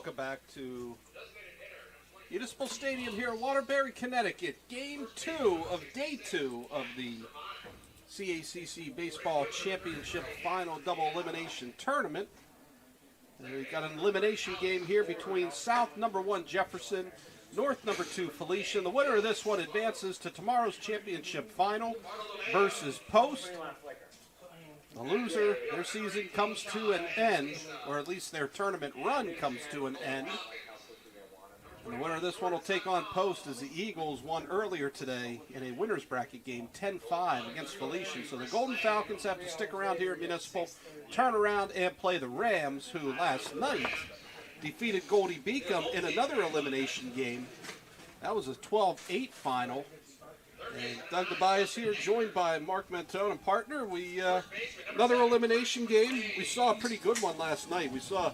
welcome back to Municipal Stadium here in Waterbury, Connecticut. Game 2 of Day 2 of the CACC Baseball Championship Final Double Elimination Tournament. We've got an elimination game here between South number 1 Jefferson, North number 2 Felician. The winner of this one advances to tomorrow's championship final versus Post. The loser, their season comes to an end, or at least their tournament run comes to an end. And the winner of this one will take on Post, as the Eagles won earlier today in a winner's bracket game, 10-5 against Felician. So the Golden Falcons have to stick around here at Municipal, turn around and play the Rams, who last night defeated Goldie Beacom in another elimination game. That was a 12-8 final. And Doug Tobias here, joined by Mark Mentone and partner. Another elimination game. We saw a pretty good one last night. We saw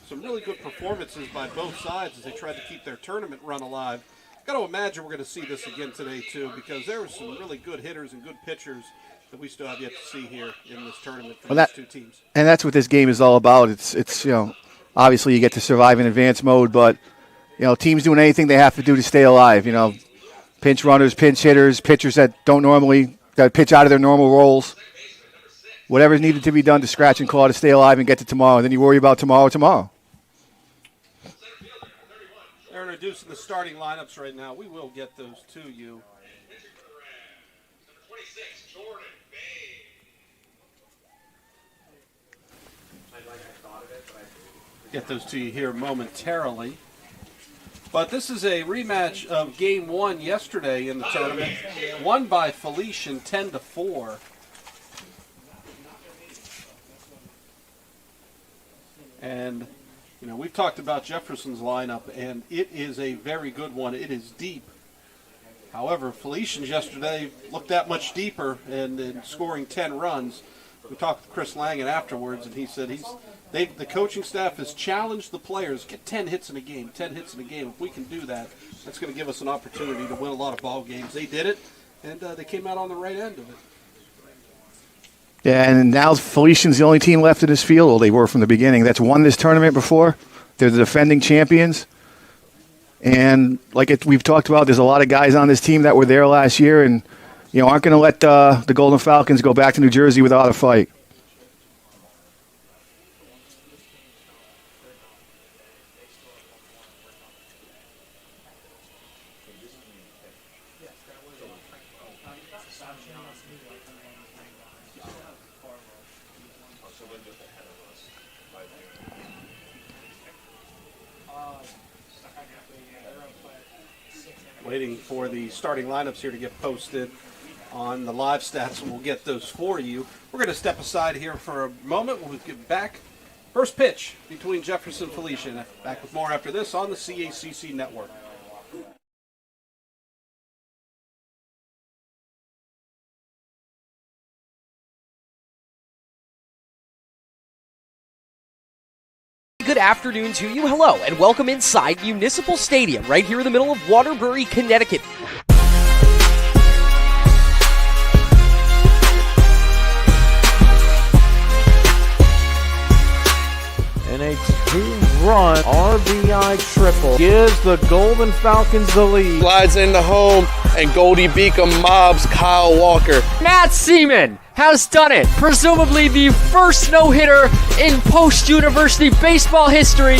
some really good performances by both sides as they tried to keep their tournament run alive. Got to imagine we're going to see this again today too, because there were some really good hitters and good pitchers that we still have yet to see here in this tournament for these two teams. And that's what this game is all about. It's obviously you get to survive in advance mode, but teams doing anything they have to do to stay alive. Pinch runners, pinch hitters, pitchers that don't normally pitch out of their normal roles. Whatever's needed to be done to scratch and claw to stay alive and get to tomorrow. And then you worry about tomorrow. They're introducing the starting lineups right now. We will get those to you. Get those to you here momentarily. But this is a rematch of Game 1 yesterday in the tournament, won by Felician 10-4. And, we've talked about Jefferson's lineup, and it is a very good one. It is deep. However, Felician's yesterday looked that much deeper and scoring 10 runs. We talked to Chris Langen afterwards, and he said the coaching staff has challenged the players, get 10 hits in a game, 10 hits in a game. If we can do that, that's going to give us an opportunity to win a lot of ball games. They did it, and they came out on the right end of it. Yeah, and now Felician's the only team left in this field. Well, they were from the beginning. That's won this tournament before. They're the defending champions. And we've talked about, there's a lot of guys on this team that were there last year and aren't going to let the Golden Falcons go back to New Jersey without a fight. Waiting for the starting lineups here to get posted on the live stats, and we'll get those for you. We're going to step aside here for a moment. We'll get back. First pitch between Jefferson and Felician. Back with more after this on the CACC Network. Good afternoon to you. Hello, and welcome inside Municipal Stadium, right here in the middle of Waterbury, Connecticut. And a two-run RBI triple gives the Golden Falcons the lead. Slides into home, and Goldie Beacom mobs Kyle Walker. Matt Seaman has done it. Presumably the first no-hitter in post-university baseball history.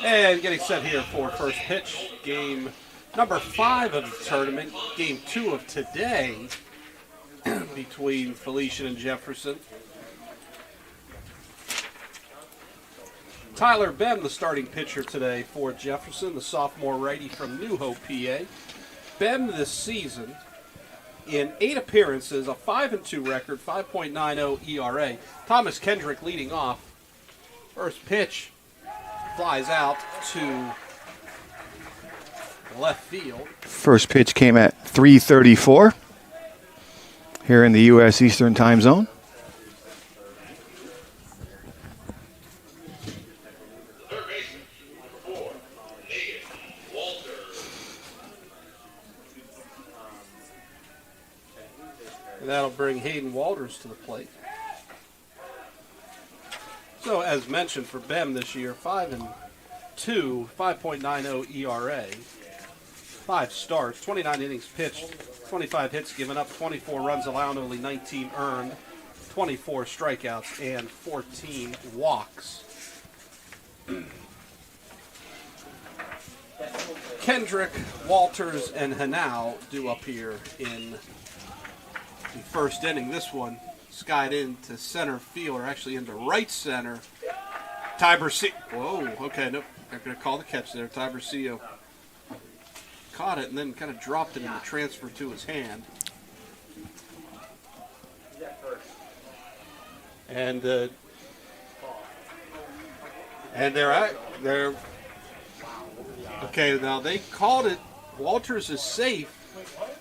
And getting set here for first pitch, game number 5 of the tournament, game 2 of today, between Felician and Jefferson. Tyler Bem, the starting pitcher today for Jefferson, the sophomore righty from New Hope, PA. Bem this season, in 8 appearances, a 5-2 record, 5.90 ERA. Thomas Kendrick leading off. First pitch flies out to left field. First pitch came at 3:34 here in the U.S. Eastern Time Zone. And that'll bring Hayden Walters to the plate. So, as mentioned for Bem this year, 5-2, 5.90 ERA, 5 starts, 29 innings pitched, 25 hits given up, 24 runs allowed, only 19 earned, 24 strikeouts, and 14 walks. Kendrick, Walters, and Hanau due up here in the first inning. This one skied into center field, or actually into right center. Whoa, okay, nope. They're going to call the catch there. Ty Bercio caught it and then kind of dropped it in the transfer to his hand. And they're okay. Now they called it. Walters is safe.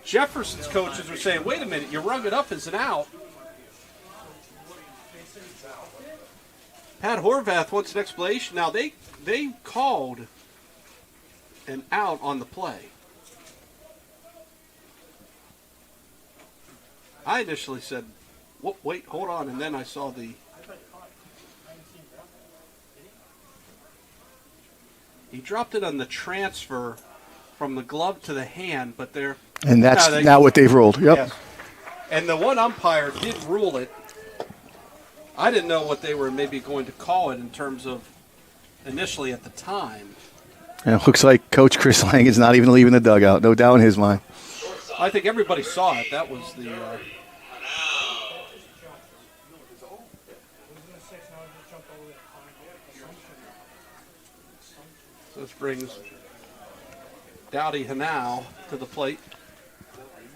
Jefferson's coaches were saying, "Wait a minute, you rung it up as an out." Pat Horvath wants an explanation. Now they called an out on the play. I initially said, "Wait, hold on," and then I saw he dropped it on the transfer from the glove to the hand, but they're And that's now what they've ruled. Yep. Yes. And the one umpire did rule it. I didn't know what they were maybe going to call it in terms of initially at the time. And it looks like Coach Chris Lang is not even leaving the dugout. No doubt in his mind. I think everybody saw it. That was the... So this brings Dowdy Hanau to the plate.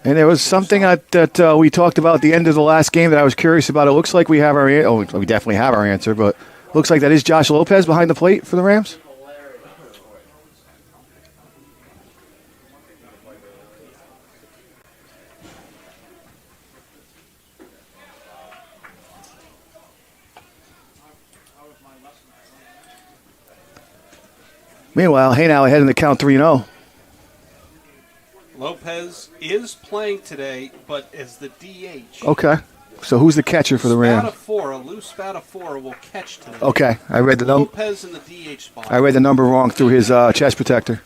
And there was something that we talked about at the end of the last game that I was curious about. It looks like we have our we definitely have our answer, but it looks like that is Josh Lopez behind the plate for the Rams. Meanwhile, hey now ahead in the count 3-0. Lopez is playing today, but as the DH. Okay. So who's the catcher for the Rams? Lou Spadafora will catch today. Okay. I read the number. Lopez in the DH spot. I read the number wrong through his chest protector.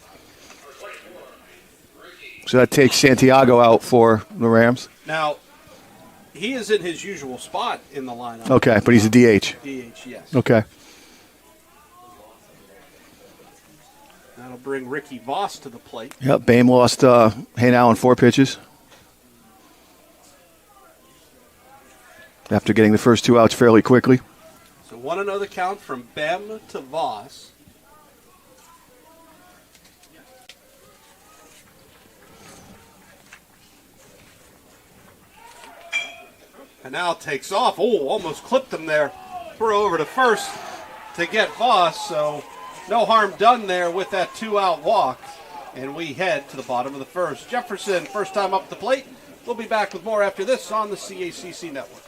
So that takes Santiago out for the Rams. Now, he is in his usual spot in the lineup. Okay, but he's a DH. DH, yes. Okay. That'll bring Ricky Voss to the plate. Yep, Bame lost Hanau on 4 pitches. After getting the first 2 outs fairly quickly. So 1-0 the count from Bem to Voss. And now takes off. Oh, almost clipped him there. Throw over to first to get Voss. So no harm done there with that 2-out walk. And we head to the bottom of the first. Jefferson, first time up the plate. We'll be back with more after this on the CACC Network.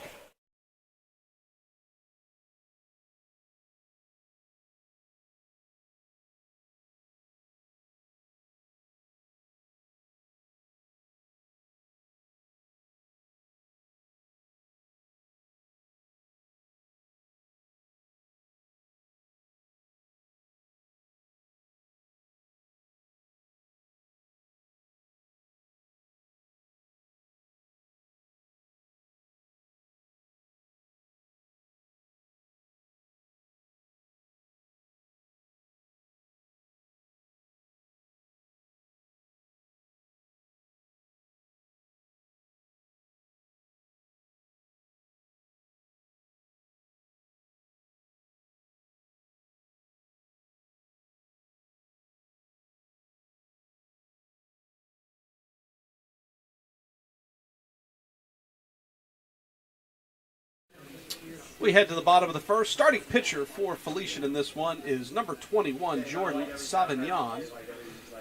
We head to the bottom of the first. Starting pitcher for Felician in this one is number 21, Jordan Savignon,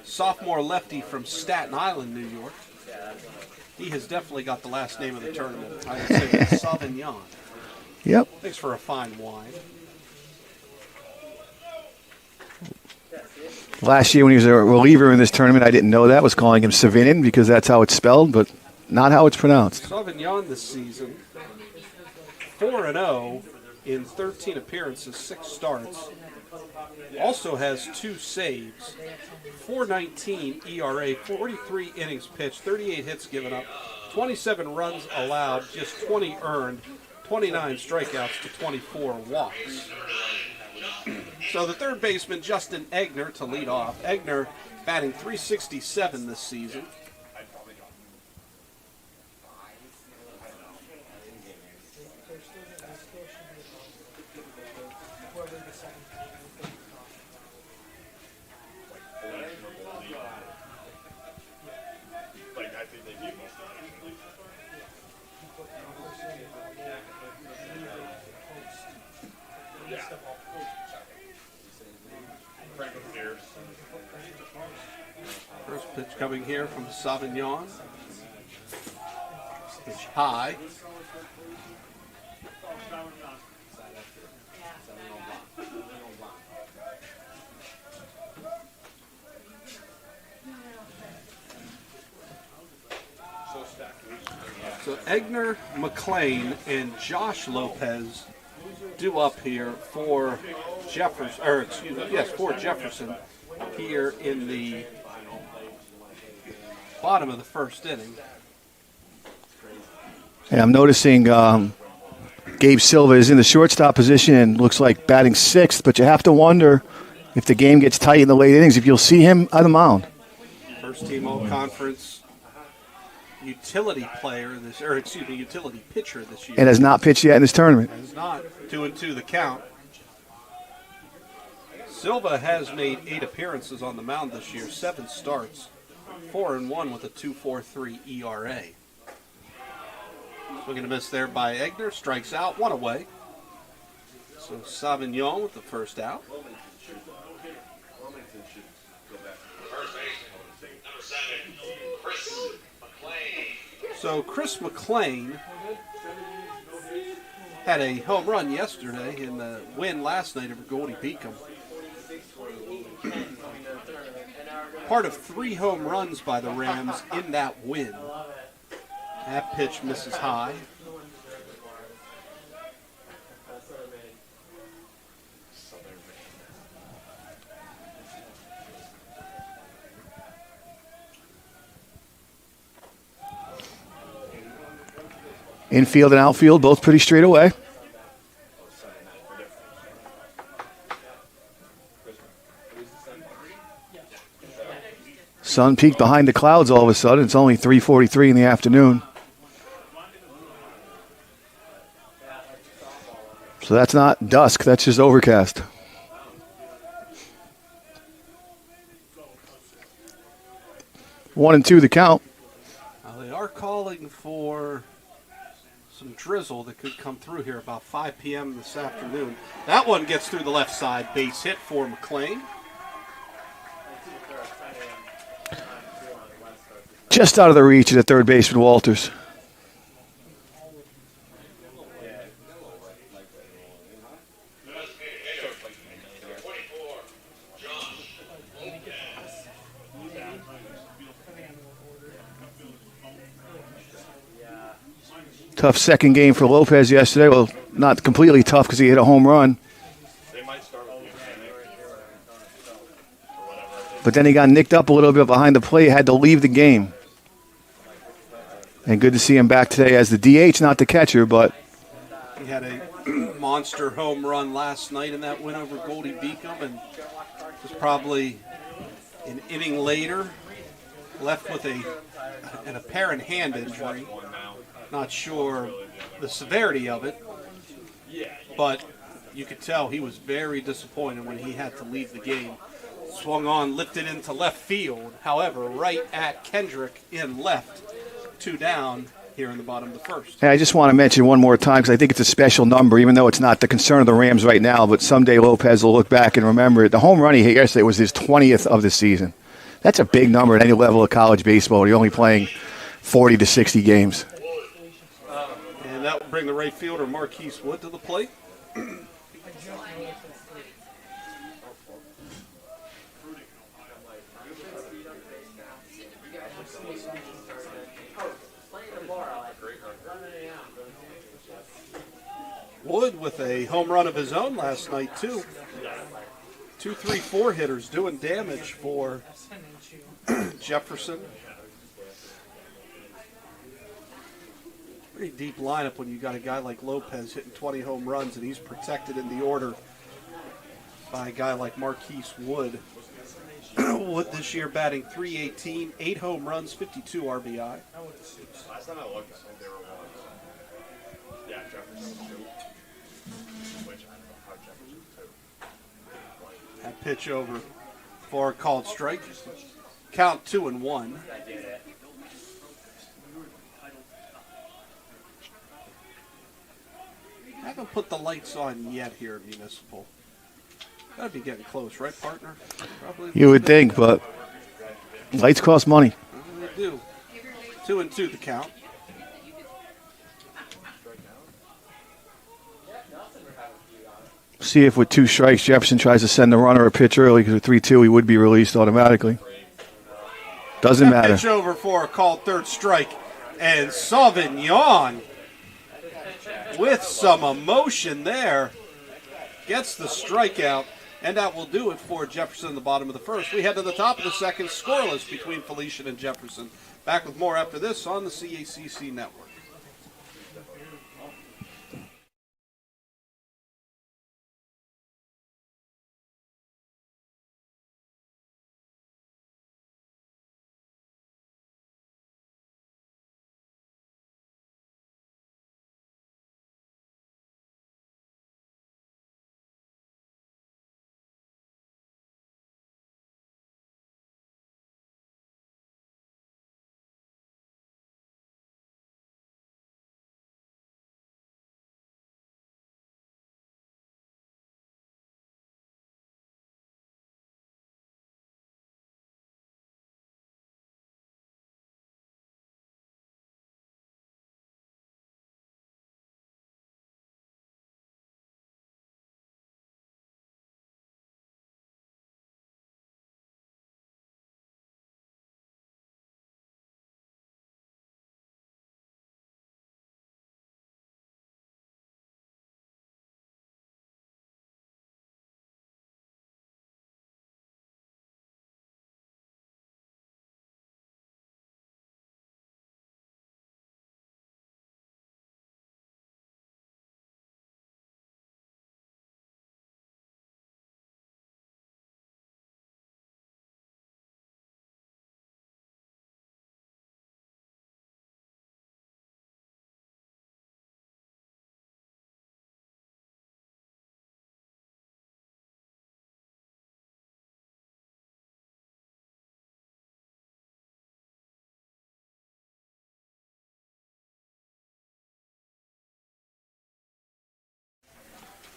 sophomore lefty from Staten Island, New York. He has definitely got the last name of the tournament. I would say it's Savignon. Yep. Thanks for a fine wine. Last year when he was a reliever in this tournament, I didn't know that. Was calling him Savignon because that's how it's spelled, but not how it's pronounced. Sauvignon this season, 4-0 in 13 appearances, 6 starts. Also has 2 saves, 4.19 ERA, 43 innings pitched, 38 hits given up, 27 runs allowed, just 20 earned, 29 strikeouts to 24 walks. So the third baseman, Justin Egner, to lead off. Egner batting .367 this season. First pitch coming here from Savignon. Pitch high. So Egner, McLean, and Josh Lopez due up here for Jefferson, or excuse me, yes, for Jefferson here in the bottom of the first inning. And I'm noticing Gabe Silva is in the shortstop position and looks like batting 6th, but you have to wonder if the game gets tight in the late innings, if you'll see him on the mound. First team all-conference utility player this, or excuse me, utility pitcher this year. And has not pitched yet in this tournament. Has not. 2-2 the count. Silva has made 8 appearances on the mound this year, 7 starts, 4-1 with a 2.43 ERA. Swing and a miss there by Egner, strikes out, 1 away. So Savignon with the first out. So Chris McLean had a home run yesterday in the win last night over Goldie Beacom. Part of 3 home runs by the Rams in that win. That pitch misses high. Infield and outfield, both pretty straight away. Sun peaked behind the clouds all of a sudden. It's only 3:43 in the afternoon. So that's not dusk, that's just overcast. One and two the count. They are calling for some drizzle that could come through here about 5 p.m. this afternoon. That one gets through the left side, base hit for McLean. Just out of the reach of the third baseman, Walters. Tough second game for Lopez yesterday. Well, not completely tough because he hit a home run. But then he got nicked up a little bit behind the plate, had to leave the game. And good to see him back today as the DH, not the catcher, but he had a monster home run last night in that win over Goldie Beacom, and was probably an inning later left with an apparent hand injury. Not sure the severity of it, but you could tell he was very disappointed when he had to leave the game. Swung on, lifted into left field. However, right at Kendrick in left, 2 down, here in the bottom of the first. Hey, I just want to mention one more time because I think it's a special number, even though it's not the concern of the Rams right now, but someday Lopez will look back and remember it. The home run he hit yesterday was his 20th of the season. That's a big number at any level of college baseball. You're only playing 40 to 60 games. And that will bring the right fielder Marquise Wood to the plate. Wood with a home run of his own last night, too. 2, 3, 4 hitters doing damage for Jefferson. Pretty deep lineup when you got a guy like Lopez hitting 20 home runs and he's protected in the order by a guy like Marquise Wood. Wood this year batting .318, 8 home runs, 52 RBI. Last time I looked, I think they were one. Yeah, Jefferson 2. Which I don't know how Jefferson 2. That pitch over for a called strike. Count 2-1. I haven't put the lights on yet here at Municipal. Gotta be getting close, right, partner? Probably. You would think, but lights cost money. They do. 2-2 the count. See if with 2 strikes, Jefferson tries to send the runner a pitch early because with 3-2, he would be released automatically. Doesn't That matter. pitch over for a called third strike. And Sauvignon, with some emotion there, gets the strikeout. And that will do it for Jefferson in the bottom of the first. We head to the top of the second, scoreless between Felician and Jefferson. Back with more after this on the CACC Network.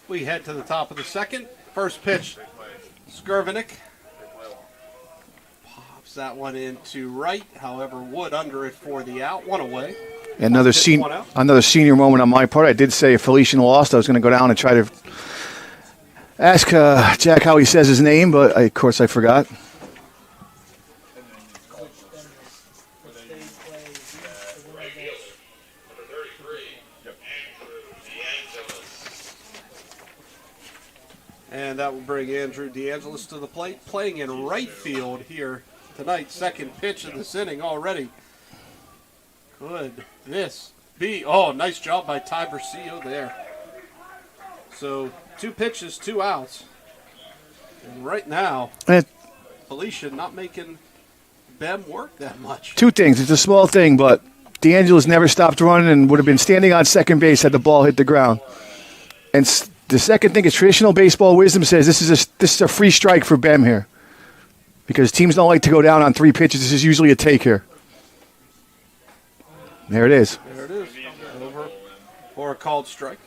We head to the top of the second. First pitch, Skirvinick pops that one into right. However, Wood under it for the out. One away. Another senior moment on my part. I did say if Felician lost, I was going to go down and try to ask Jack how he says his name, but of course I forgot. And that will bring Andrew DeAngelis to the plate, playing in right field here tonight. Second pitch of this inning already. Could this be? Oh, nice job by Ty Bercio there. So 2 pitches, 2 outs. And right now, Felician not making Bem work that much. 2 things. It's a small thing, but DeAngelis never stopped running and would have been standing on second base had the ball hit the ground. And the second thing is traditional baseball wisdom says this is a free strike for Bem here. Because teams don't like to go down on 3 pitches. This is usually a take here. There it is. There it is. Over for a called strike.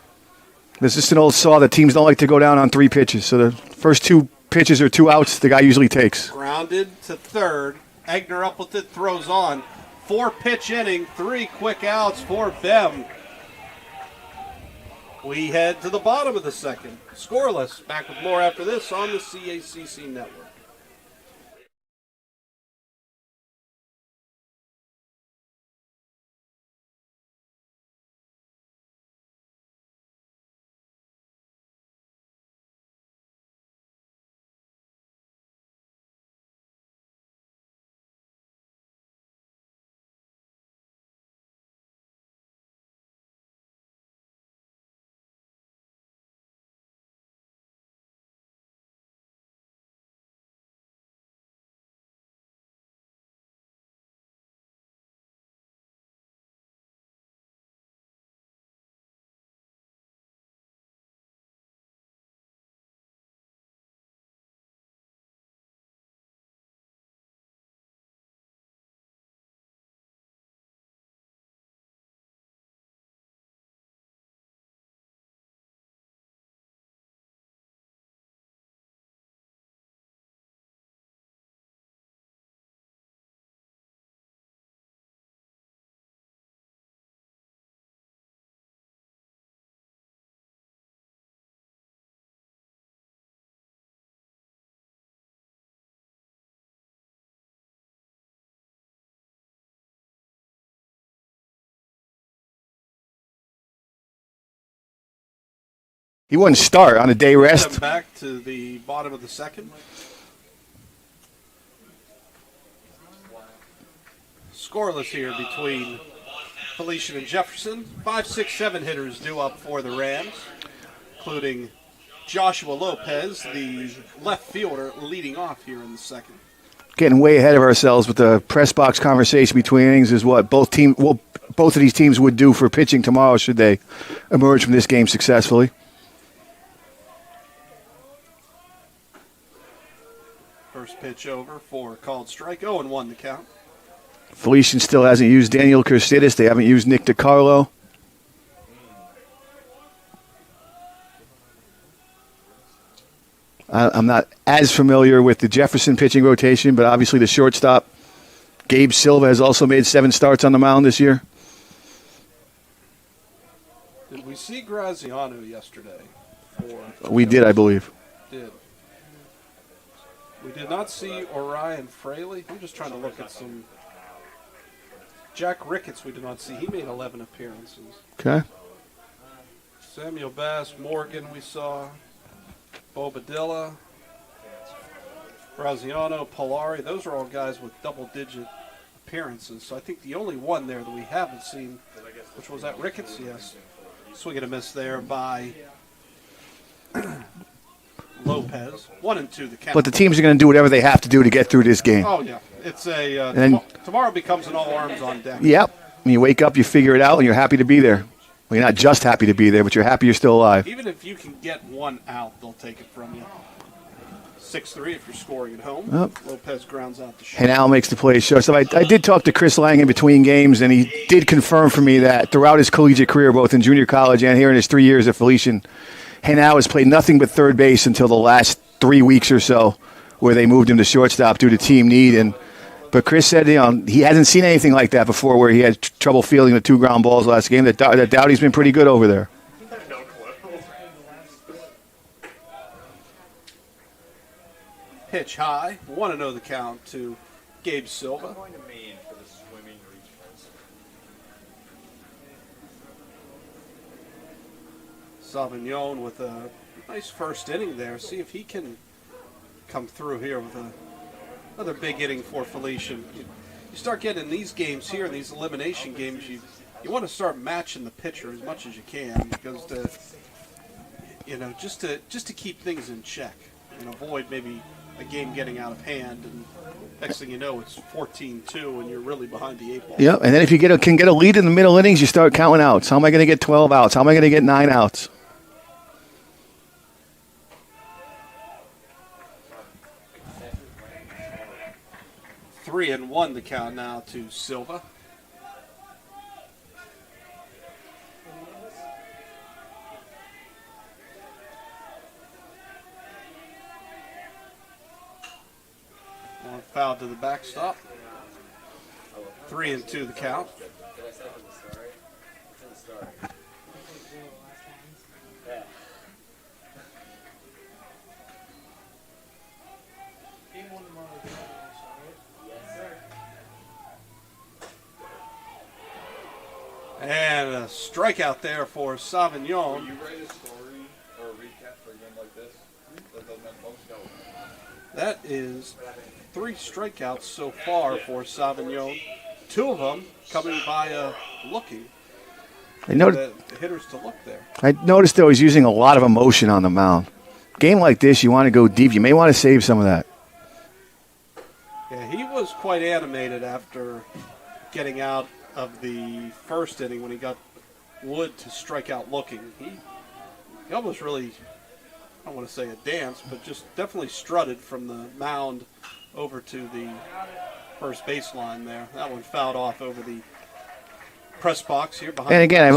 This is an old saw that teams don't like to go down on 3 pitches. So the first 2 pitches or 2 outs, the guy usually takes. Grounded to third. Egner up with it, throws on. 4-pitch inning, 3 quick outs for Bem. We head to the bottom of the second. Scoreless. Back with more after this on the CACC Network. He wouldn't start on a day rest. Back to the bottom of the second. Scoreless here between Felician and Jefferson. 5, 6, 7 hitters due up for the Rams, including Joshua Lopez, the left fielder, leading off here in the second. Getting way ahead of ourselves with the press box conversation between innings is what both of these teams would do for pitching tomorrow should they emerge from this game successfully. First pitch over for a called strike. 0-1 the count. Felician still hasn't used Daniel Kersidis. They haven't used Nick DiCarlo. I'm not as familiar with the Jefferson pitching rotation, but obviously the shortstop, Gabe Silva, has also made 7 starts on the mound this year. Did we see Graziano yesterday? We did, I believe. Did. We did not see Orion Fraley. I'm just trying to look at some. Jack Ricketts we did not see. He made 11 appearances. Okay. Samuel Bass, Morgan we saw. Bobadilla, Graziano, Polari. Those are all guys with double-digit appearances. So I think the only one there that we haven't seen, which was that Ricketts, yes. Swing and a miss there by Lopez. 1-2 the count. But the teams are going to do whatever they have to do to get through this game. Oh, yeah. It's a tomorrow becomes an all arms on deck. Yep. When you wake up, you figure it out, and you're happy to be there. Well, you're not just happy to be there, but you're happy you're still alive. Even if you can get one out, they'll take it from you. 6-3 if you're scoring at home. Yep. Lopez grounds out the shot. And Al makes the play show. So I did talk to Chris Lang in between games, and he did confirm for me that throughout his collegiate career, both in junior college and here in his 3 years at Felician, Henao has played nothing but third base until the last 3 weeks or so, where they moved him to shortstop due to team need. But Chris said, he hasn't seen anything like that before, where he had trouble fielding the 2 ground balls last game. That Dowdy's been pretty good over there. No clue. Pitch high. 1-0 the count to Gabe Silva. I'm going to Maine for the swimming regionals. Sauvignon with a nice first inning there. See if he can come through here with another big inning for Felician. You start getting these games here, these elimination games, you want to start matching the pitcher as much as you can, because just to keep things in check and avoid maybe a game getting out of hand, and next thing you know it's 14-2 and you're really behind the 8 ball. Yeah, and then if you can get a lead in the middle innings, you start counting outs. How am I going to get 12 outs? How am I going to get 9 outs? Three and 1 the count now to Silva. Foul to the backstop. 3-2 the count. And a strikeout there for Sauvignon. You write a story or a recap for a game like this? That doesn't have most go. That is 3 strikeouts so far for Sauvignon. 2 of them coming by looking. The hitters to look there. I noticed, though, he's using a lot of emotion on the mound. Game like this, you want to go deep. You may want to save some of that. Yeah, he was quite animated after getting out of the first inning when he got Wood to strike out looking. He almost really, I don't want to say a dance, but just definitely strutted from the mound over to the first baseline there. That one fouled off over the press box here behind. And again, I've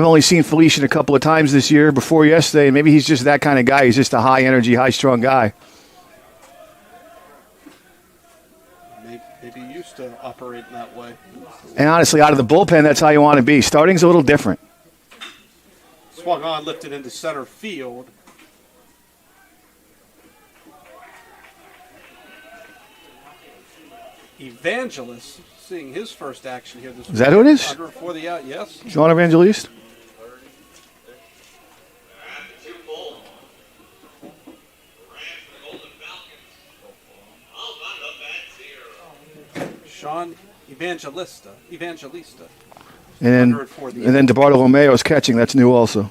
only seen Felician a couple of times this year, before yesterday. Maybe he's just that kind of guy. He's just a high energy, high strung guy. Maybe used to operate in that way. And honestly, out of the bullpen, that's how you want to be. Starting's a little different. Swung on, lifted into center field. Evangelist seeing his first action here this week. Is that who it is? Under for the out, yes. John Evangelist? Sean Evangelista. And then DeBartolomeo is catching. That's new also.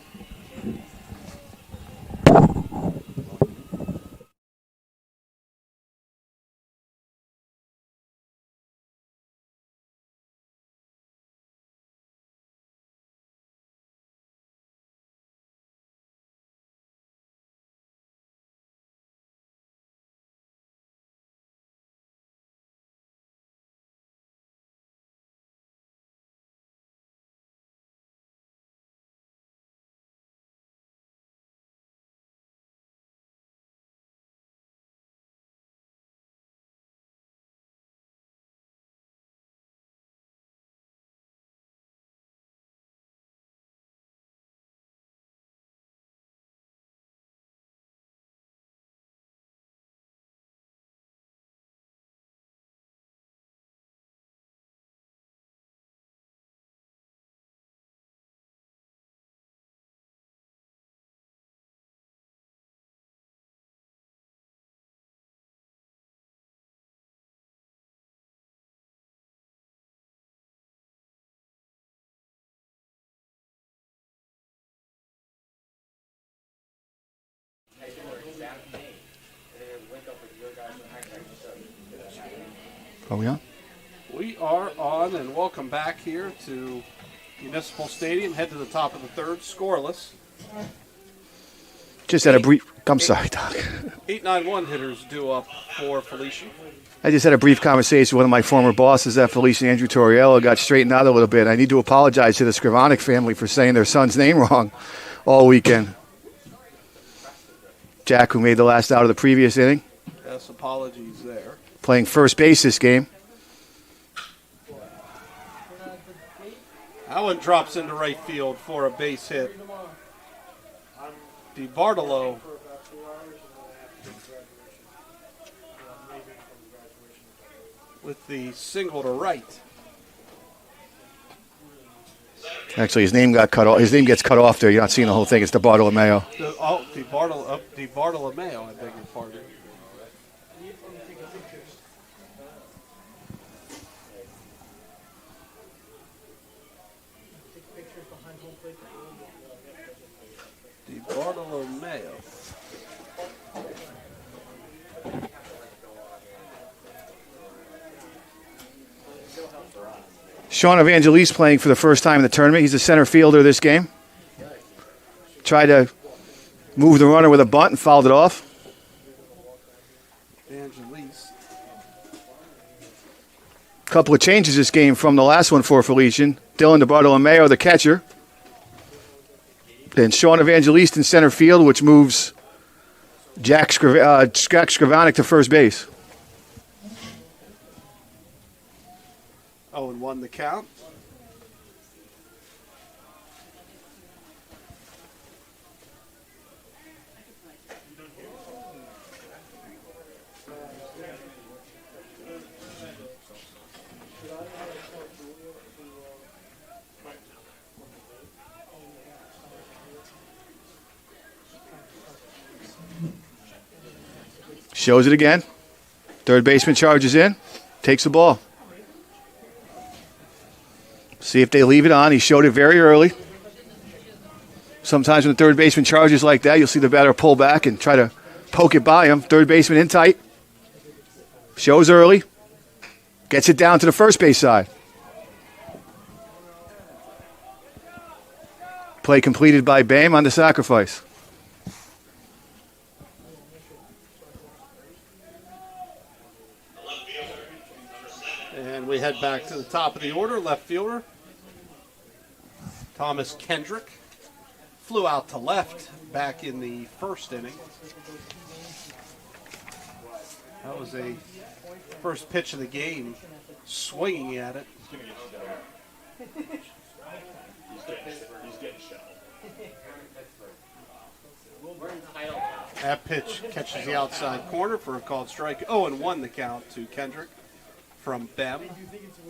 Are we on? We are on, and welcome back here to Municipal Stadium. Head to the top of the third, scoreless. Just had a brief... I'm sorry, Doc. 8-9-1 hitters due up for Felician. I just had a brief conversation with one of my former bosses at Felician, Andrew Torriello. Got straightened out a little bit. I need to apologize to the Skrivonic family for saying their son's name wrong all weekend. Jack, who made the last out of the previous inning. Yes, apologies there. Playing first base this game. That one drops into right field for a base hit. DeBartolo with the single to right. Actually, his name got cut off. His name gets cut off there. You're not seeing the whole thing. It's DeBartolomeo. DeBartolomeo, I beg your pardon. DeBartolomeo. Sean Evangelist playing for the first time in the tournament. He's a center fielder this game. Tried to move the runner with a bunt and fouled it off. Evangelist. Couple of changes this game from the last one for Felician. Dylan DeBartolomeo, the catcher. And Sean Evangelist in center field, which moves Jack Skrivonic to first base. 0-1 the count. Shows it again. Third baseman charges in, takes the ball. See if they leave it on. He showed it very early. Sometimes when the third baseman charges like that, you'll see the batter pull back and try to poke it by him. Third baseman in tight. Shows early. Gets it down to the first base side. Play completed by Bame on the sacrifice. And we head back to the top of the order. Left fielder Thomas Kendrick flew out to left back in the first inning. That was a first pitch of the game, swinging at it. He's getting shelled. That pitch catches the outside corner for a called strike. 0-1 the count to Kendrick from Bem.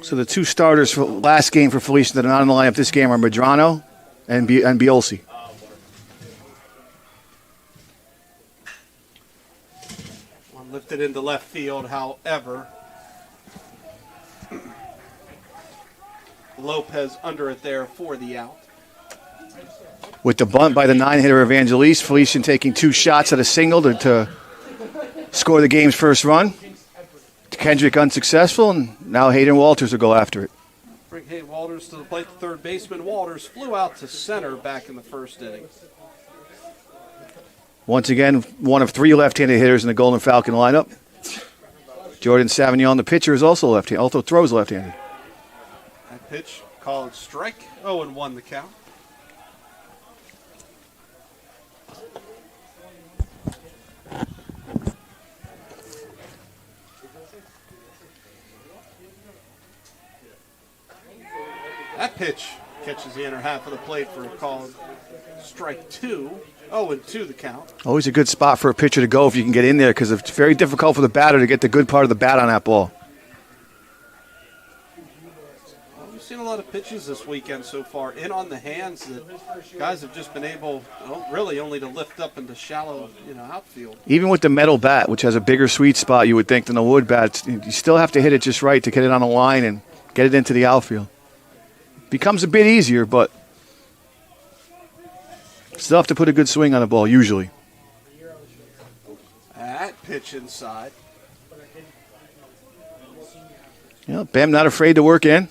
So the two starters for last game for Felician that are not in the lineup this game are Medrano and Biolsi. One lifted into left field, however. Lopez under it there for the out. With the bunt by the 9-hitter Evangeliste, Felician taking two shots at a single to score the game's first run. Kendrick unsuccessful, and now Hayden Walters will go after it. Bring Hayden Walters to the plate. The third baseman Walters flew out to center back in the first inning. Once again, one of three left-handed hitters in the Golden Falcon lineup. Jordan Savignon, the pitcher, is also left-handed, also throws left-handed. That pitch called strike. 0-1 the count. That pitch catches the inner half of the plate for a called strike 2. 0-2 the count. Always a good spot for a pitcher to go if you can get in there, because it's very difficult for the batter to get the good part of the bat on that ball. Well, we've seen a lot of pitches this weekend so far in on the hands that guys have just been able, really only to lift up into shallow, outfield. Even with the metal bat, which has a bigger sweet spot, you would think, than the wood bat, you still have to hit it just right to get it on the line and get it into the outfield. Becomes a bit easier, but still have to put a good swing on the ball, usually. That pitch inside. Bam not afraid to work in.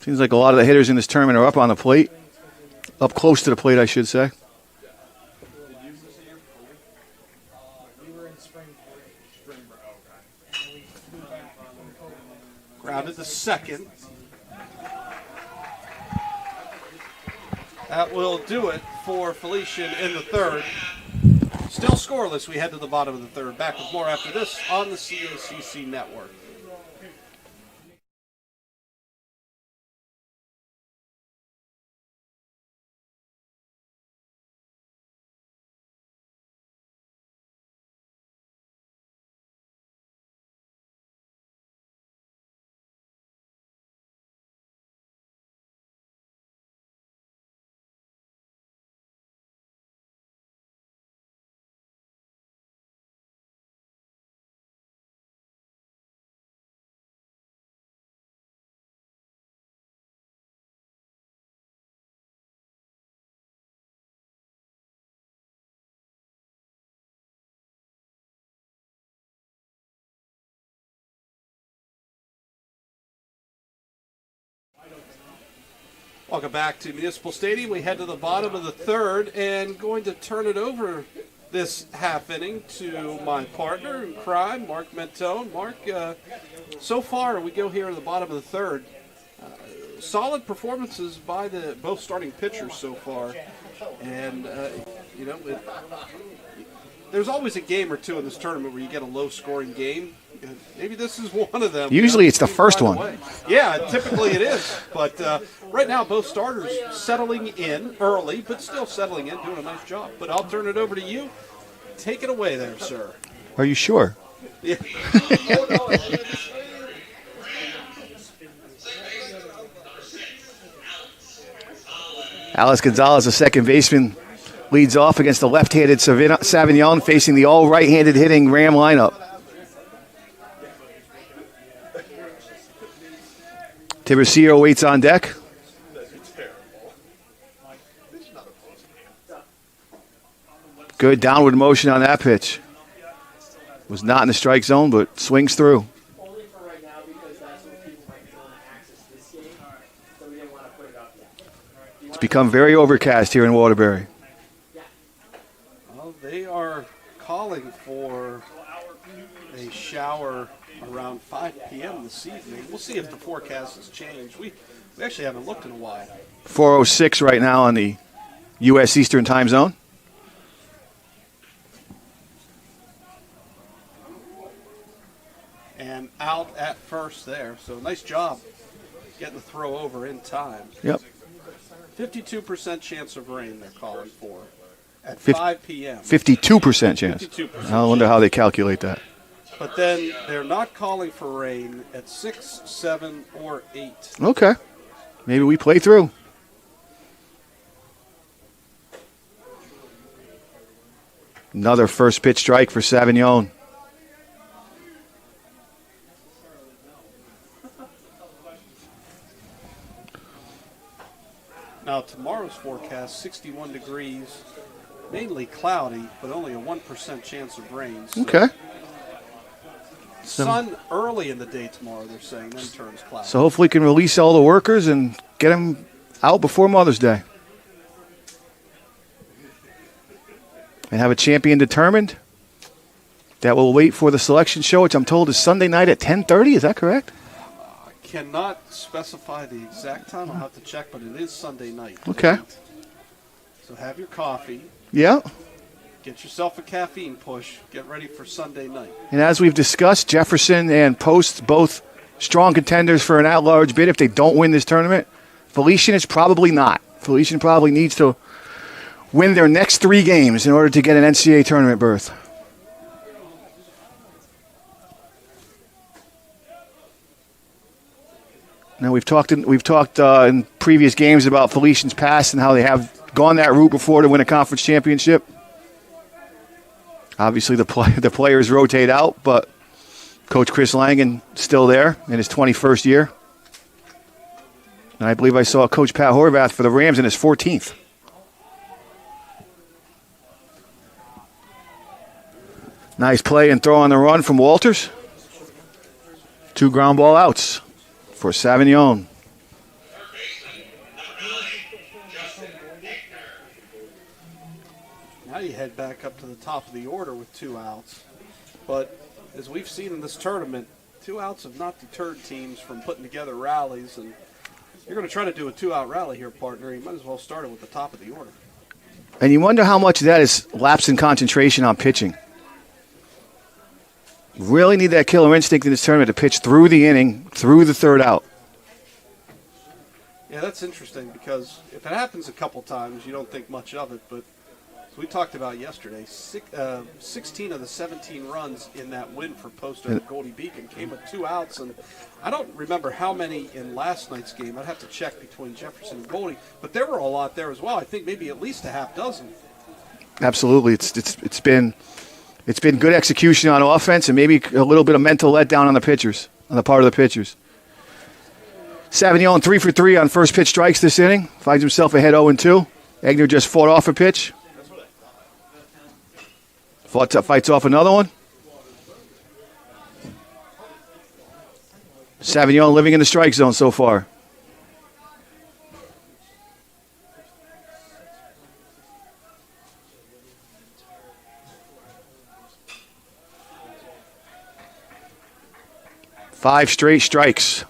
Seems like a lot of the hitters in this tournament are up on the plate. Up close to the plate, I should say. Grounded to second. That will do it for Felician in the third. Still scoreless. We head to the bottom of the third. Back with more after this on the CACC Network. Welcome back to Municipal Stadium. We head to the bottom of the third and going to turn it over this half inning to my partner in crime, Mark Mentone. Mark, so far we go here at the bottom of the third. Solid performances by both starting pitchers so far. And, there's always a game or two in this tournament where you get a low-scoring game. And maybe this is one of them. Usually it's the first one. Yeah, typically it is. But right now, both starters settling in early, but still settling in, doing a nice job. But I'll turn it over to you. Take it away there, sir. Are you sure? Yeah. Alex Gonzalez, the second baseman, leads off against the left-handed Savignon, facing the all right-handed hitting Ram lineup. Tiburcio waits on deck. Good downward motion on that pitch. Was not in the strike zone, but swings through. Only for right now because that's what people might be able to access this game. So we didn't want to put it up yet. It's become very overcast here in Waterbury. Well, they are calling for a shower around 5 p.m. this evening. We'll see if the forecast has changed. We actually haven't looked in a while. 4:06 right now on the U.S. Eastern Time Zone. And out at first there. So nice job getting the throw over in time. Yep. 52% chance of rain they're calling for at 5 p.m. 52% chance. 52%. I wonder how they calculate that. But then they're not calling for rain at 6, 7, or 8. Okay. Maybe we play through. Another first pitch strike for Savignon. Now tomorrow's forecast, 61 degrees, mainly cloudy, but only a 1% chance of rain. So Okay. sun early in the day tomorrow, they're saying, then turns cloudy. So hopefully we can release all the workers and get them out before Mother's Day. And have a champion determined. That will wait for the selection show, which I'm told is Sunday night at 10:30. Is that correct? Cannot specify the exact time. I'll have to check, but it is Sunday night. Okay. So have your coffee. Yeah. Get yourself a caffeine push. Get ready for Sunday night. And as we've discussed, Jefferson and Post both strong contenders for an at-large bid if they don't win this tournament. Felician is probably not. Felician probably needs to win their next 3 games in order to get an NCAA tournament berth. Now we've talked in previous games about Felician's past and how they have gone that route before to win a conference championship. Obviously, the players rotate out, but Coach Chris Langen still there in his 21st year. And I believe I saw Coach Pat Horvath for the Rams in his 14th. Nice play and throw on the run from Walters. 2 ground ball outs for Savignon. Now you head back up to the top of the order with 2 outs. But as we've seen in this tournament, 2 outs have not deterred teams from putting together rallies. And you're going to try to do a 2-out rally here, partner. You might as well start it with the top of the order. And you wonder how much of that is lapse in concentration on pitching. Really need that killer instinct in this tournament to pitch through the inning, through the 3rd out. Yeah, that's interesting because if it happens a couple times, you don't think much of it. But as we talked about yesterday, 16 of the 17 runs in that win for Post over Goldie Beacon came with 2 outs. And I don't remember how many in last night's game. I'd have to check between Jefferson and Goldie. But there were a lot there as well. I think maybe at least a half dozen. Absolutely. It's been good execution on offense and maybe a little bit of mental letdown on the pitchers, on the part of the pitchers. Savignon 3 for 3 on first pitch strikes this inning. Finds himself ahead 0-2. Egner just fought off a pitch. Fights off another one. Savignon living in the strike zone so far. Five straight strikes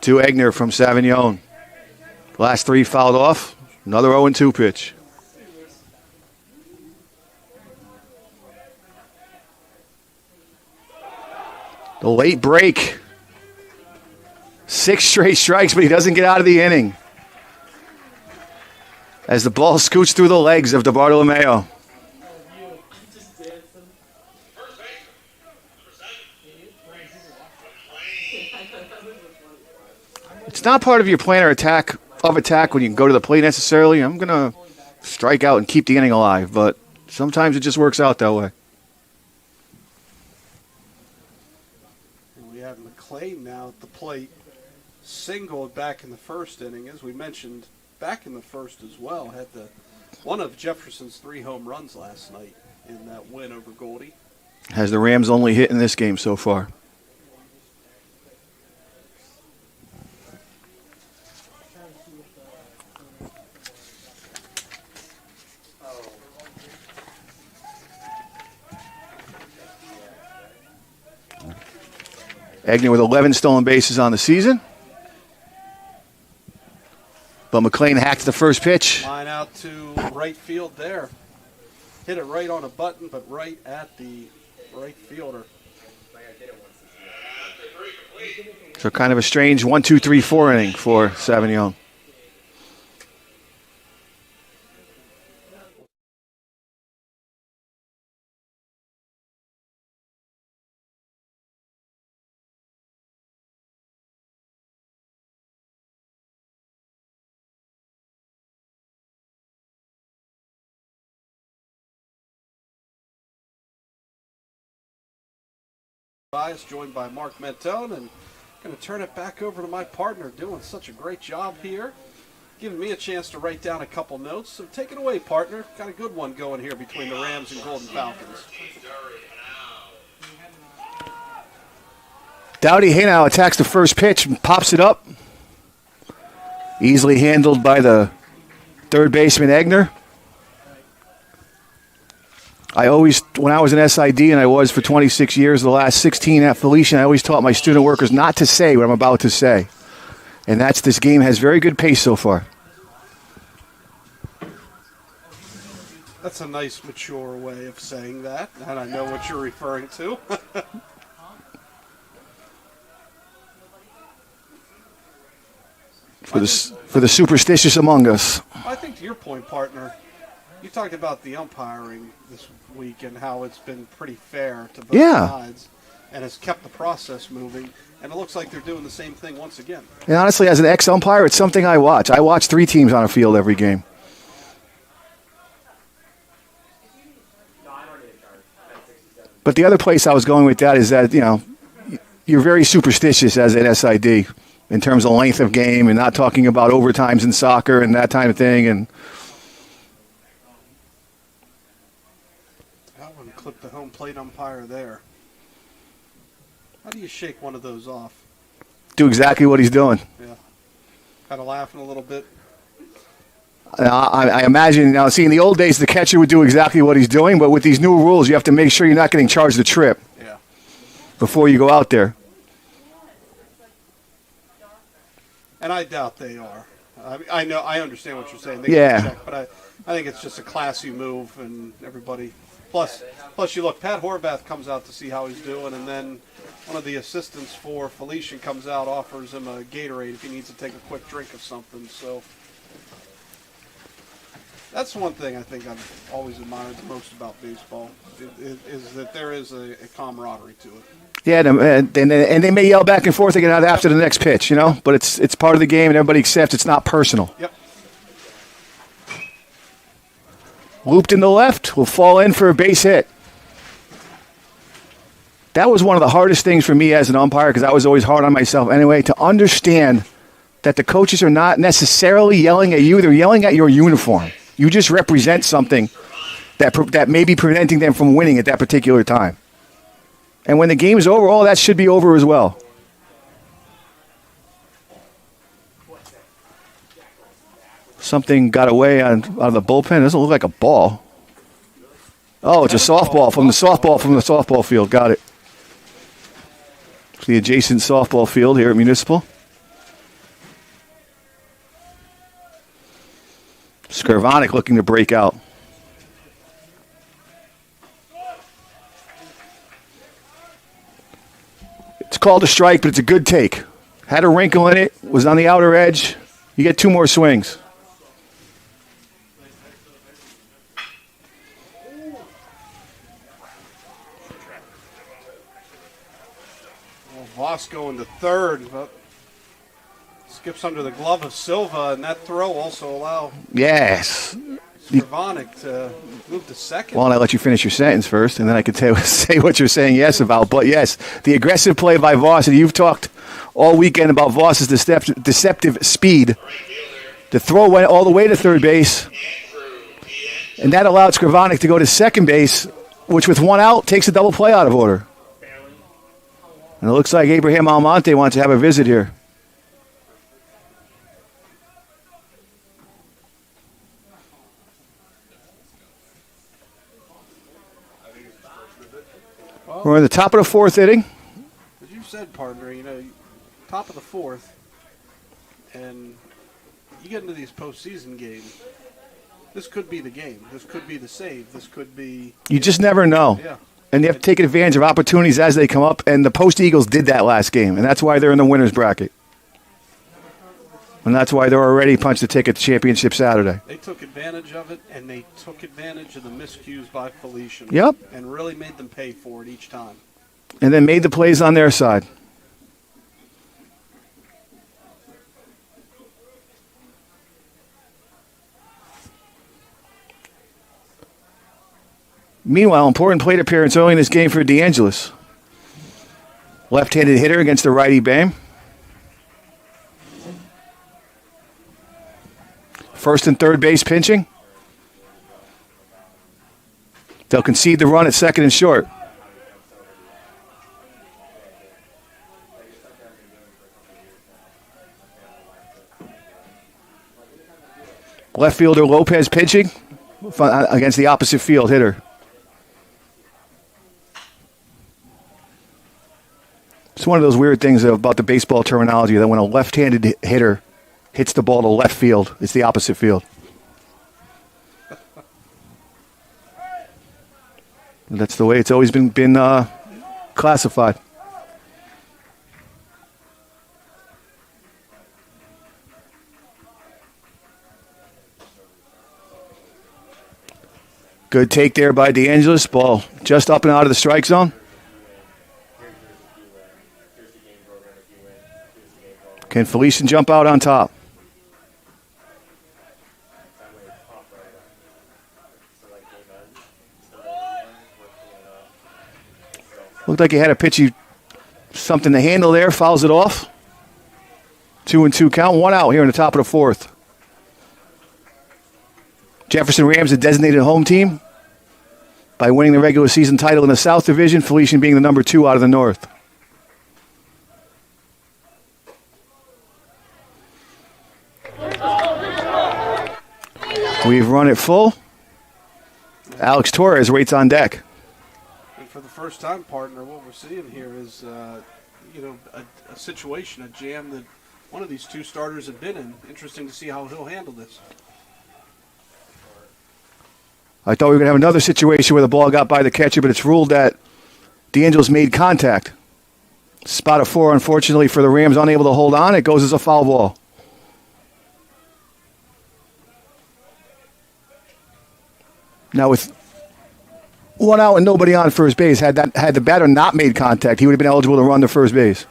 to Egner from Savignon. Last 3 fouled off. Another 0-2 pitch. The late break. 6 straight strikes, but he doesn't get out of the inning. As the ball scoots through the legs of DeBartolomeo. It's not part of your plan or attack when you go to the plate necessarily. I'm going to strike out and keep the inning alive, but sometimes it just works out that way. We have McLean now at the plate. Singled back in the first inning, as we mentioned, back in the first as well. Had one of Jefferson's 3 home runs last night in that win over Goldie. Has the Rams only hit in this game so far. Egner with 11 stolen bases on the season. But McLean hacked the first pitch. Line out to right field there. Hit it right on a button, but right at the right fielder. So kind of a strange 1, 2, 3, 4 inning for Sauvignon. Joined by Mark Mentone, and going to turn it back over to my partner doing such a great job here, giving me a chance to write down a couple notes. So take it away, partner. Got a good one going here between the Rams and Golden Falcons. Dowdy Haynow attacks the first pitch and pops it up. Easily handled by the third baseman Egner. When I was an SID, and I was for 26 years, the last 16 at Felician, I always taught my student workers not to say what I'm about to say. And that's, this game has very good pace so far. That's a nice, mature way of saying that, and I know what you're referring to. For the superstitious among us. I think to your point, partner, you talked about the umpiring this week and how it's been pretty fair to both sides and has kept the process moving, and it looks like they're doing the same thing once again. And honestly, as an ex-umpire, it's something I watch. I watch 3 teams on a field every game. But the other place I was going with that is that, you're very superstitious as an SID in terms of length of game and not talking about overtimes in soccer and that kind of thing. And that one clipped the home plate umpire there. How do you shake one of those off? Do exactly what he's doing. Yeah. Kind of laughing a little bit. I imagine, now, see, in the old days, the catcher would do exactly what he's doing, but with these new rules, you have to make sure you're not getting charged the trip before you go out there. And I doubt they are. I understand what you're saying. They can check, but I think it's just a classy move, and everybody. Plus, you look, Pat Horvath comes out to see how he's doing, and then one of the assistants for Felician comes out, offers him a Gatorade if he needs to take a quick drink of something. So that's one thing I think I've always admired the most about baseball, is that there is a camaraderie to it. Yeah, and they may yell back and forth again after the next pitch, but it's part of the game, and everybody accepts it's not personal. Yep. Looped in the left, will fall in for a base hit. That was one of the hardest things for me as an umpire, because I was always hard on myself anyway, to understand that the coaches are not necessarily yelling at you, they're yelling at your uniform. You just represent something that may be preventing them from winning at that particular time. And when the game is over, all that should be over as well. Something got away out of the bullpen. It doesn't look like a ball. Oh, it's a softball from the softball field. Got it. It's the adjacent softball field here at Municipal. Skrvanic looking to break out. called a strike, but it's a good take. Had a wrinkle in it, was on the outer edge. You get 2 more swings. Well, Voss going to third, but skips under the glove of Silva, and that throw also allow Yes. Scrivonic to move to second. Well, and I let you finish your sentence first, and then I could say what you're saying yes about. But yes, the aggressive play by Voss, and you've talked all weekend about Voss's deceptive speed. The throw went all the way to third base, and that allowed Scrivonic to go to second base, which with 1 out takes a double play out of order. And it looks like Abraham Almonte wants to have a visit here. We're in the top of the 4th inning. As you said, partner, top of the 4th, and you get into these postseason games, this could be the game. This could be the save. This could be... You just never know. Yeah. And you have to take advantage of opportunities as they come up, and the Post Eagles did that last game, and that's why they're in the winner's bracket. And that's why they're already punched the ticket to championship Saturday. They took advantage of it, and they took advantage of the miscues by Felician. Yep. And really made them pay for it each time. And then made the plays on their side. Meanwhile, important plate appearance early in this game for DeAngelis. Left-handed hitter against the righty Bame. First and third base pitching. They'll concede the run at second and short. Left fielder Lopez pitching against the opposite field hitter. It's one of those weird things about the baseball terminology that when a left-handed hitter hits the ball to left field, it's the opposite field. And that's the way it's always been classified. Good take there by DeAngelis. Ball just up and out of the strike zone. Can Felician jump out on top? Looked like he had a pitchy something to handle there. Fouls it off. 2-2 count. 1 out here in the top of the 4th. Jefferson Rams, a designated home team by winning the regular season title in the South Division. Felician being the number 2 out of the North. We've run it full. Alex Torres waits on deck. And for the first time, partner, what we're seeing here is, a situation, a jam that one of these 2 starters have been in. Interesting to see how he'll handle this. I thought we were going to have another situation where the ball got by the catcher, but it's ruled that DeAngelis made contact. Spot of 4, unfortunately, for the Rams, unable to hold on. It goes as a foul ball. Now with 1 out and nobody on first base, had the batter not made contact, he would have been eligible to run to first base.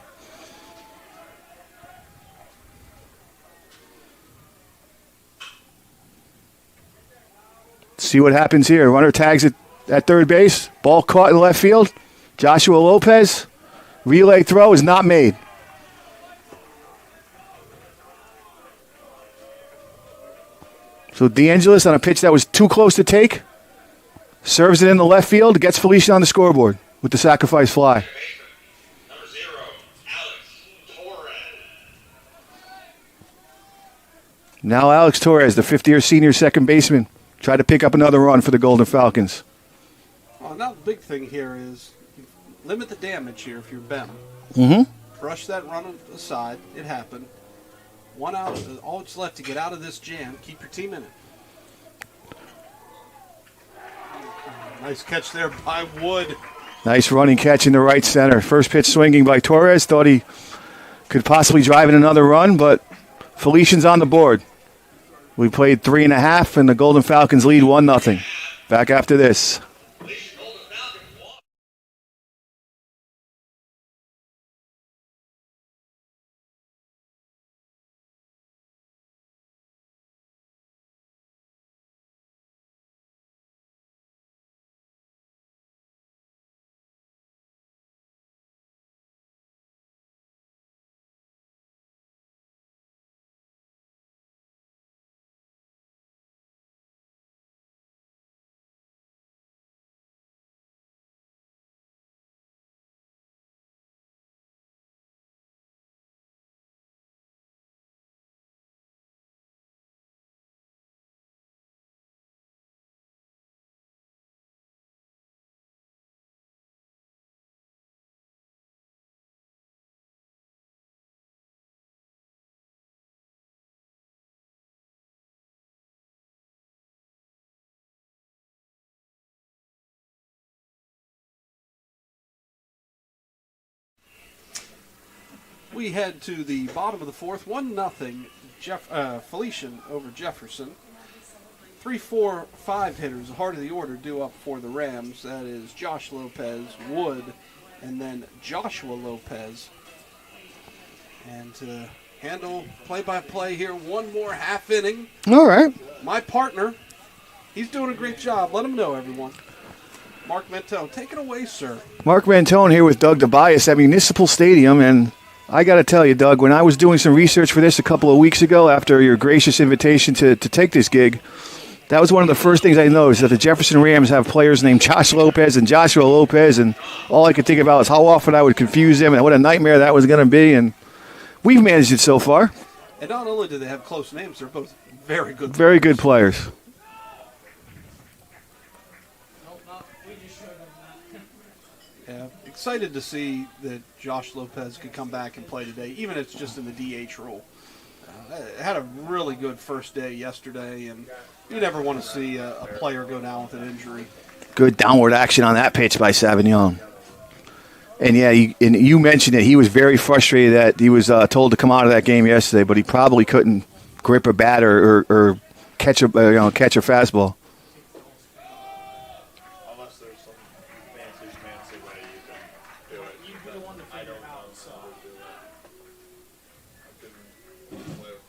See what happens here. Runner tags it at third base. Ball caught in left field. Joshua Lopez. Relay throw is not made. So DeAngelis on a pitch that was too close to take. Serves it in the left field. Gets Felician on the scoreboard with the sacrifice fly. Number 0, Alex Torres. Now Alex Torres, the 50-year senior second baseman, tried to pick up another run for the Golden Falcons. Well, now the big thing here is limit the damage here if you're Ben. Brush that run aside. It happened. 1 out. All that's left to get out of this jam. Keep your team in it. Nice catch there by Wood. Nice running catch in the right center. First pitch swinging by Torres. Thought he could possibly drive in another run, but Felician's on the board. We played 3.5, and the Golden Falcons lead 1-0. Back after this. We head to the bottom of the fourth, 1-0, Felician over Jefferson. 3, 4, 5 hitters, heart of the order, due up for the Rams. That is Josh Lopez, Wood, and then Joshua Lopez. And to handle play-by-play here, one more half inning. All right. My partner, he's doing a great job. Let him know, everyone. Mark Mentone, take it away, sir. Mark Mentone here with Doug Tobias at Municipal Stadium, and I got to tell you, Doug, when I was doing some research for this a couple of weeks ago after your gracious invitation to take this gig, that was one of the first things I noticed, that the Jefferson Rams have players named Josh Lopez and Joshua Lopez, and all I could think about was how often I would confuse them and what a nightmare that was going to be, and we've managed it so far. And not only do they have close names, they're both very good players. Very good players. Yeah, excited to see that Josh Lopez could come back and play today, even if it's just in the DH role. Had a really good first day yesterday, and you never want to see a player go down with an injury. Good downward action on that pitch by Savignon. And, yeah, you mentioned it. He was very frustrated that he was told to come out of that game yesterday, but he probably couldn't grip a bat or catch a fastball. Unless there's some fancy way you can do it. I don't know how to do it. I couldn't live.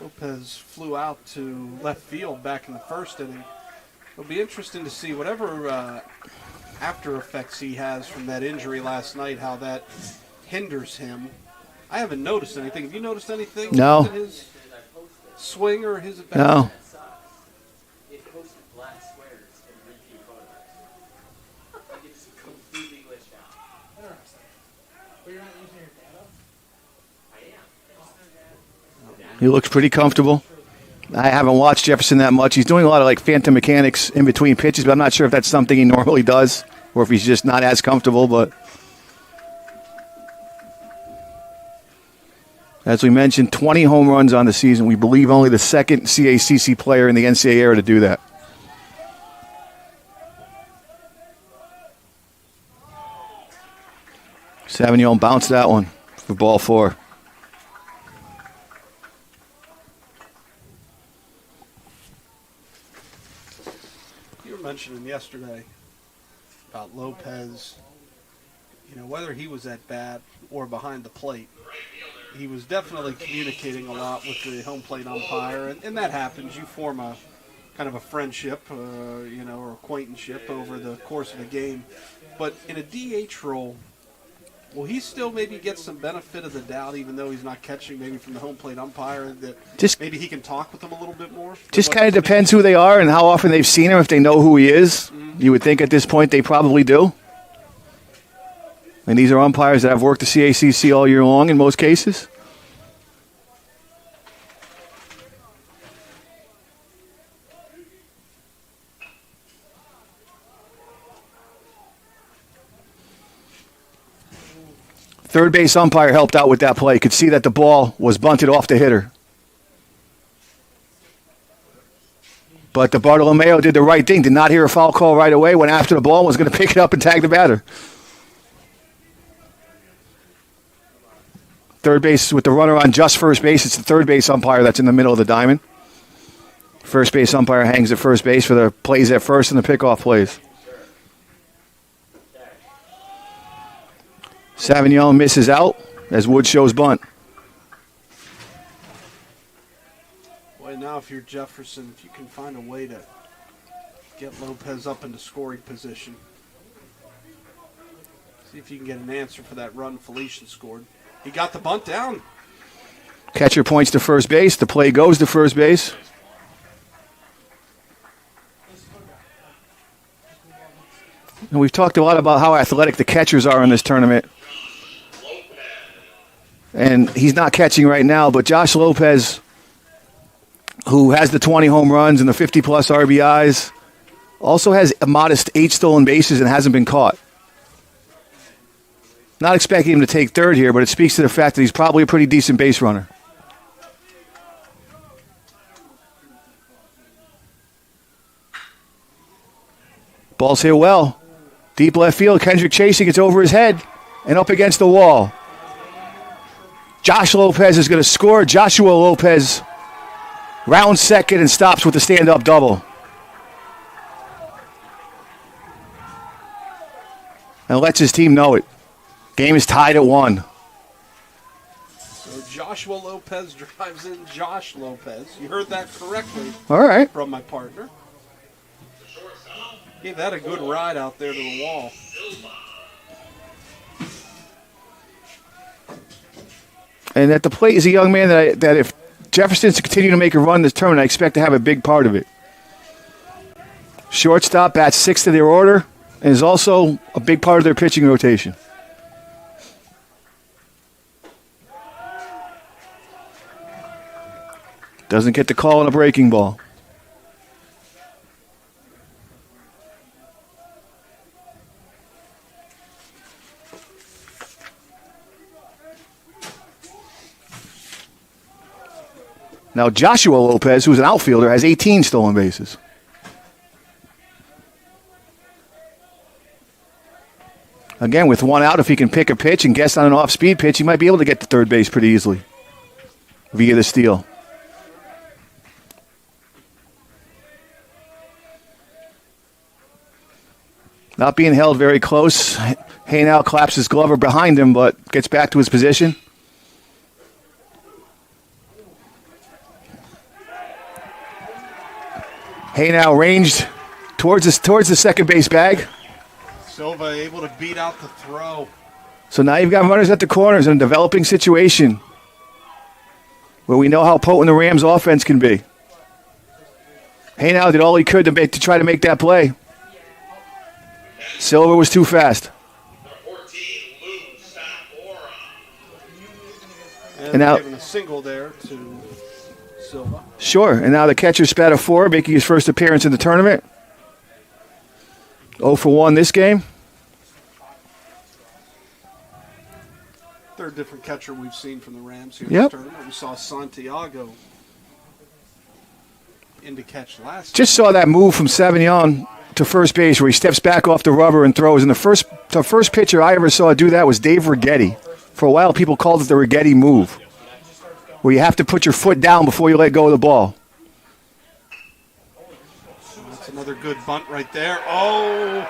Lopez flew out to left field back in the first inning. It'll be interesting to see whatever after effects he has from that injury last night, how that hinders him. I haven't noticed anything. Have you noticed anything? No. In his swing or his at-bat? No. He looks pretty comfortable. I haven't watched Jefferson that much. He's doing a lot of phantom mechanics in between pitches, but I'm not sure if that's something he normally does or if he's just not as comfortable. But as we mentioned, 20 home runs on the season. We believe only the second CACC player in the NCAA era to do that. Savignon bounced that one for ball 4. Mentioning yesterday about Lopez, whether he was at bat or behind the plate, he was definitely communicating a lot with the home plate umpire, and that happens. You form a kind of a friendship, or acquaintanceship over the course of a game. But in a DH role, will he still maybe get some benefit of the doubt, even though he's not catching maybe from the home plate umpire, that maybe he can talk with them a little bit more? Just kind of depends who they are and how often they've seen him, if they know who he is. Mm-hmm. You would think at this point they probably do. And these are umpires that have worked the CACC all year long in most cases. Third base umpire helped out with that play. Could see that the ball was bunted off the hitter. But the Bartolomeo did the right thing. Did not hear a foul call right away. Went after the ball and was going to pick it up and tag the batter. Third base with the runner on just first base. It's the third base umpire that's in the middle of the diamond. First base umpire hangs at first base for the plays at first and the pickoff plays. Savignon misses out as Wood shows bunt. Boy, now if you're Jefferson, if you can find a way to get Lopez up into scoring position. See if you can get an answer for that run Felician scored. He got the bunt down. Catcher points to first base. The play goes to first base. And we've talked a lot about how athletic the catchers are in this tournament. And he's not catching right now, but Josh Lopez, who has the 20 home runs and the 50-plus RBIs, also has a modest 8 stolen bases and hasn't been caught. Not expecting him to take third here, but it speaks to the fact that he's probably a pretty decent base runner. Ball's hit well. Deep left field. Kendrick chasing. It's over his head and up against the wall. Josh Lopez is going to score. Joshua Lopez rounds second and stops with the stand-up double. And lets his team know it. Game is tied at 1. So Joshua Lopez drives in Josh Lopez. You heard that correctly. All right. From my partner. Gave that a good ride out there to the wall. And at the plate is a young man that if Jefferson's to continue to make a run this tournament, I expect to have a big part of it. Shortstop bats 6th to their order and is also a big part of their pitching rotation. Doesn't get the call on a breaking ball. Now, Joshua Lopez, who's an outfielder, has 18 stolen bases. Again, with one out, if he can pick a pitch and guess on an off-speed pitch, he might be able to get to third base pretty easily via the steal. Not being held very close. Hay now claps his glover behind him, but gets back to his position. Hay now ranged towards the second base bag. Silva able to beat out the throw. So now you've got runners at the corners in a developing situation where we know how potent the Rams' offense can be. Hay now did all he could to try to make that play. Silva was too fast. And now giving a single there to Silva. Sure, and now the catcher spat a 4, making his first appearance in the tournament. 0 for 1 this game. Third different catcher we've seen from the Rams here in this tournament. We saw Santiago in to catch last. Just saw that move from Savignon to first base where he steps back off the rubber and throws. And the first pitcher I ever saw do that was Dave Righetti. For a while, people called it the Righetti move, where you have to put your foot down before you let go of the ball. That's another good bunt right there. Oh!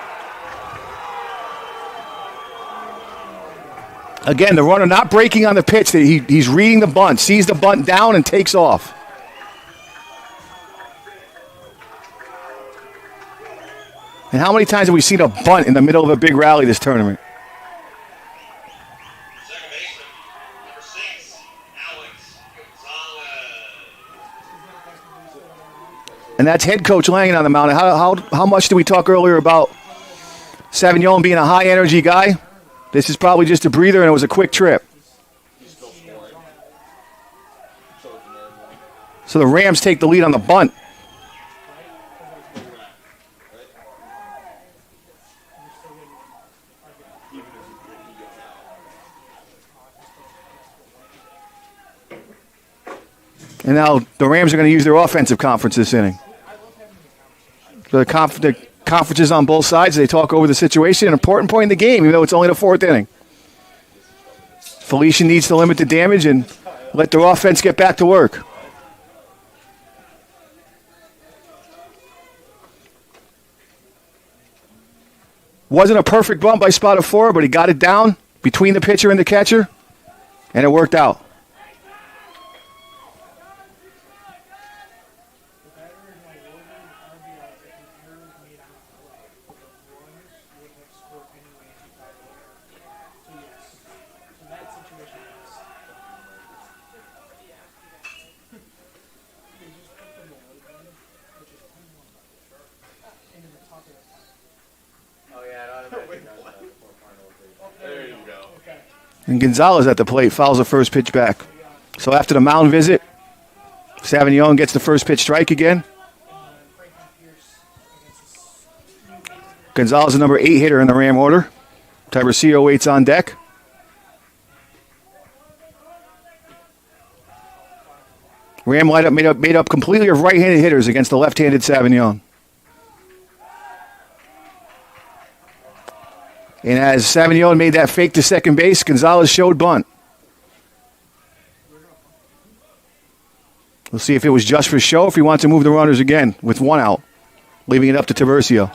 Again, the runner not breaking on the pitch. He's reading the bunt, sees the bunt down, and takes off. And how many times have we seen a bunt in the middle of a big rally this tournament? And that's head coach Langen on the mound. How much did we talk earlier about Savignon being a high-energy guy? This is probably just a breather, and it was a quick trip. So the Rams take the lead on the bunt. And now the Rams are going to use their offensive conference this inning. The conferences on both sides, they talk over the situation. An important point in the game, even though it's only the 4th inning. Felician needs to limit the damage and let their offense get back to work. Wasn't a perfect bunt by Spotted 4, but he got it down between the pitcher and the catcher, and it worked out. There you go. And Gonzalez at the plate fouls the first pitch back. So after the mound visit, Sauvignon gets the first pitch strike again. Gonzalez, the number 8 hitter in the Ram order. Tiburcio waits on deck. Ram lineup made up completely of right-handed hitters against the left-handed Sauvignon. And as Sauvignon made that fake to second base, Gonzalez showed bunt. We'll see if it was just for show, if he wants to move the runners again with 1 out, leaving it up to Tiburcio.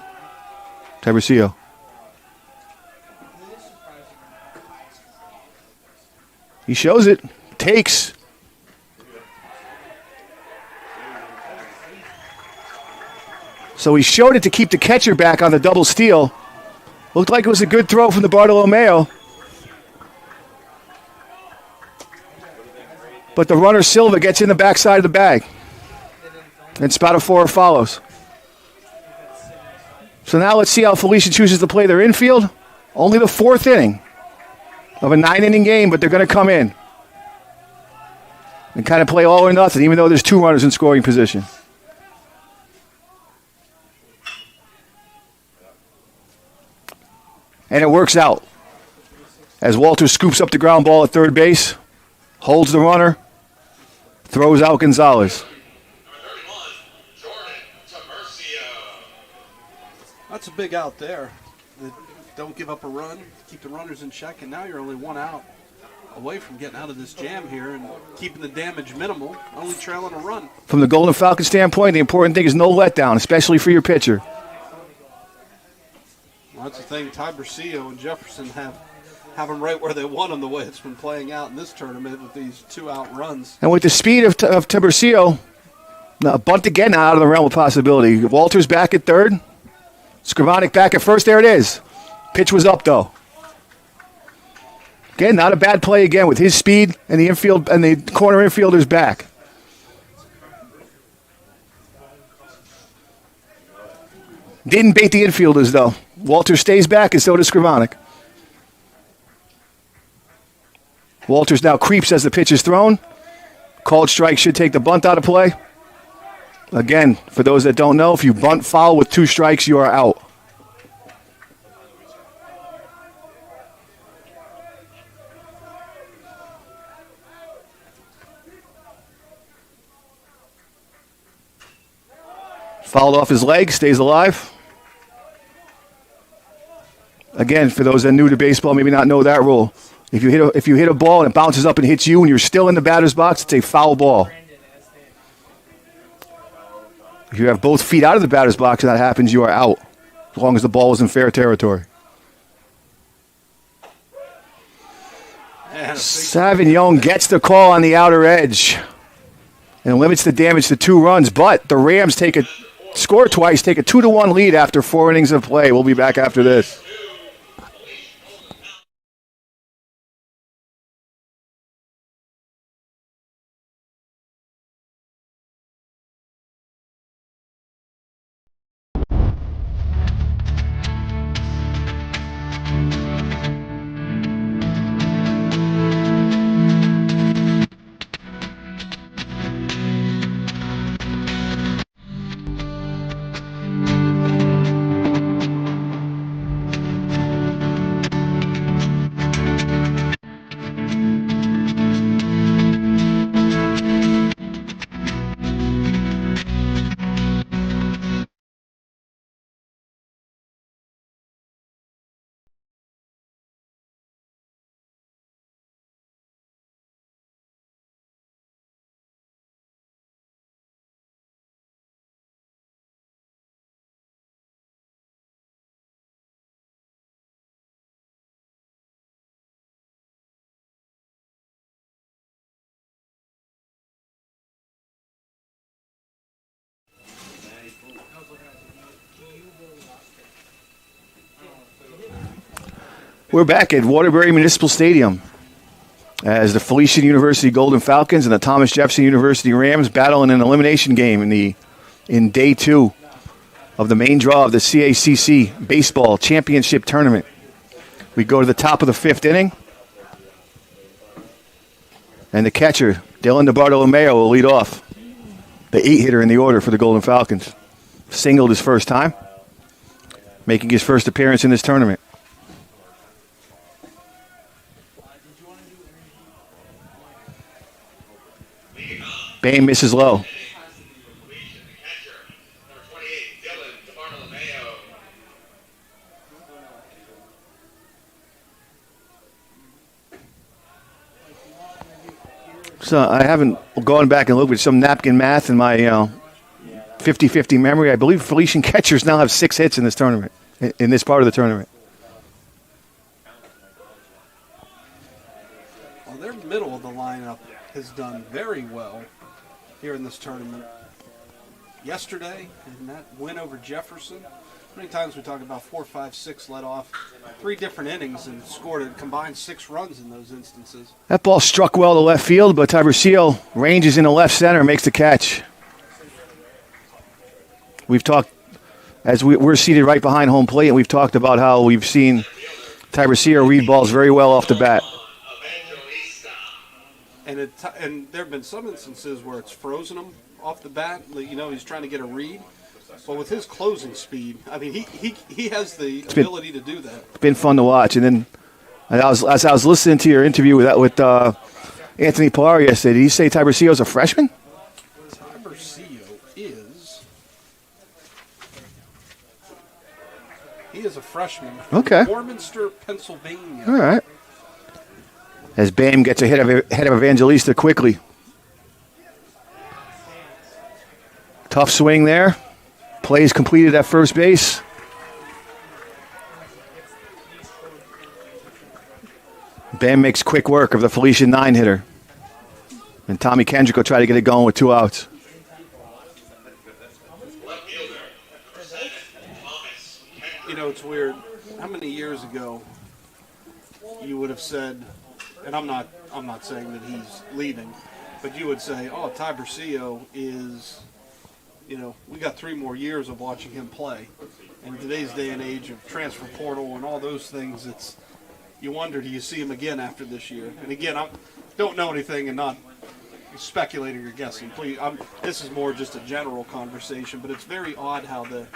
He shows it. Takes. So he showed it to keep the catcher back on the double steal. Looked like it was a good throw from the Bartolomeo. But the runner Silva gets in the backside of the bag. And Spotted 4 follows. So now let's see how Felician chooses to play their infield. Only the 4th inning of a 9-inning game, but they're going to come in and kind of play all or nothing, even though there's 2 runners in scoring position. And it works out. As Walter scoops up the ground ball at third base, holds the runner, throws out Gonzalez. That's a big out there. Don't give up a run, keep the runners in check, and now you're only 1 out away from getting out of this jam here and keeping the damage minimal, only trailing a run. From the Golden Falcon standpoint, the important thing is no letdown, especially for your pitcher. Well, that's the thing. Tiburcio and Jefferson have them right where they want them, the way it's been playing out in this tournament with these 2-out runs. And with the speed of Tiburcio, a bunt again out of the realm of possibility. Walter's back at third. Skrivonic back at first. There it is. Pitch was up, though. Again, not a bad play again with his speed and the infield and the corner infielders back. Didn't bait the infielders, though. Walter stays back, and so does Skrivonic. Walters now creeps as the pitch is thrown. Called strike should take the bunt out of play. Again, for those that don't know, if you bunt foul with 2 strikes, you are out. Fouled off his leg, stays alive. Again, for those that are new to baseball, maybe not know that rule. If you hit a ball and it bounces up and hits you and you're still in the batter's box, it's a foul ball. If you have both feet out of the batter's box and that happens, you are out, as long as the ball is in fair territory. Sauvignon gets the call on the outer edge and limits the damage to 2 runs, but the Rams score twice, take a 2-1 lead after 4 innings of play. We'll be back after this. We're back at Waterbury Municipal Stadium as the Felician University Golden Falcons and the Thomas Jefferson University Rams battle in an elimination game in day 2 of the main draw of the CACC Baseball Championship Tournament. We go to the top of the 5th inning, and the catcher, Dylan DeBartolomeo, will lead off. The 8-hitter in the order for the Golden Falcons. Singled his first time, making his first appearance in this tournament. Bane misses low. So I haven't gone back and looked with some napkin math in my 50-50 memory. I believe Felician catchers now have 6 hits in this tournament, in this part of the tournament. Well, their middle of the lineup has done very well here in this tournament. Yesterday, in that win over Jefferson, how many times we talk about 4, 5, 6 led off 3 different innings and scored a combined 6 runs in those instances. That ball struck well to left field, but Tibercio ranges into left center and makes the catch. We've talked, as we're seated right behind home plate, and we've talked about how we've seen Tibercio read balls very well off the bat. And there have been some instances where it's frozen him off the bat. You know, he's trying to get a read. But with his closing speed, I mean, he has the ability to do that. It's been fun to watch. And then as I was listening to your interview with Anthony Pilar yesterday, did you say Tibercio's a freshman? He is a freshman from Warminster, Pennsylvania. All right. As Bam gets ahead of Evangelista quickly. Tough swing there. Plays completed at first base. Bam makes quick work of the Felician 9-hitter. And Tommy Kendrick will try to get it going with 2 outs. You know, it's weird. How many years ago you would have said, and I'm not saying that he's leaving, but you would say, oh, Tibercio is, you know, we got 3 more years of watching him play. And in today's day and age of transfer portal and all those things, it's, you wonder, do you see him again after this year? And again, I don't know anything and not speculating or guessing. Please, this is more just a general conversation, but it's very odd how the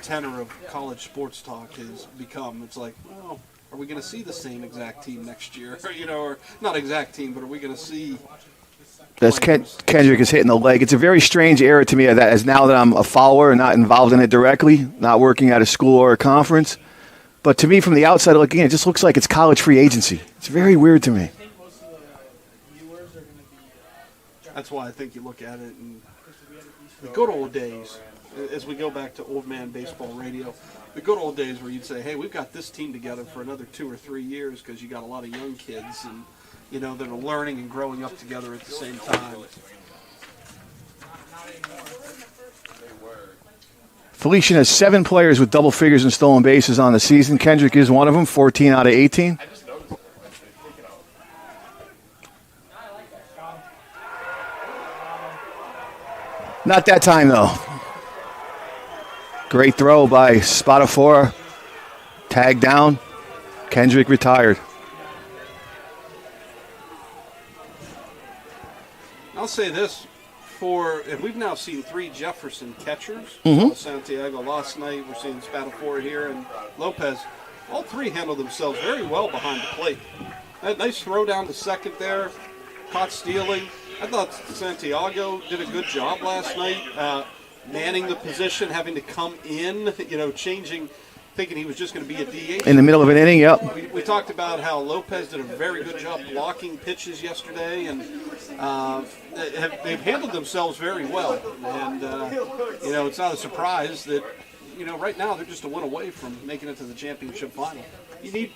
tenor of college sports talk has become. It's like, well, are we going to see the same exact team next year? You know, or not exact team, but are we going to see? That's Kendrick is hitting the leg. It's a very strange era to me that as now that I'm a follower and not involved in it directly, not working at a school or a conference. But to me, from the outside looking in, it just looks like it's college free agency. It's very weird to me. That's why I think you look at it and the good old days, as we go back to old man baseball radio, the good old days where you'd say, hey, we've got this team together for another 2 or 3 years because you got a lot of young kids and, you know, that are learning and growing up together at the same time. Felician has 7 players with double figures in stolen bases on the season. Kendrick is one of them, 14 out of 18. Not that time, though. Great throw by Spatafora. Tag down. Kendrick retired. I'll say this. And we've now seen 3 Jefferson catchers. Santiago last night. We're seeing Spatafora here and Lopez. All 3 handled themselves very well behind the plate. That nice throw down to second there. Caught stealing. I thought Santiago did a good job last night, manning the position, having to come in, you know, changing, thinking he was just going to be a DH. In the middle of an inning, yep. We talked about how Lopez did a very good job blocking pitches yesterday, and they've handled themselves very well. And, you know, it's not a surprise that, you know, right now they're just a win away from making it to the championship final. You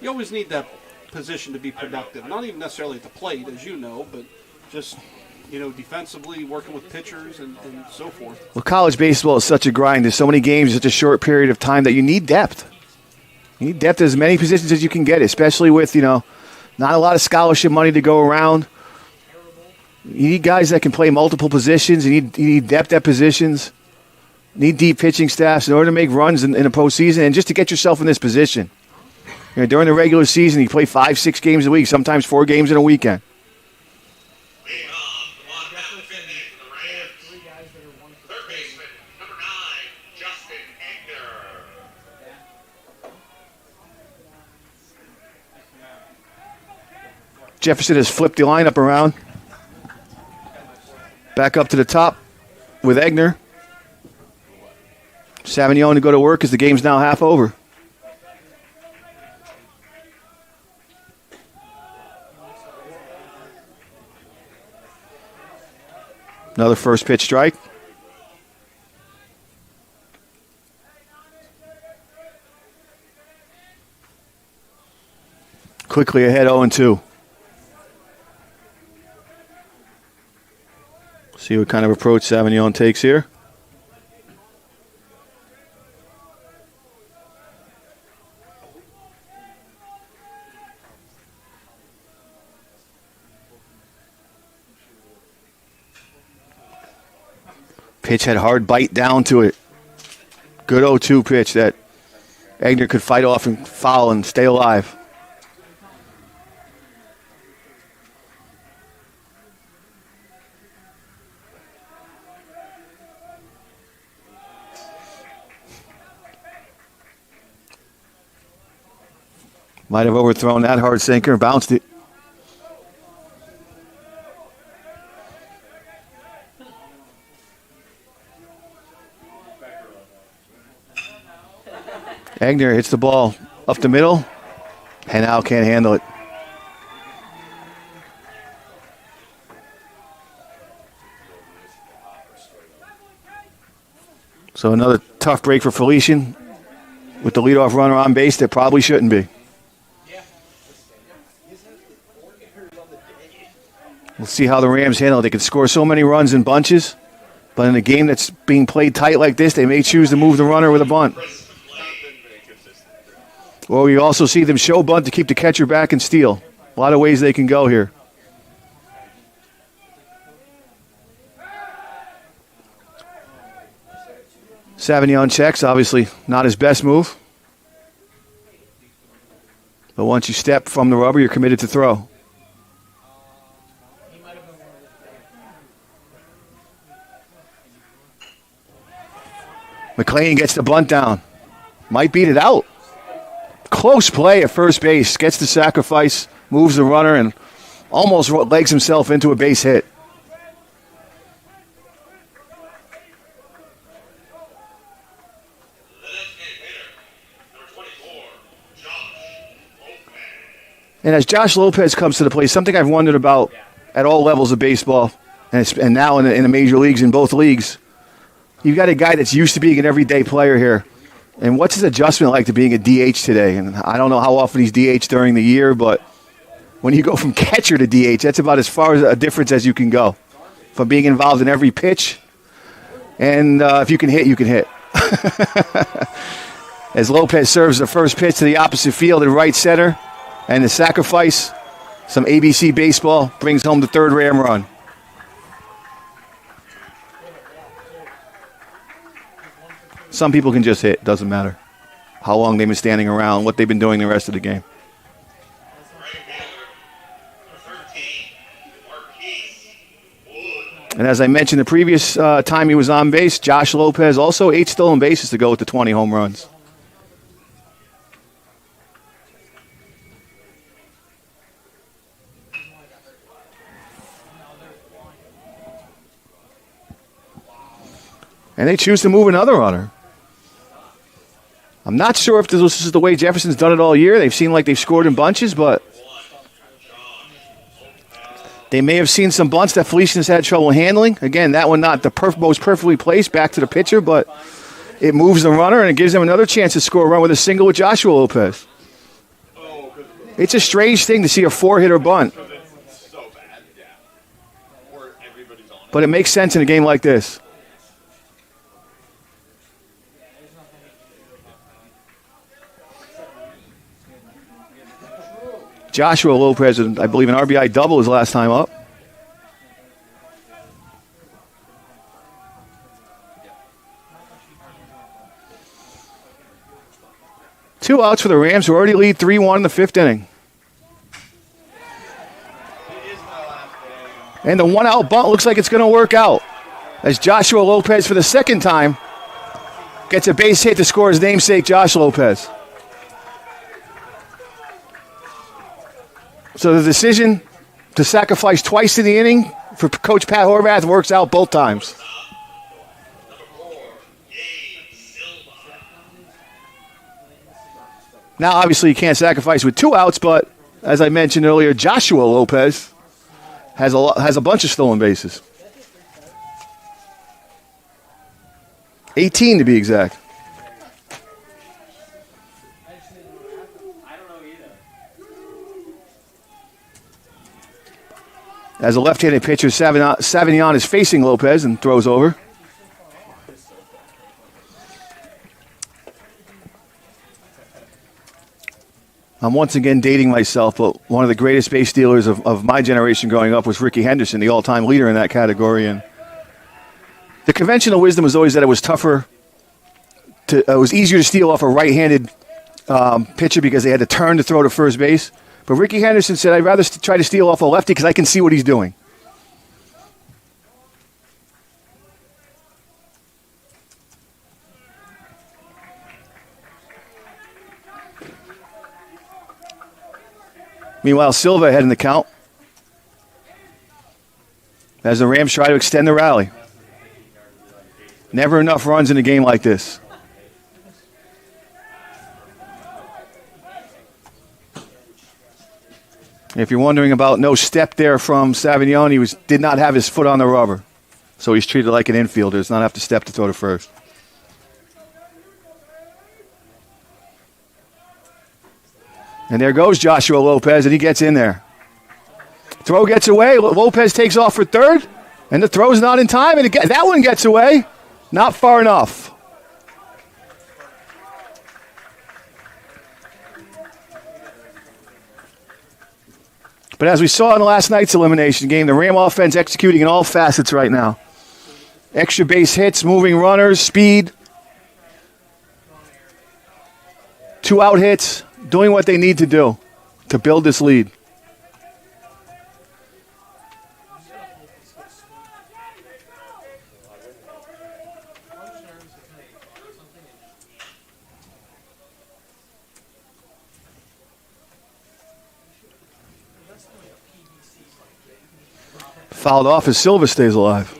always need that position to be productive, not even necessarily at the plate, as you know, but just, you know, defensively, working with pitchers and so forth. Well, college baseball is such a grind. There's so many games in such a short period of time that you need depth. You need depth as many positions as you can get, especially with, not a lot of scholarship money to go around. You need guys that can play multiple positions. You need depth at positions. You need deep pitching staffs in order to make runs in the postseason and just to get yourself in this position. During the regular season, you play 5-6 games a week, sometimes 4 games in a weekend. Leading off, the one-pound finish for the Rams. Third baseman, number 9, Justin Egner. Jefferson has flipped the lineup around. Back up to the top with Egner. Savignon to go to work as the game's now half over. Another first pitch strike. Quickly ahead 0-2. See what kind of approach Savignon takes here. Pitch had hard bite down to it. Good 0-2 pitch that Egner could fight off and foul and stay alive. Might have overthrown that hard sinker, bounced it. Egner hits the ball up the middle, and now can't handle it. So another tough break for Felician with the leadoff runner on base that probably shouldn't be. We'll see how the Rams handle it. They can score so many runs in bunches, but in a game that's being played tight like this, they may choose to move the runner with a bunt. Well, we also see them show bunt to keep the catcher back and steal. A lot of ways they can go here. Savignon checks, obviously not his best move. But once you step from the rubber, you're committed to throw. McLean gets the bunt down. Might beat it out. Close play at first base. Gets the sacrifice, moves the runner, and almost legs himself into a base hit. And as Josh Lopez comes to the plate, something I've wondered about at all levels of baseball, and now in the major leagues, in both leagues, you've got a guy that's used to being an everyday player here. And what's his adjustment like to being a DH today? And I don't know how often he's DH during the year, but when you go from catcher to DH, that's about as far as a difference as you can go. From being involved in every pitch, and if you can hit, you can hit. As Lopez serves the first pitch to the opposite field in right center, and the sacrifice, some ABC baseball, brings home the third Ram run. Some people can just hit. Doesn't matter how long they've been standing around, what they've been doing the rest of the game. And as I mentioned the previous time he was on base, Josh Lopez also 8 stolen bases to go with the 20 home runs. And they choose to move another runner. I'm not sure if this is the way Jefferson's done it all year. They've seemed like they've scored in bunches, but they may have seen some bunts that Felician has had trouble handling. Again, that one not the most perfectly placed back to the pitcher, but it moves the runner and it gives them another chance to score a run with a single with Joshua Lopez. It's a strange thing to see a 4-hitter bunt. But it makes sense in a game like this. Joshua Lopez, I believe, an RBI double his last time up. Two outs for the Rams, who already lead 3-1 in the fifth inning. And the one-out bunt looks like it's going to work out, as Joshua Lopez, for the second time, gets a base hit to score his namesake, Josh Lopez. So the decision to sacrifice twice in the inning for Coach Pat Horvath works out both times. Now, obviously, you can't sacrifice with two outs, but as I mentioned earlier, Joshua Lopez has a bunch of stolen bases. 18 to be exact. As a left-handed pitcher, Savignon is facing Lopez and throws over. I'm once again dating myself, but one of the greatest base stealers of my generation growing up was Ricky Henderson, the all-time leader in that category. And the conventional wisdom was always that it was it was easier to steal off a right-handed pitcher because they had to turn to throw to first base. But Ricky Henderson said, I'd rather try to steal off a lefty because I can see what he's doing. Meanwhile, Silva ahead in the count as the Rams try to extend the rally. Never enough runs in a game like this. If you're wondering about no step there from Savignon, he did not have his foot on the rubber. So he's treated like an infielder, does not have to step to throw to first. And there goes Joshua Lopez, and he gets in there. Throw gets away. Lopez takes off for third, and the throw's not in time, and that one gets away. Not far enough. But as we saw in last night's elimination game, the Ram offense executing in all facets right now. Extra base hits, moving runners, speed. 2 out hits, doing what they need to do to build this lead. Fouled off as Silva stays alive.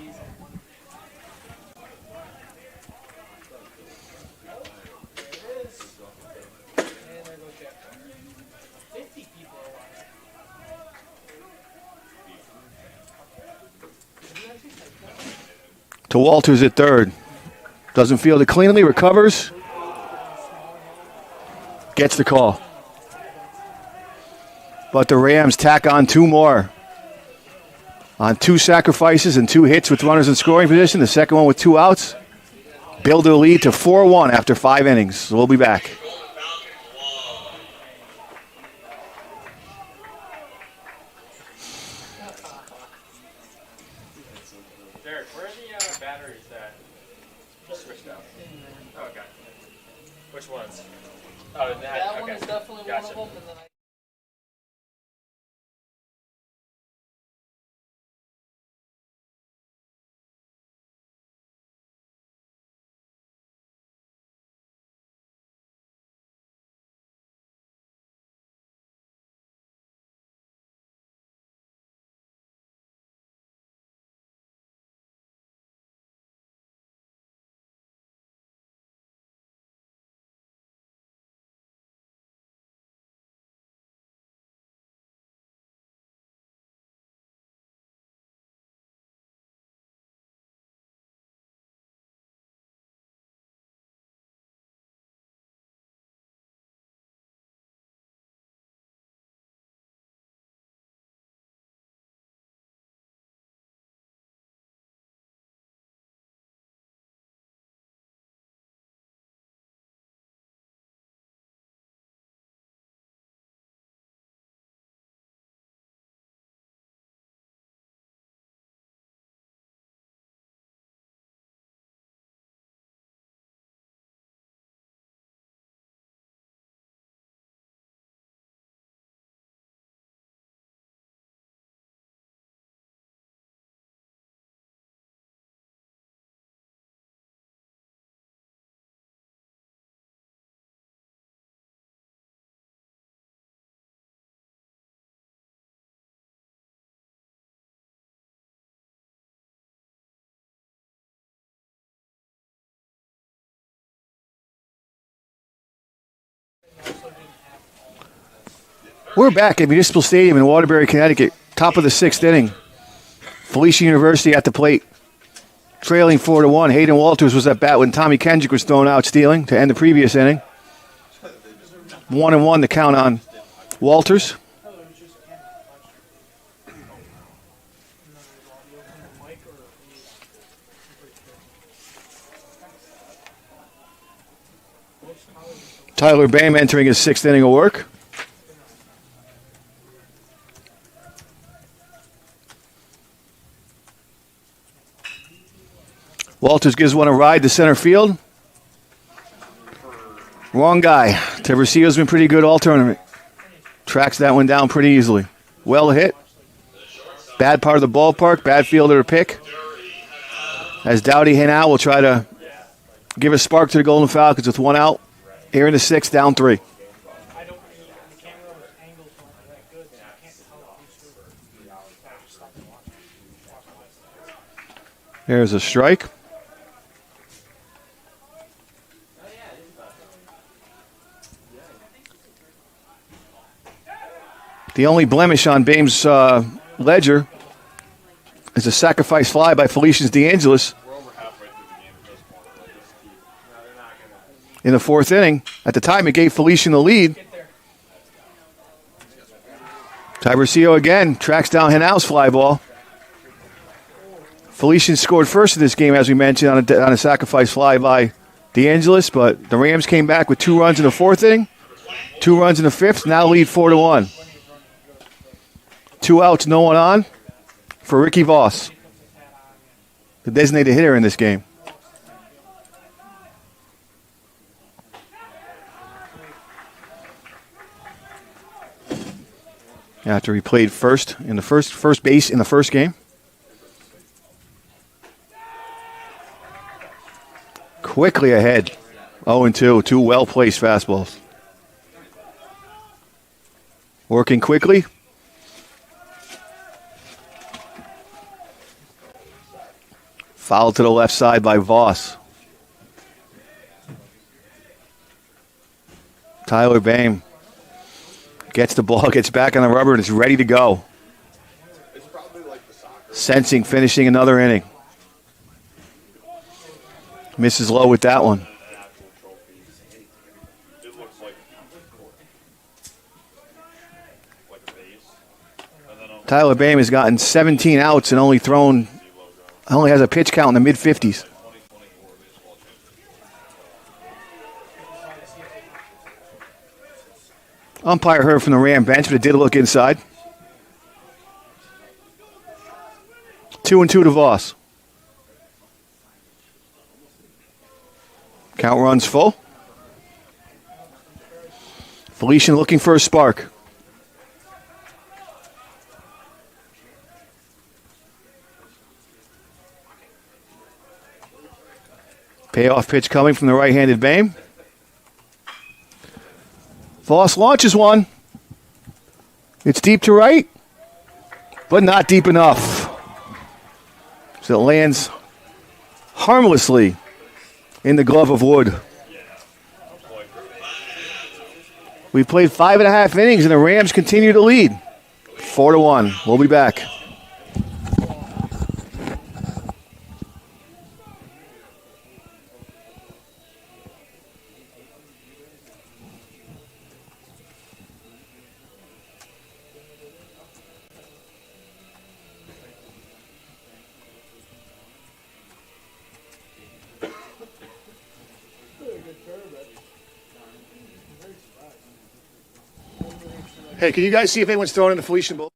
To Walters at third. Doesn't field it cleanly, recovers. Gets the call. But the Rams tack on 2 more. On 2 sacrifices and 2 hits with runners in scoring position. The second one with 2 outs. Build their lead to 4-1 after 5 innings. So we'll be back. Derek, where are the batteries that you switched out? Oh, okay. Which ones? Oh, that one is definitely one of them. And then We're back at Municipal Stadium in Waterbury, Connecticut. Top of the 6th inning. Felician University at the plate. Trailing 4-1. Hayden Walters was at bat when Tommy Kendrick was thrown out stealing to end the previous inning. 1-1 to count on Walters. Tyler Bame entering his 6th inning of work. Walters gives one a ride to center field. Wrong guy. Teversio's been pretty good all tournament. Tracks that one down pretty easily. Well hit. Bad part of the ballpark. Bad fielder to pick. As Dowdy Henao will try to give a spark to the Golden Falcons with 1 out. Here in the 6th, down 3. There's a strike. The only blemish on Bame's ledger is a sacrifice fly by Felician's DeAngelis in the 4th inning. At the time, it gave Felician the lead. Teversio again tracks down Henao's fly ball. Felician scored first in this game, as we mentioned, on a sacrifice fly by DeAngelis, but the Rams came back with 2 runs in the 4th inning, 2 runs in the 5th, now lead 4-1. 2 outs, no one on for Ricky Voss, the designated hitter in this game. After he played first base in the first game. Quickly ahead. 0-2. 2 well-placed fastballs. Working quickly. Foul to the left side by Voss. Tyler Bame gets the ball, gets back on the rubber, and is ready to go. Sensing finishing another inning. Misses low with that one. Tyler Bame has gotten 17 outs and only has a pitch count in the mid-50s. Umpire heard from the Ram bench, but it did look inside. 2-2 to Voss. Count runs full. Felician looking for a spark. Payoff pitch coming from the right-handed Bame. Voss launches one. It's deep to right, but not deep enough. So it lands harmlessly in the glove of wood. We played 5.5 innings, and the Rams continue to lead. 4-1. We'll be back. Hey, can you guys see if anyone's throwing in the Felician Bowl?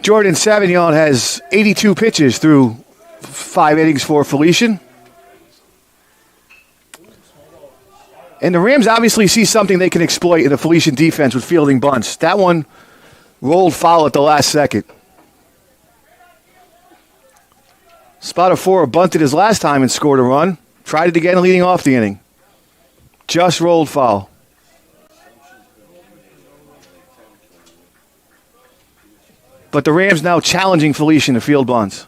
Jordan Savignon has 82 pitches through 5 innings for Felician. And the Rams obviously see something they can exploit in the Felician defense with fielding bunts. That one rolled foul at the last second. Spotter 4 bunted his last time and scored a run. Tried it again leading off the inning. Just rolled foul. But the Rams now challenging Felician to field bunts.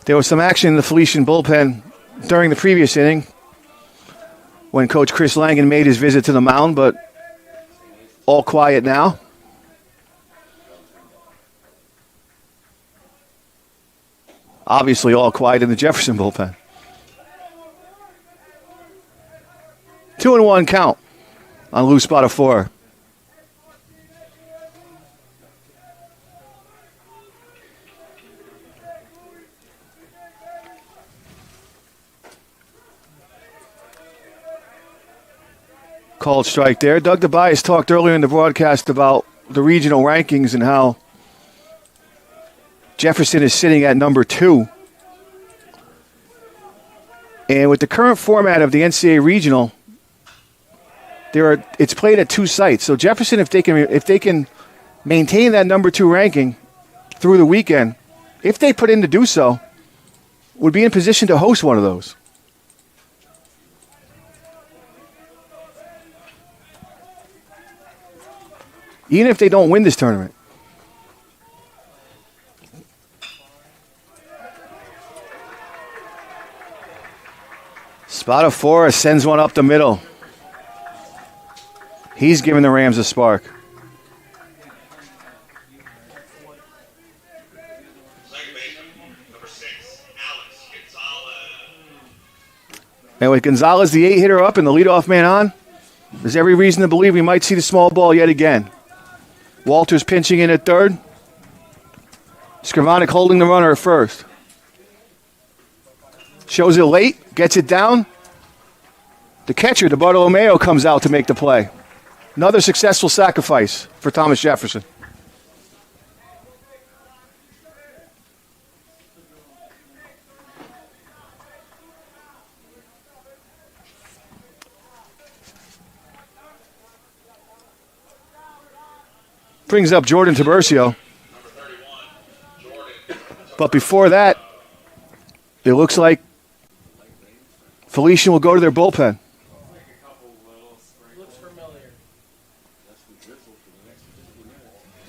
There was some action in the Felician bullpen during the previous inning when Coach Chris Langen made his visit to the mound, but all quiet now. Obviously all quiet in the Jefferson bullpen. 2-1 count on loose spot of 4. Called strike there. Doug DeBias talked earlier in the broadcast about the regional rankings and how Jefferson is sitting at number 2. And with the current format of the NCAA regional, it's played at 2 sites. So Jefferson, if they can maintain that number 2 ranking through the weekend, if they put in to do so, would be in position to host one of those. Even if they don't win this tournament. Spot of 4 sends one up the middle. He's giving the Rams a spark. Second baseman, number 6, Alex Gonzalez. And with Gonzalez, the 8 hitter up and the leadoff man on, there's every reason to believe we might see the small ball yet again. Walters pinching in at third. Skrivanik holding the runner at first. Shows it late, gets it down. The catcher, DeBartolomeo, comes out to make the play. Another successful sacrifice for Thomas Jefferson. Brings up Jordan Tiburcio. But before that, it looks like Felician will go to their bullpen.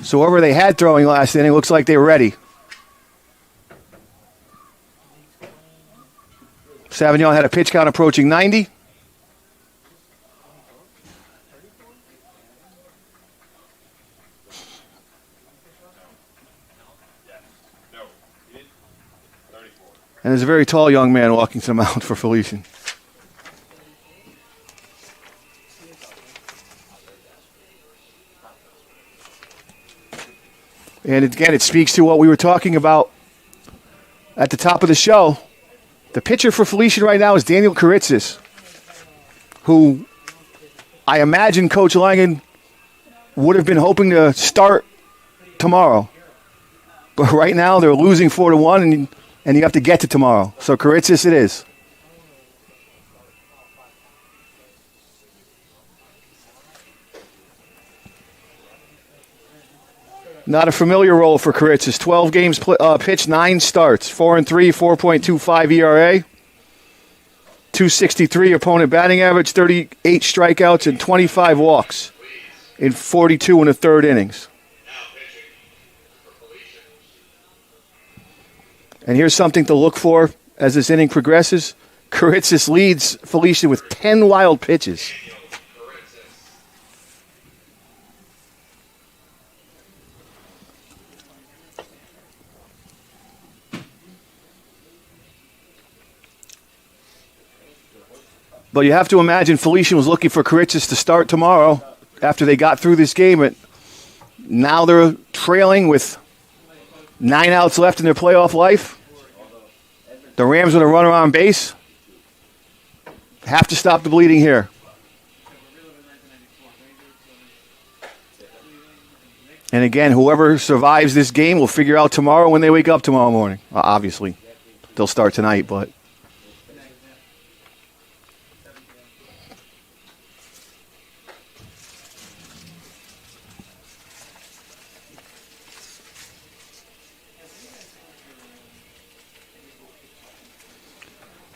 So whoever they had throwing last inning, looks like they were ready. Savignon had a pitch count approaching 90. And there's a very tall young man walking to the mound for Felician. And again, it speaks to what we were talking about at the top of the show. The pitcher for Felician right now is Daniel Karitzis, who I imagine Coach Langen would have been hoping to start tomorrow. But right now they're losing 4-1, and you have to get to tomorrow. So Karitzis it is. Not a familiar role for Karitzis. 12 games pitched, 9 starts. 4-3, 4.25 ERA. 263 opponent batting average, 38 strikeouts, and 25 walks in 42 and a third innings. And here's something to look for as this inning progresses. Karitzis leads Felician with 10 wild pitches. But you have to imagine Felician was looking for Karitzis to start tomorrow after they got through this game. Now they're trailing with 9 outs left in their playoff life. The Rams with a runner on base have to stop the bleeding here. And again, whoever survives this game will figure out tomorrow when they wake up tomorrow morning. Well, obviously, they'll start tonight, but...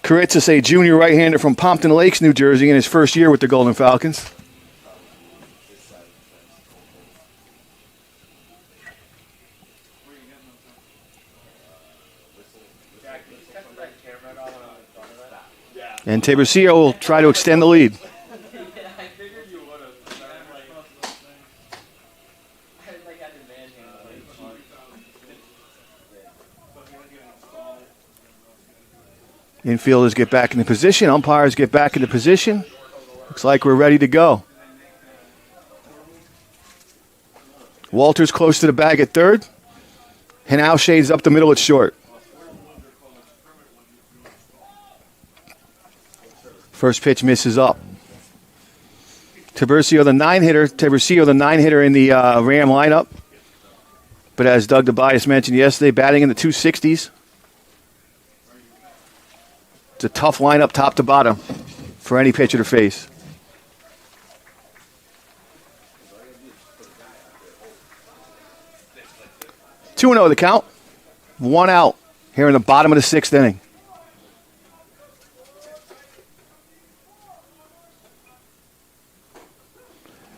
Kuritzis, a junior right-hander from Pompton Lakes, New Jersey, in his first year with the Golden Falcons. And Tabercio will try to extend the lead. Infielders get back into position. Umpires get back into position. Looks like we're ready to go. Walters close to the bag at third. Hanau shades up the middle at short. First pitch misses up. Tabercio, the nine-hitter in the Ram lineup. But as Doug DeBias mentioned yesterday, batting in the 260s. It's a tough lineup top to bottom for any pitcher to face. 2-0 the count. 1 out here in the bottom of the 6th inning.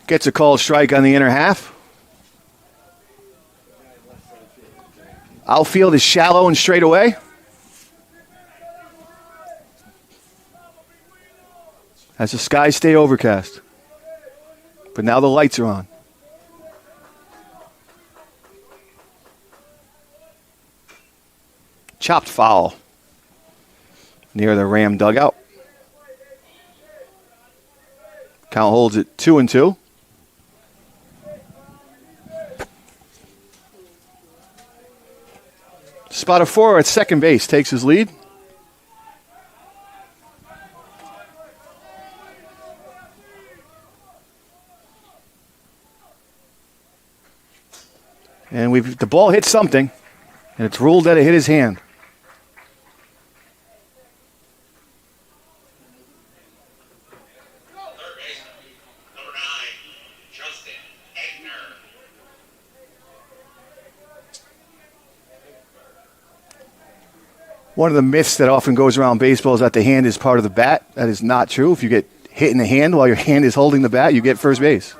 Gets a called strike on the inner half. Outfield is shallow and straight away. As the skies stay overcast. But now the lights are on. Chopped foul near the Ram dugout. Count holds it 2-2. Spot of 4 at second base takes his lead. And the ball hit something, and it's ruled that it hit his hand. Third baseman, number 9, Justin Egner. One of the myths that often goes around baseball is that the hand is part of the bat. That is not true. If you get hit in the hand while your hand is holding the bat, you get first base.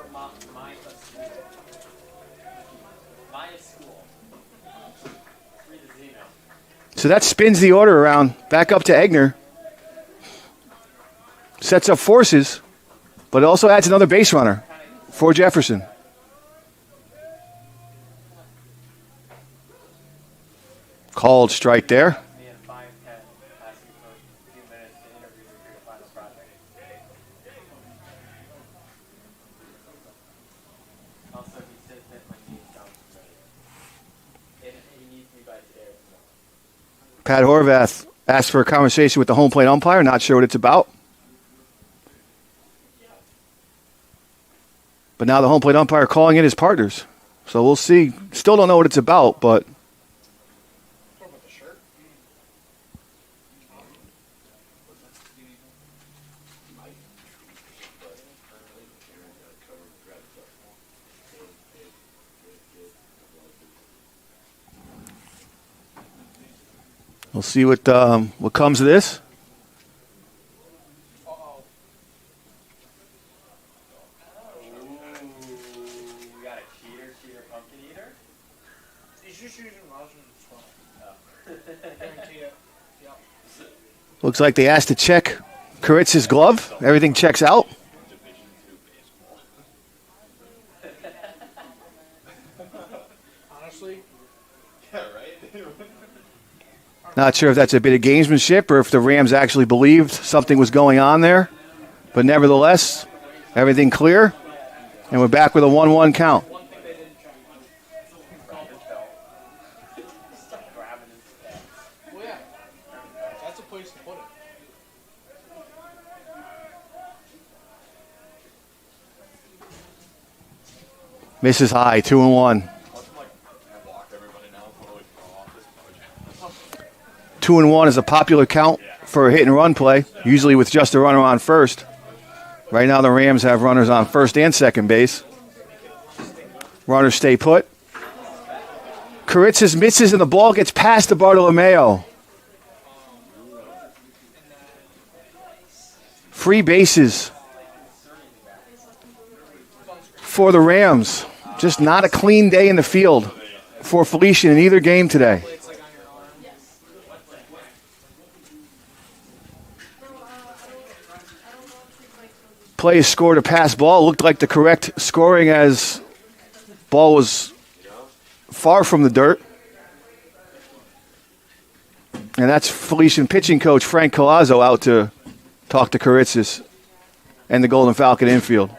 So that spins the order around back up to Egner. Sets up forces, but it also adds another base runner for Jefferson. Called strike there. Pat Horvath asked for a conversation with the home plate umpire. Not sure what it's about. But now the home plate umpire calling in his partners. So we'll see. Still don't know what it's about, but... We'll see what comes of this. Looks like they asked to check Kuritz's glove. Everything checks out. Honestly, Not sure if that's a bit of gamesmanship or if the Rams actually believed something was going on there. But nevertheless, everything clear. And we're back with a 1-1 count. Misses high, 2-1. 2-1 is a popular count for a hit and run play, usually with just a runner on first. Right now the Rams have runners on first and second base. Runners stay put. Karitzis misses and the ball gets past to Bartolomeo. Free bases for the Rams. Just not a clean day in the field for Felician in either game today. Play scored a pass ball. Looked like the correct scoring as ball was far from the dirt. And that's Felician pitching coach Frank Colazzo out to talk to Karitzis and the Golden Falcon infield.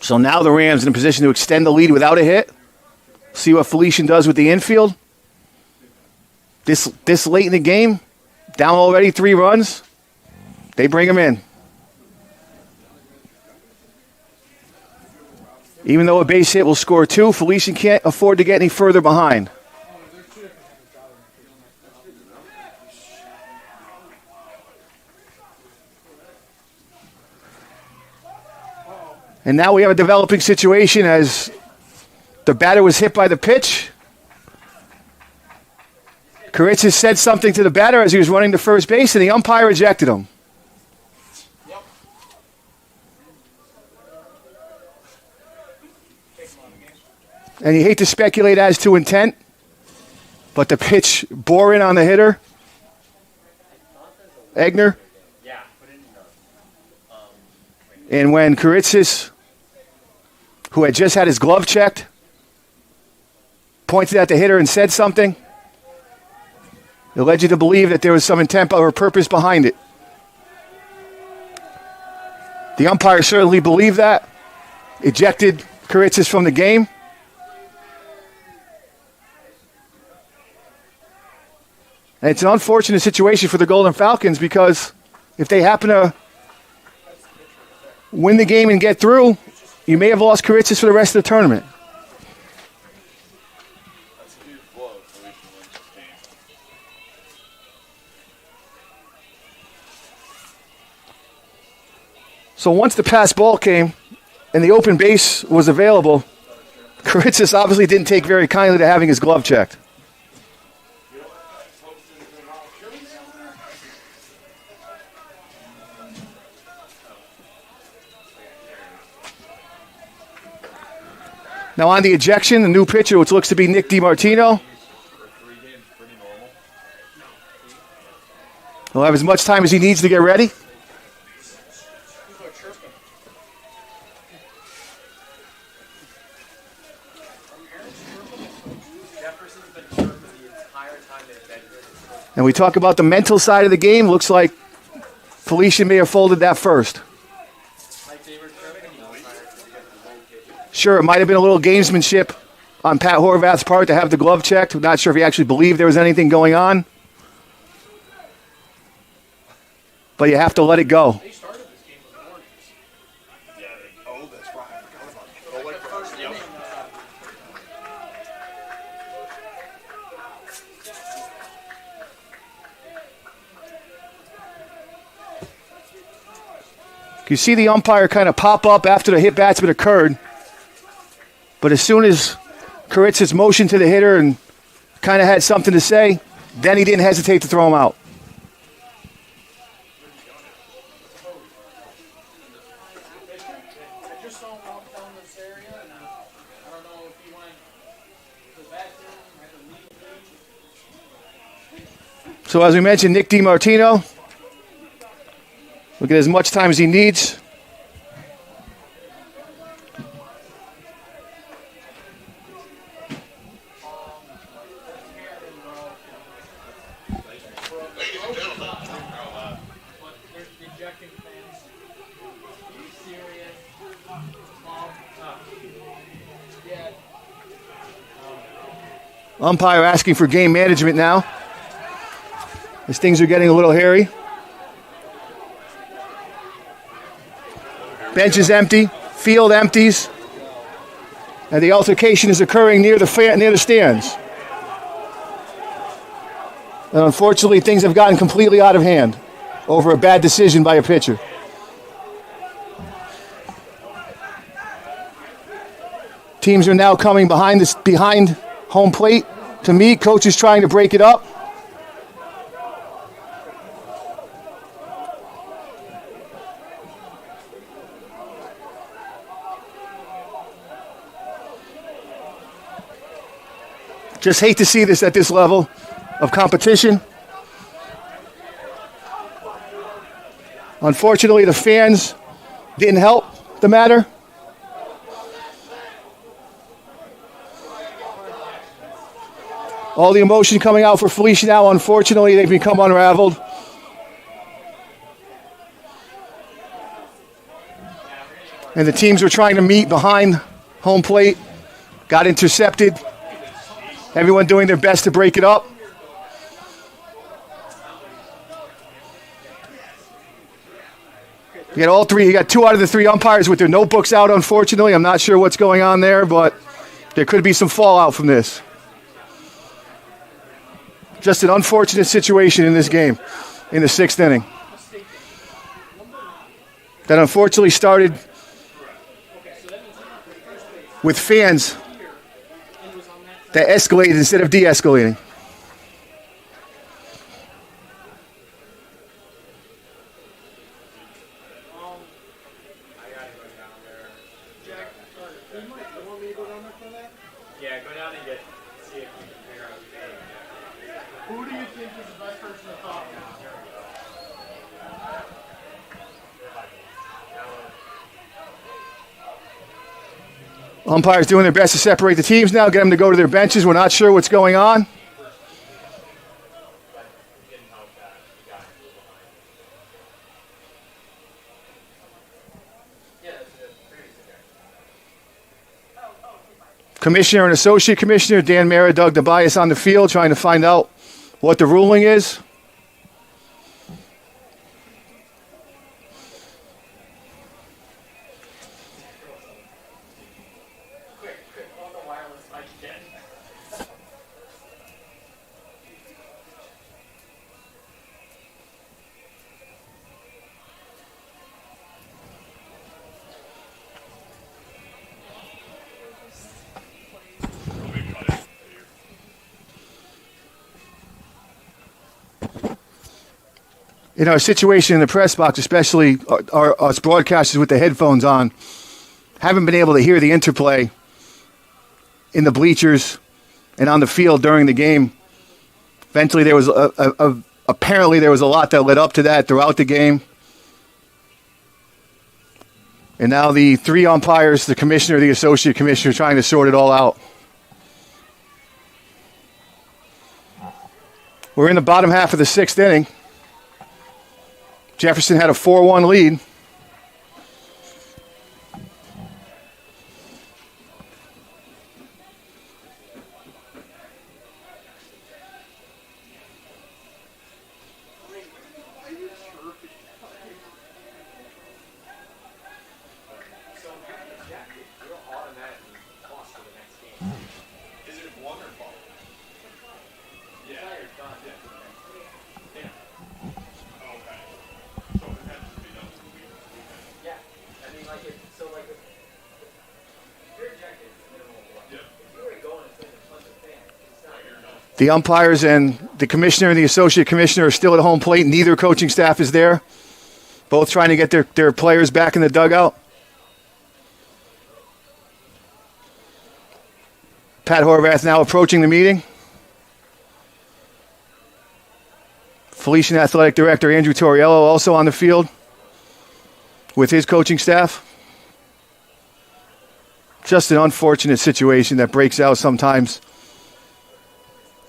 So now the Rams in a position to extend the lead without a hit. See what Felician does with the infield. This late in the game, down already 3 runs, they bring him in. Even though a base hit will score 2, Felician can't afford to get any further behind. And now we have a developing situation as the batter was hit by the pitch. Karitzis said something to the batter as he was running to first base, and the umpire rejected him. And you hate to speculate as to intent, but the pitch bore in on the hitter, Egner. And when Karitzis, who had just had his glove checked, pointed at the hitter and said something, it led you to believe that there was some intent or purpose behind it. The umpire certainly believed that, ejected Karitzis from the game. And it's an unfortunate situation for the Golden Falcons because if they happen to win the game and get through, you may have lost Karitzis for the rest of the tournament. That's a huge blow if Felician wins this game. So once the pass ball came and the open base was available, Karitzis obviously didn't take very kindly to having his glove checked. Now on the ejection, the new pitcher, which looks to be Nick DiMartino. He'll have as much time as he needs to get ready. And we talk about the mental side of the game. Looks like Felician may have folded that first. Sure, it might have been a little gamesmanship on Pat Horvath's part to have the glove checked. I'm not sure if he actually believed there was anything going on. But you have to let it go. They started this game with warnings. Yeah, that's right. I forgot about it. Oh, like first inning. You see the umpire kind of pop up after the hit batsman occurred. But as soon as Karitzis motioned to the hitter and kind of had something to say, then he didn't hesitate to throw him out. So as we mentioned, Nick DiMartino will get as much time as he needs. Umpire asking for game management now, as things are getting a little hairy. Bench is empty, field empties, and the altercation is occurring near the stands. And unfortunately, things have gotten completely out of hand over a bad decision by a pitcher. Teams are now coming behind home plate to meet. Coach is trying to break it up. Just hate to see this at this level of competition. Unfortunately, the fans didn't help the matter. All the emotion coming out for Felician now, unfortunately, they've become unraveled. And the teams were trying to meet behind home plate, got intercepted. Everyone doing their best to break it up. You got 2 out of the 3 umpires with their notebooks out, unfortunately. I'm not sure what's going on there, but there could be some fallout from this. Just an unfortunate situation in this game, in the 6th inning. That unfortunately started with fans that escalated instead of de-escalating. Yeah, go down and see if you can figure out the game. Who do you think is the best person to talk now? Umpires doing their best to separate the teams now, get them to go to their benches. We're not sure what's going on. Commissioner and Associate Commissioner Dan Mara, Doug DeBias on the field trying to find out what the ruling is. In our situation in the press box, especially us broadcasters with the headphones on, haven't been able to hear the interplay in the bleachers and on the field during the game. Eventually, there was apparently there was a lot that led up to that throughout the game. And now the 3 umpires, the commissioner, the associate commissioner, trying to sort it all out. We're in the bottom half of the 6th inning. Jefferson had a 4-1 lead. The umpires and the commissioner and the associate commissioner are still at home plate. Neither coaching staff is there. Both trying to get their players back in the dugout. Pat Horvath now approaching the meeting. Felician Athletic Director Andrew Torriello also on the field with his coaching staff. Just an unfortunate situation that breaks out sometimes.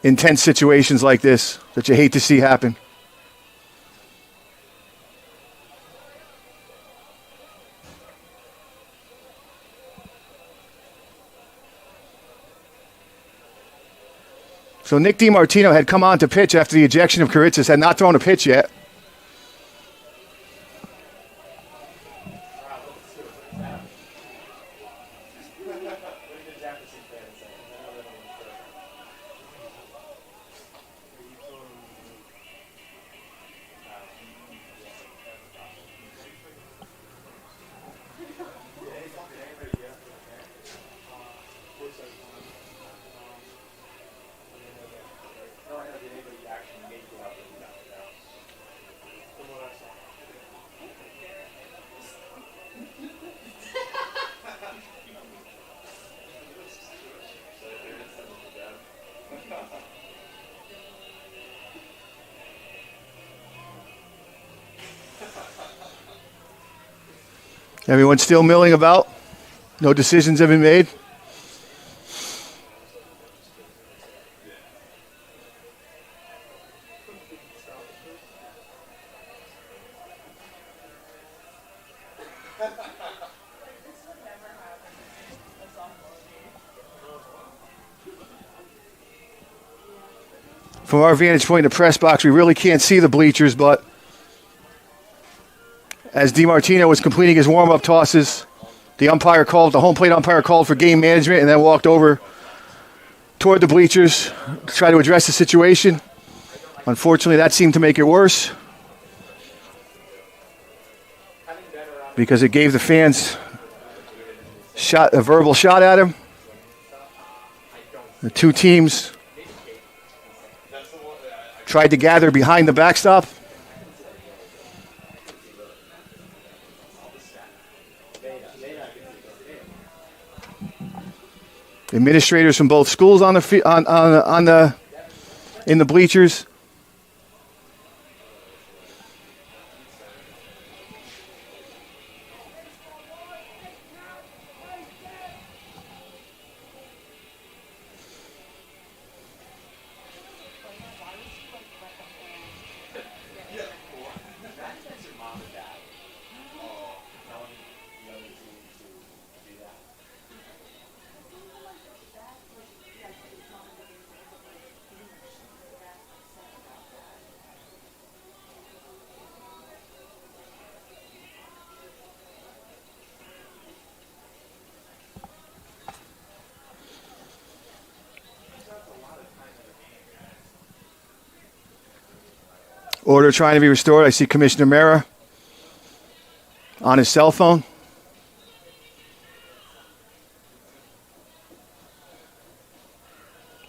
Intense situations like this that you hate to see happen. So Nick DiMartino had come on to pitch after the ejection of Karitzis, had not thrown a pitch yet. Everyone's still milling about. No decisions have been made. From our vantage point in the press box, we really can't see the bleachers, but as DiMartino was completing his warm-up tosses, the home plate umpire called for game management and then walked over toward the bleachers to try to address the situation. Unfortunately, that seemed to make it worse because it gave the fans a verbal shot at him. The two teams tried to gather behind the backstop. Administrators from both schools in the bleachers. Order trying to be restored. I see Commissioner Mera on his cell phone.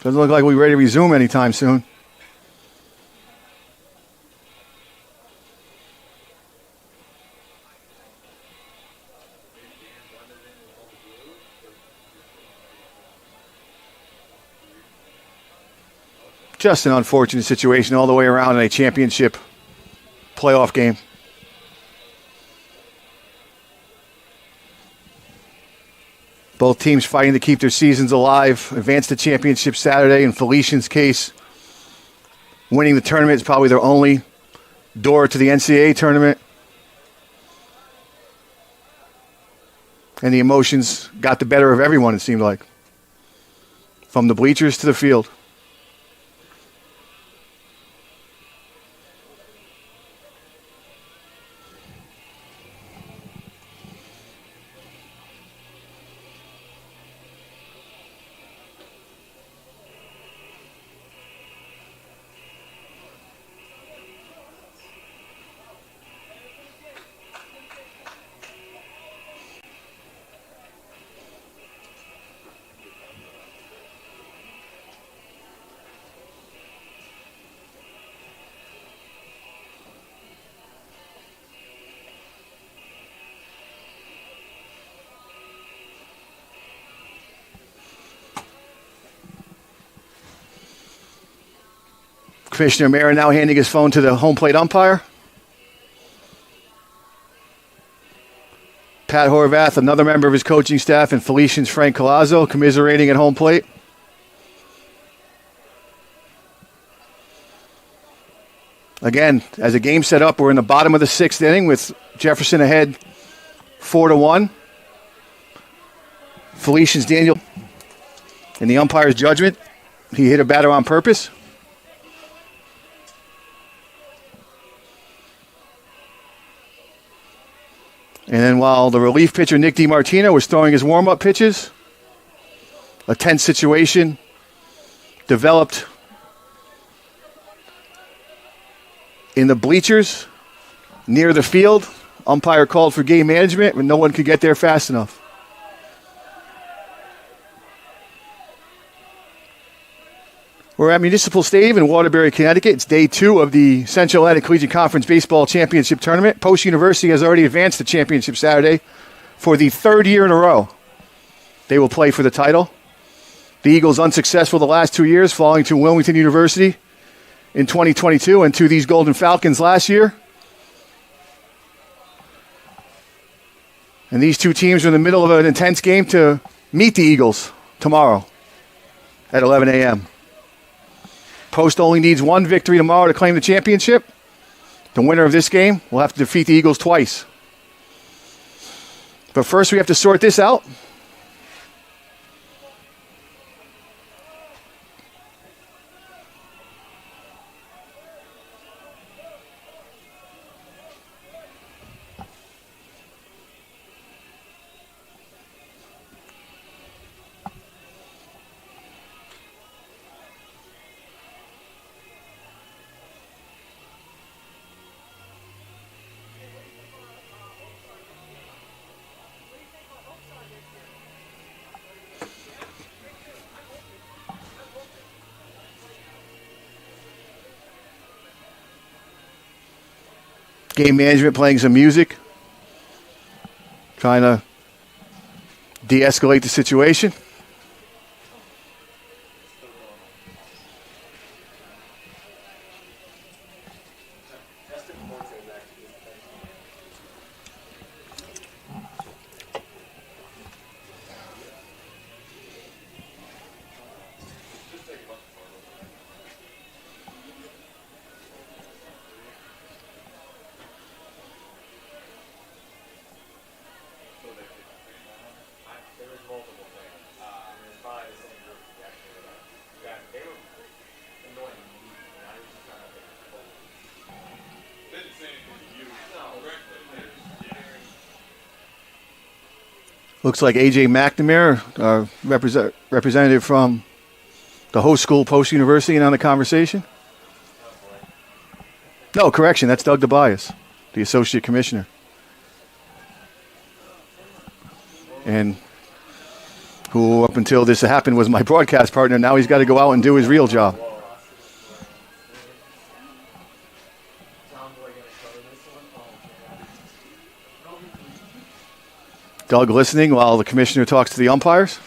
Doesn't look like we're ready to resume anytime soon. Just an unfortunate situation all the way around in a championship playoff game. Both teams fighting to keep their seasons alive, advance to championship Saturday. In Felician's case, winning the tournament is probably their only door to the NCAA tournament. And the emotions got the better of everyone, it seemed like. From the bleachers to the field. Commissioner Mera now handing his phone to the home plate umpire. Pat Horvath, another member of his coaching staff, and Felician's Frank Colazzo commiserating at home plate. Again, as a game set up, we're in the bottom of the sixth inning with Jefferson ahead 4-1. Felician's Daniel in the umpire's judgment he hit a batter on purpose. And then while the relief pitcher, Nick DiMartino, was throwing his warm-up pitches, a tense situation developed in the bleachers near the field. Umpire called for game management, but no one could get there fast enough. We're at Municipal Stadium in Waterbury, Connecticut. It's day 2 of the Central Atlantic Collegiate Conference Baseball Championship Tournament. Post University has already advanced to championship Saturday for the 3rd year in a row. They will play for the title. The Eagles unsuccessful the last 2 years, falling to Wilmington University in 2022 and to these Golden Falcons last year. And these two teams are in the middle of an intense game to meet the Eagles tomorrow at 11 a.m. Post only needs 1 victory tomorrow to claim the championship. The winner of this game will have to defeat the Eagles twice. But first we have to sort this out. Game management playing some music, trying to de-escalate the situation. Looks like A.J. McNamara, representative from the host school, Post University, and on the conversation. No, correction, that's Doug DeBias, the associate commissioner. And who, up until this happened, was my broadcast partner. Now he's got to go out and do his real job. Doug listening while the commissioner talks to the umpires.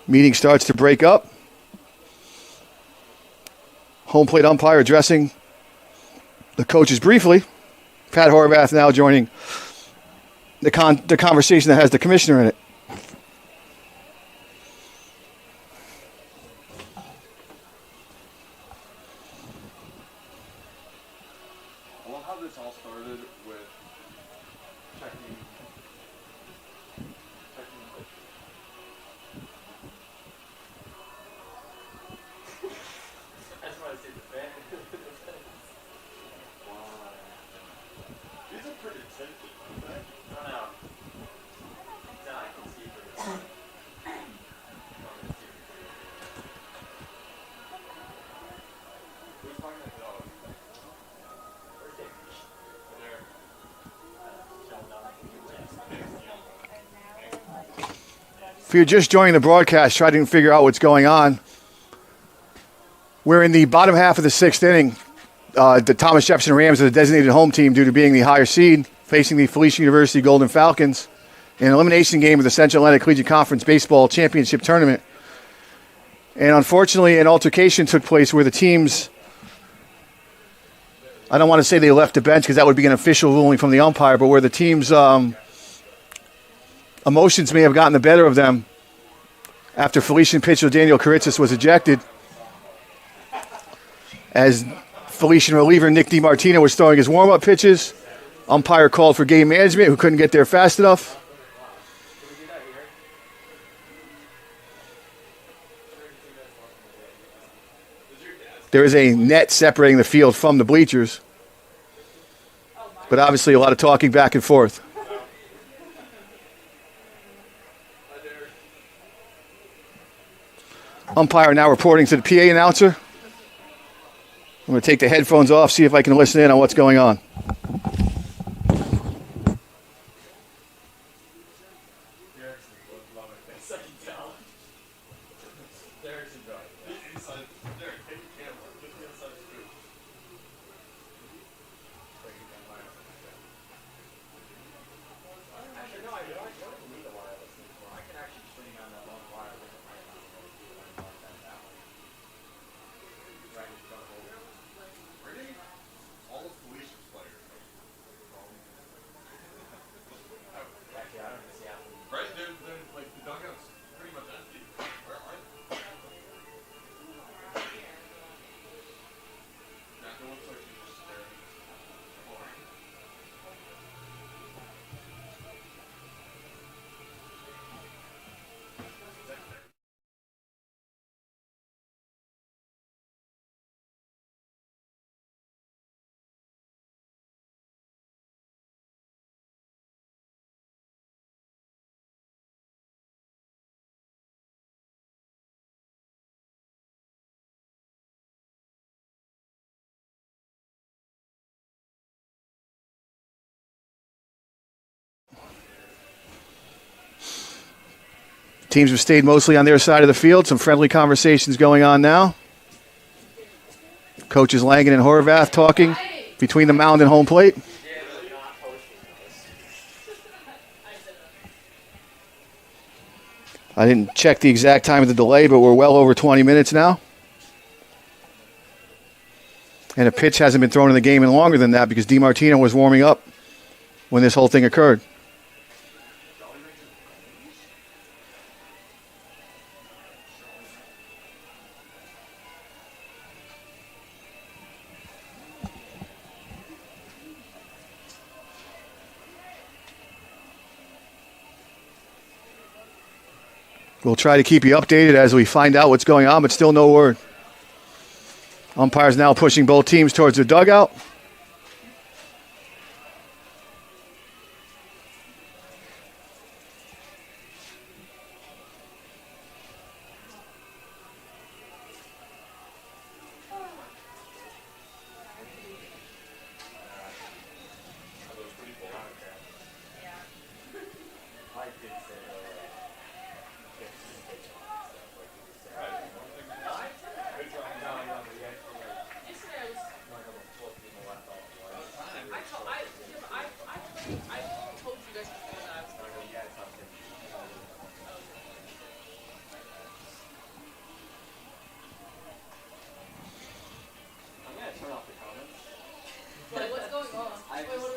Meeting starts to break up. Home plate umpire addressing the coaches briefly. Pat Horvath now joining the conversation that has the commissioner in it. I love how this all started with checking. That's why I say the fan. Wow. These are pretty tinted, right? I don't know. No, I can see pretty well. Who's talking to the dog? Where's Dave? There. If you're just joining the broadcast, trying to figure out what's going on, we're in the bottom half of the 6th inning. The Thomas Jefferson Rams are the designated home team due to being the higher seed, facing the Felician University Golden Falcons in an elimination game of the Central Atlantic Collegiate Conference Baseball Championship Tournament. And unfortunately, an altercation took place where the teams, I don't want to say they left the bench because that would be an official ruling from the umpire, but where the team's emotions may have gotten the better of them after Felician pitcher Daniel Karitzis was ejected, as Felician reliever Nick DiMartino was throwing his warm-up pitches. Umpire called for game management, who couldn't get there fast enough. There is a net separating the field from the bleachers, but obviously a lot of talking back and forth. Umpire now reporting to the PA announcer. I'm going to take the headphones off, see if I can listen in on what's going on. Teams have stayed mostly on their side of the field. Some friendly conversations going on now. Coaches Langen and Horvath talking between the mound and home plate. I didn't check the exact time of the delay, but we're well over 20 minutes now. And a pitch hasn't been thrown in the game in longer than that because DiMartino was warming up when this whole thing occurred. We'll try to keep you updated as we find out what's going on, but still no word. Umpires now pushing both teams towards the dugout.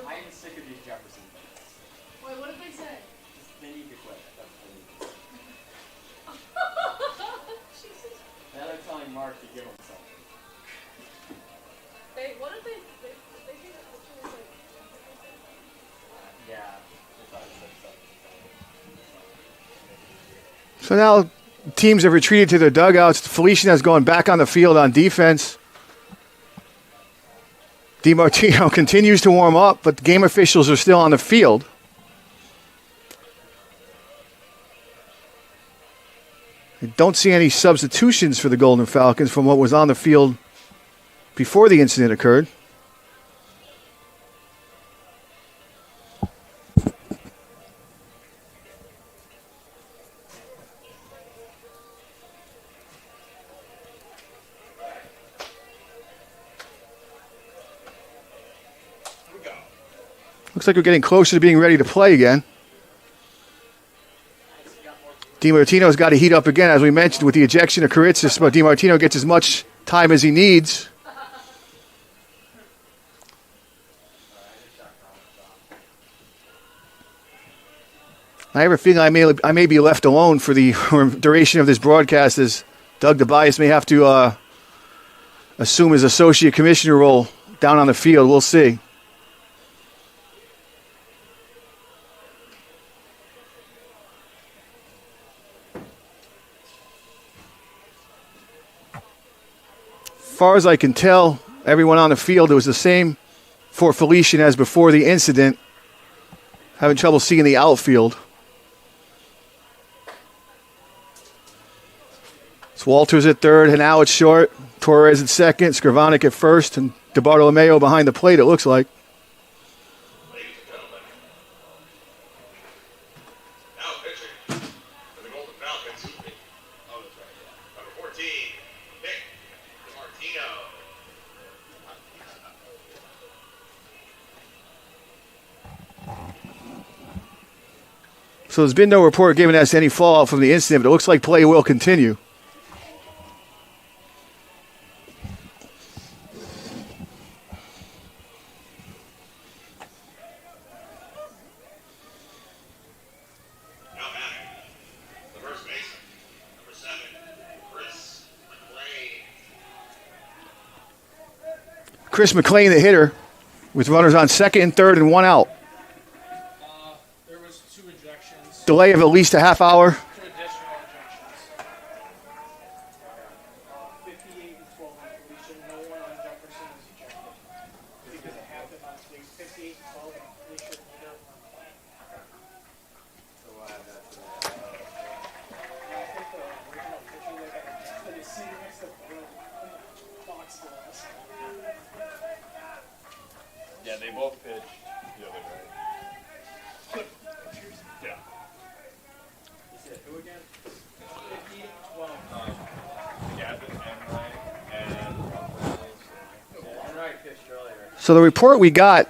I'm sick of these Jefferson. Wait, what did they say? They need to quit. That's what they need. Now they're telling Mark to give him something. What did they do that? Yeah. They thought it said something. So now teams have retreated to their dugouts. Felician has gone back on the field on defense. DiMartino continues to warm up, but the game officials are still on the field. I don't see any substitutions for the Golden Falcons from what was on the field before the incident occurred. Looks like we're getting closer to being ready to play again. DiMartino's got to heat up again, as we mentioned, with the ejection of Karitzis, but DiMartino gets as much time as he needs. I have a feeling I may be left alone for the duration of this broadcast, as Doug DeBias may have to assume his associate commissioner role down on the field. We'll see. As far as I can tell, everyone on the field, it was the same for Felician as before the incident. Having trouble seeing the outfield. It's Walters at third, Hanau at short, Torres at second, Skrivanik at first, and DeBartolomeo behind the plate, it looks like. Ladies and gentlemen, now pitching for the Golden Falcons. Oh, that's right. Number 14, Nick DiMartino. So there's been no report giving us any fallout from the incident, but it looks like play will continue. Chris McLean, the hitter, with runners on second and third and one out. There was 2 ejections. Delay of at least a half hour. 2 additional ejections. 58 and 12 on Felician. No one on Jefferson was ejected. Because it happened on swing 58 and 12 on Felician. Neither one playing. I think the original pitcher that got ejected is sitting next to the box for us. Yeah, they both pitched the other way. Yeah. Is it who again? 50 and 12. Gavin and Enright pitched earlier. So the report we got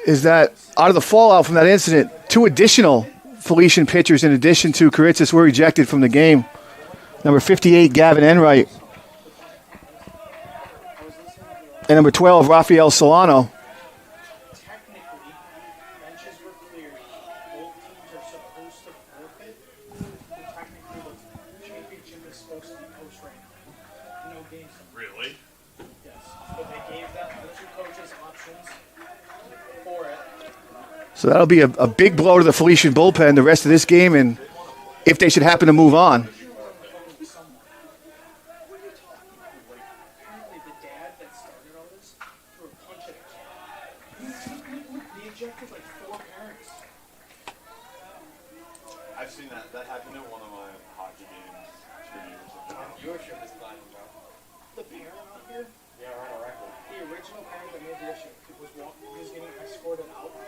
is that out of the fallout from that incident, 2 additional Felician pitchers in addition to Karitzis were ejected from the game. Number 58, Gavin Enright. And number 12, Rafael Solano. Technically, benches were cleared. Both teams are supposed to forfeit. But technically, the championship is supposed to be post-ranked. No games. really? Yes. But they gave them the 2 coaches options for it. So that'll be a big blow to the Felician bullpen the rest of this game, and if they should happen to move on. Apparently, the dad that started all this threw a punch at a kid. He ejected like 4 parents. I've seen that. That happened at one of my hockey games 2 years ago. Viewership is climbing, bro. The parent out here, Yeah, we're on a record. the original parent that made the issue, he was getting escorted out. He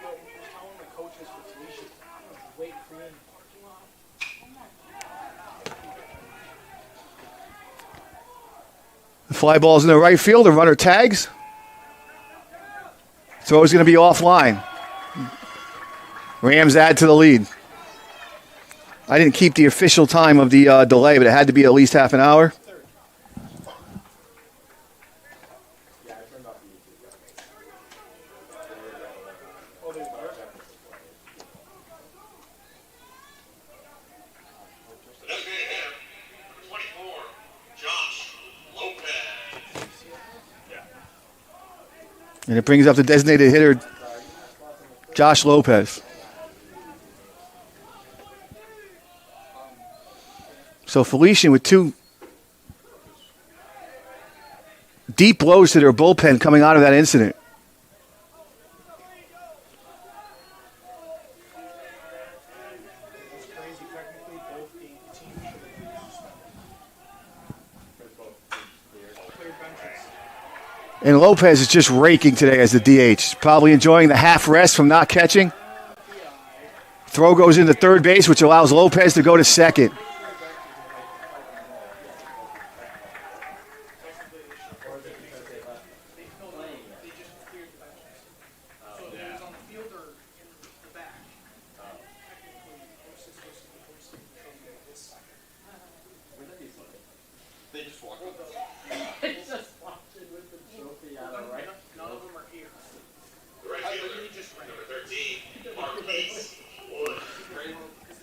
was telling the coaches for Felician, I'm going to wait for you in the parking lot. The fly ball's in the right field. The runner tags. Throw is going to be offline. Rams add to the lead. I didn't keep the official time of the delay, but it had to be at least half an hour. The designated hitter, number 24, Josh Lopez. And it brings up the designated hitter, Josh Lopez. So Felician with 2 deep blows to their bullpen coming out of that incident. It's crazy, technically, both teams should have been suspended. Clear benches. And Lopez is just raking today as the DH. Probably enjoying the half rest from not catching. Throw goes into third base, which allows Lopez to go to second.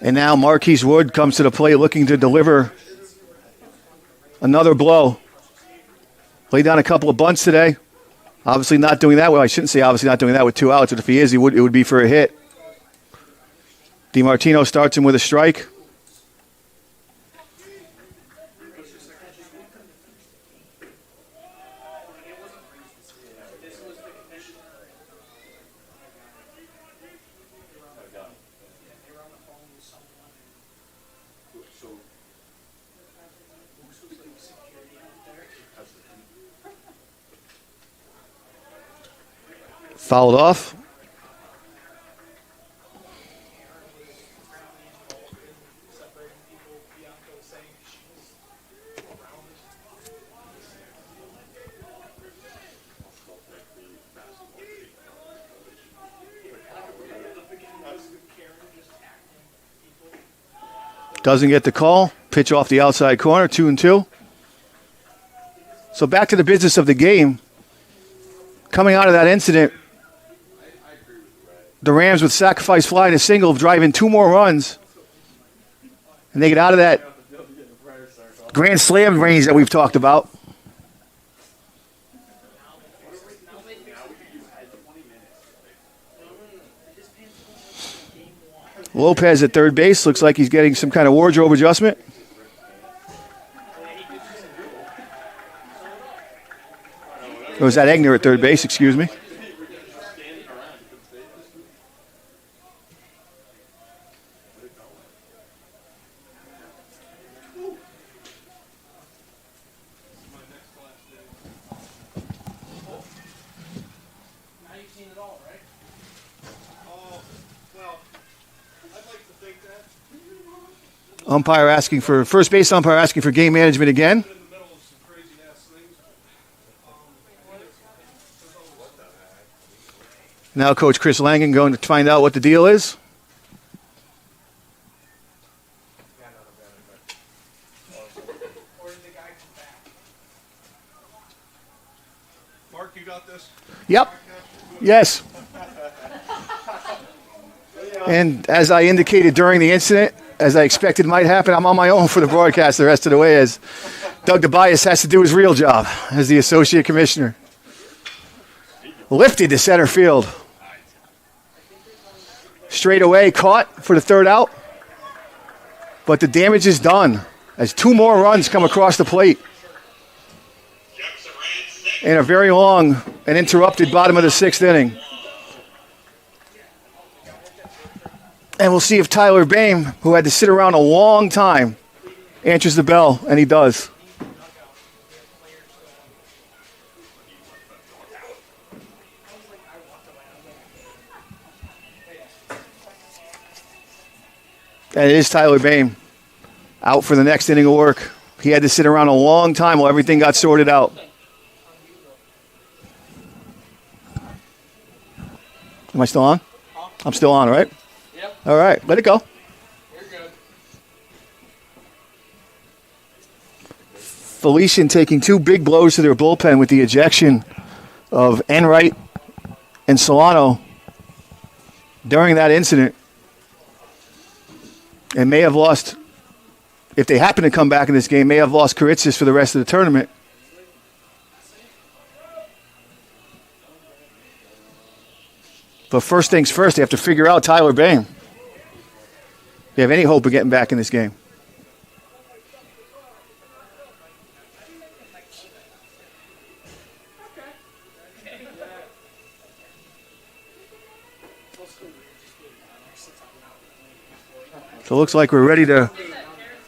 And now Marquise Wood comes to the plate looking to deliver another blow. Laid down a couple of bunts today. Obviously not doing that well. I shouldn't say obviously not doing that with 2 outs, but if he is, it would be for a hit. DiMartino starts him with a strike. Fouled off. Doesn't get the call. Pitch off the outside corner, 2-2. So back to the business of the game. Coming out of that incident, the Rams with sacrifice fly and a single driving 2 more runs. And they get out of that grand slam range that we've talked about. Lopez at third base. Looks like he's getting some kind of wardrobe adjustment. Or was that Egner at third base? Excuse me. Umpire asking for first base umpire asking for game management again. Now Coach Chris Langen going to find out what the deal is. Mark, you got this? Yep. Yes. And as I indicated during the incident, as I expected might happen, I'm on my own for the broadcast the rest of the way as Doug DeBias has to do his real job as the associate commissioner. Lifted to center field. Straight away, caught for the third out. But the damage is done as 2 more runs come across the plate. In a very long and interrupted bottom of the 6th inning. And we'll see if Tyler Boehm, who had to sit around a long time, answers the bell, and he does. And it is Tyler Boehm out for the next inning of work. He had to sit around a long time while everything got sorted out. Am I still on? I'm still on, right? Yep. All right, let it go. You're good. Felician taking 2 big blows to their bullpen with the ejection of Enright and Solano during that incident. And may have lost, if they happen to come back in this game, may have lost Karitzis for the rest of the tournament. But first things first, they have to figure out Tyler Boehm. They have any hope of getting back in this game. So it looks like we're ready to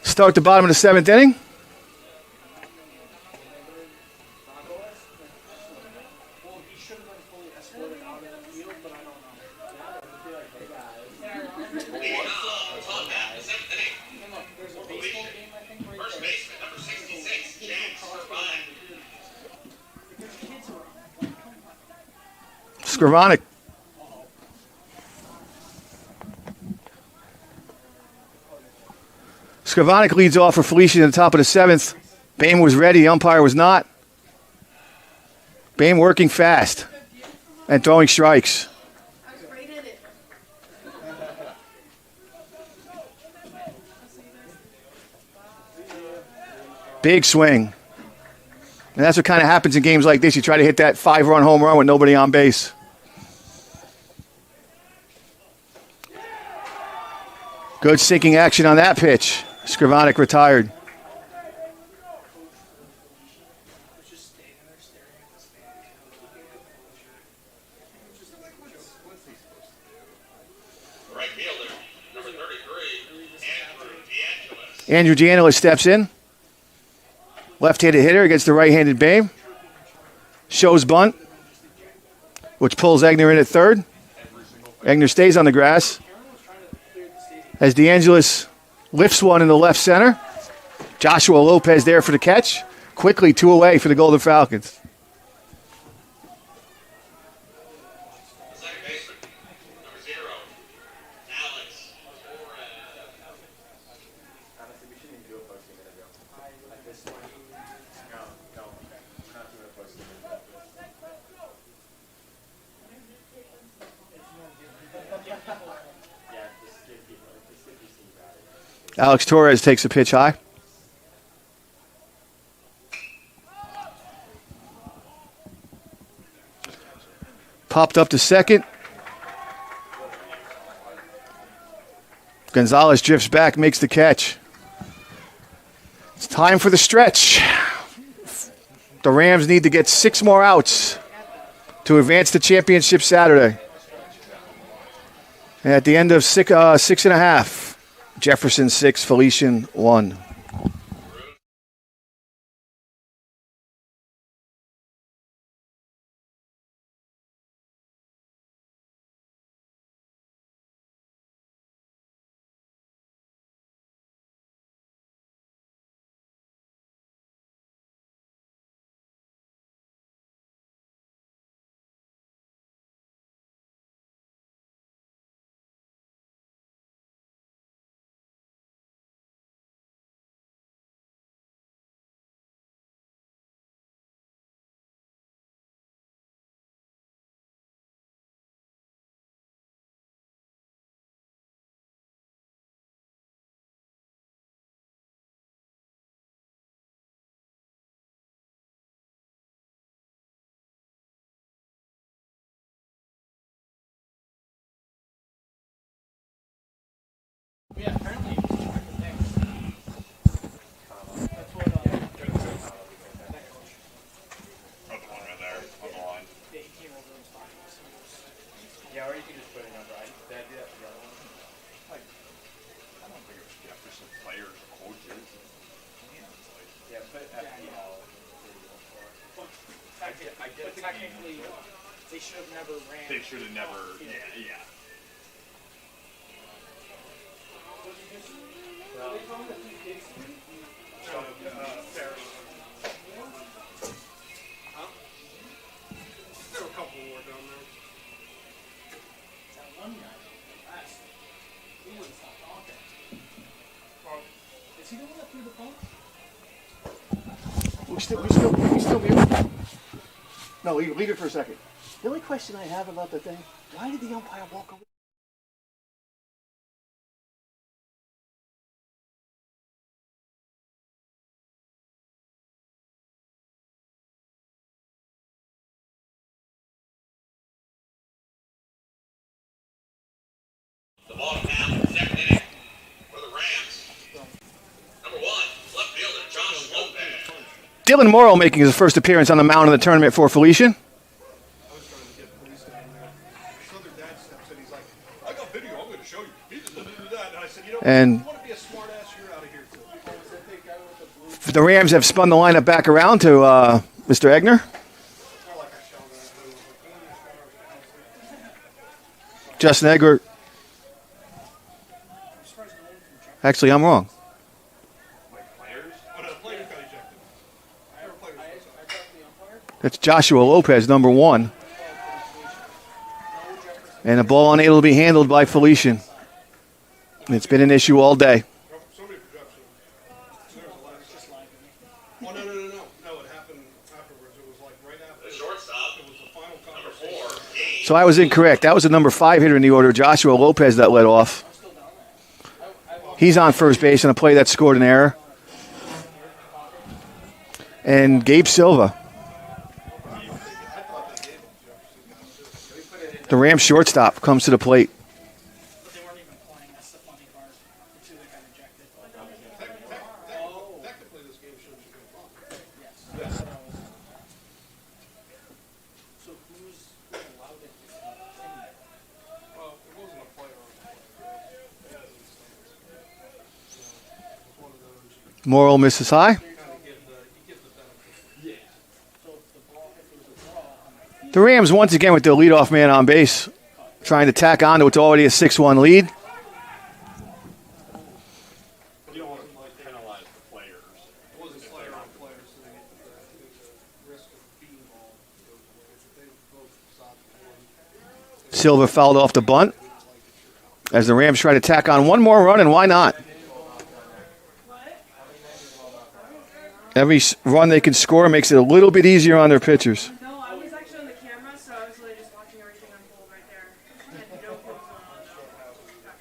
start the bottom of the 7th inning. Scrivonic. Scrivonic leads off for Felician at the top of the 7th. Boehm was ready. The umpire was not. Boehm working fast and throwing strikes. Big swing. And that's what kind of happens in games like this. You try to hit that 5-run home run with nobody on base. Good sinking action on that pitch. Skrivonic retired. Right fielder, number 33, Andrew DeAngelis steps in. Left-handed hitter against the right-handed Babe. Shows bunt, which pulls Egner in at third. Egner stays on the grass. As DeAngelis lifts one in the left center. Joshua Lopez there for the catch. Quickly 2 away for the Golden Falcons. second baseman, number 0, Alex. Honestly, we shouldn't even do a posting minute ago. At this point. No. We're not doing a posting minute. Yeah, just give people about it. Alex Torres takes a pitch high. Popped up to second. Gonzalez drifts back, makes the catch. It's time for the stretch. The Rams need to get 6 more outs to advance to championship Saturday. And at the end of 6.5, Jefferson 6, Felician 1. Yeah, apparently it was trying to next. That's what that coach. Oh, the one right there on the line. The 18-year-old was fine. Yeah, or you can just put a number. Did I do that for the other one? Like, I don't think it was Jefferson players or coaches. Yeah, put FPL. But technically, they should have never ran. They should have never. Yeah. There were a couple more down there. That one guy, last, he wouldn't stop talking. Is he the one that threw the phone? We still mute? No, leave it for a second. The only question I have about the thing, why did the umpire walk away? The ball now in the second inning for the Rams. Number 1, left fielder Josh Lopez. Dylan Morrow making his first appearance on the mound in the tournament for Felician. I was trying to get police down there. This other dad steps in, he's like, I got video, I'm going to show you. He did that. And I said, you know, And you want to be a smart ass, you're out of here too. the Rams have spun the lineup back around to Mr. Egner. Justin Egger. Actually, I'm wrong. That's Joshua Lopez, number 1. And a ball unable to be handled by Felician. It's been an issue all day. Somebody production. There was a last. Oh, no, it happened afterwards. It was like right after. The shortstop, It was the final number conversation. 4, Gabe. So I was incorrect. That was the number 5 hitter in the order, Joshua Lopez, that led off. He's on first base on a play that scored an error. and Gabe Silva. The Rams shortstop comes to the plate. But they weren't even playing. That's the funny part. The two that got ejected. Technically, this game should have been fun. Yes. So who's allowed it to continue? Well, it wasn't a player on the play. It was one of those. Morrill misses high. You kind of give the benefit. So if the ball, if it was a draw on the The Rams once again with their leadoff man on base, trying to tack on to what's already a 6-1 lead. You don't want to penalize the players. It wasn't player on player, so they get the risk of being ball goes away. If they both stop the Silva fouled off the bunt as the Rams try to tack on one more run, and why not? Every run they can score makes it a little bit easier on their pitchers. No, I was actually on the camera, so I was really just watching everything unfold right there. I had no clue what was going on.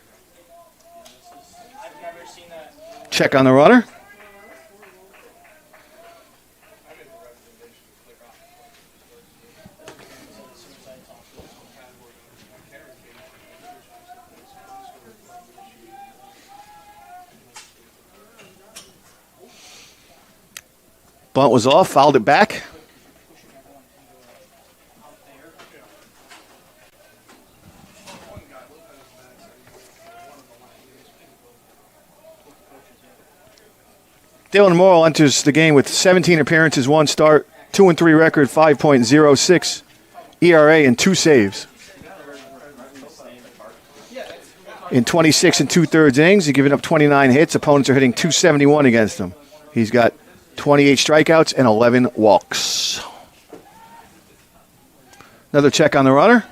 I've never seen that. Check on the runner. Bunt was off, fouled it back. Dylan Morrill enters the game with 17 appearances, 1 start, 2-3 record, 5.06 ERA, and 2 saves. In 26 2/3 innings, he's given up 29 hits. Opponents are hitting .271 against him. He's got 28 strikeouts and 11 walks. Another check on the runner.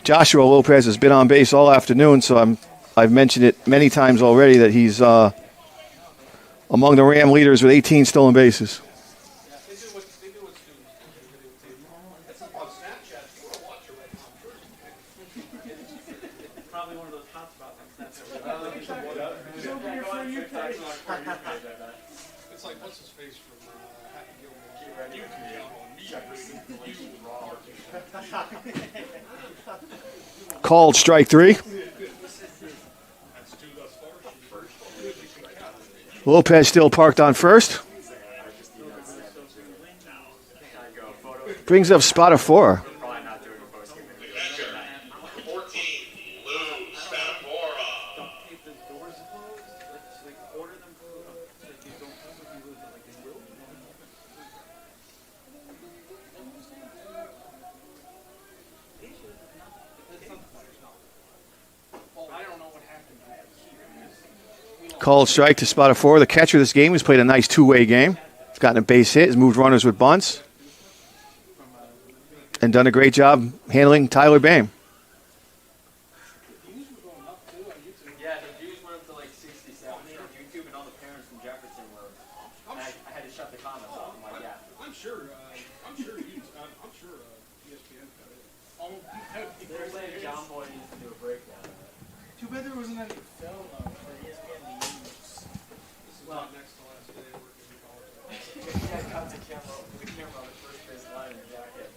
Joshua Lopez has been on base all afternoon, so I've mentioned it many times already that he's among the Ram leaders with 18 stolen bases. Probably one of those hot spots on Snapchat. It's like, what's his face from Happy Gilmore? Called strike 3. Lopez still parked on first. Brings up spot of 4. 14, Lou Spadafora. Well, I don't know what happened here. Called strike to spot of 4. The catcher of this game has played a nice two-way game. He's gotten a base hit, has moved runners with bunts, and done a great job handling Tyler Bame. Yeah, the views went up to like 60, 70 on YouTube, and all the parents from Jefferson were. I had to shut the comments off. I'm like, yeah. I'm sure ESPN got it. They're saying John Boy needs to do a breakdown. Too bad there wasn't any film though for ESPN to use. This is not next to last day of working in college. Yeah, got the camera on the first base line in the jacket.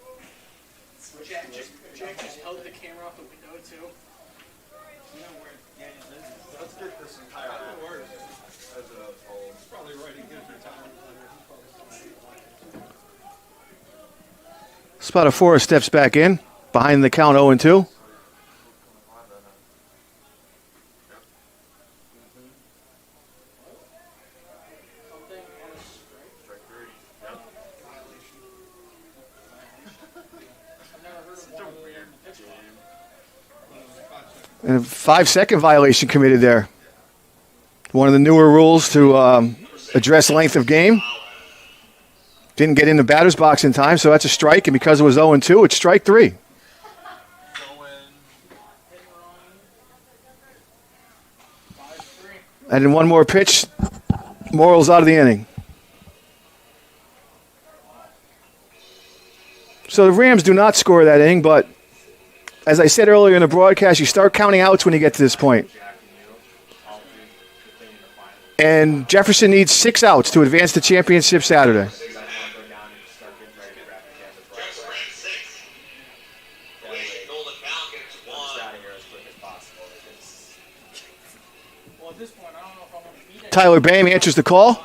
Jack just held the camera off the window too. You know where Daniel is? Let's get this entire Where is it? as a whole. He's probably writing good retirement letter. Spot of 4 steps back in, behind the count 0-2. And a 5-second violation committed there. One of the newer rules to address length of game. Didn't get in the batter's box in time, so that's a strike. And because it was 0-2, it's strike 3. And in one more pitch, Morrill's out of the inning. So the Rams do not score that inning, but as I said earlier in the broadcast, you start counting outs when you get to this point. And Jefferson needs 6 outs to advance to championship Saturday. Jefferson ran 6. Felician Golden Falcons 1. Well, at this point, I don't know if I want to beat it. Tyler Bame answers the call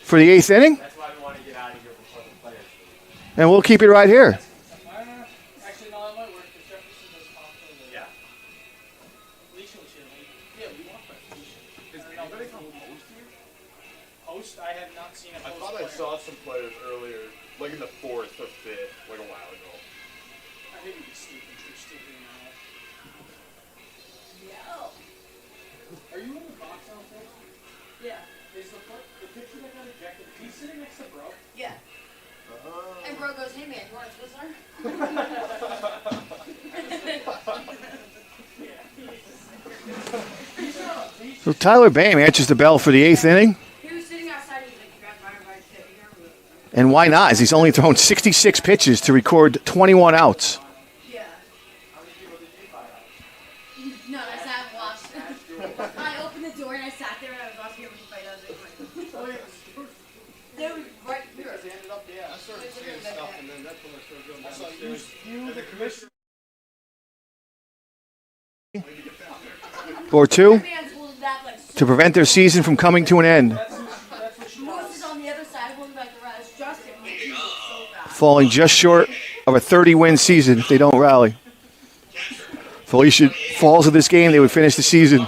for the 8th inning. That's why we want to get out of here before the players. And we'll keep it right here. Actually, no, that might work because Jefferson does pop for the. Yeah. Felician was here. Yeah, we want Felician. Is anybody from Post here? Post, I have not seen a I Post thought I player. saw some players earlier, like in the 4th or 5th, like a while ago. I think he'd be stupid. You're stupid now. Are you in the box out there? Yeah. Is the picture that got ejected? He's sitting next to Bro. Yeah. And bro goes, hey man, you want a Twizzler? So Tyler Bame answers the bell for the 8th inning. He was sitting outside, he was like, you grabbed my right tip. You never And why not? As he's only thrown 66 pitches to record 21 outs. Yeah. No, I sat and watched. I opened the door and I sat there and I was watching everybody fight. I was like, they were right here. They ended up, yeah. I started seeing stuff, and then that's when I started going down the stairs. And the commissioner. Or 2 Fans will that like to prevent their season from coming to an end. Moose is on the other side, holding back the rest. Justin, he's so fast. Falling just short of a 30-win season if they don't rally. Felician falls of this game, they would finish the season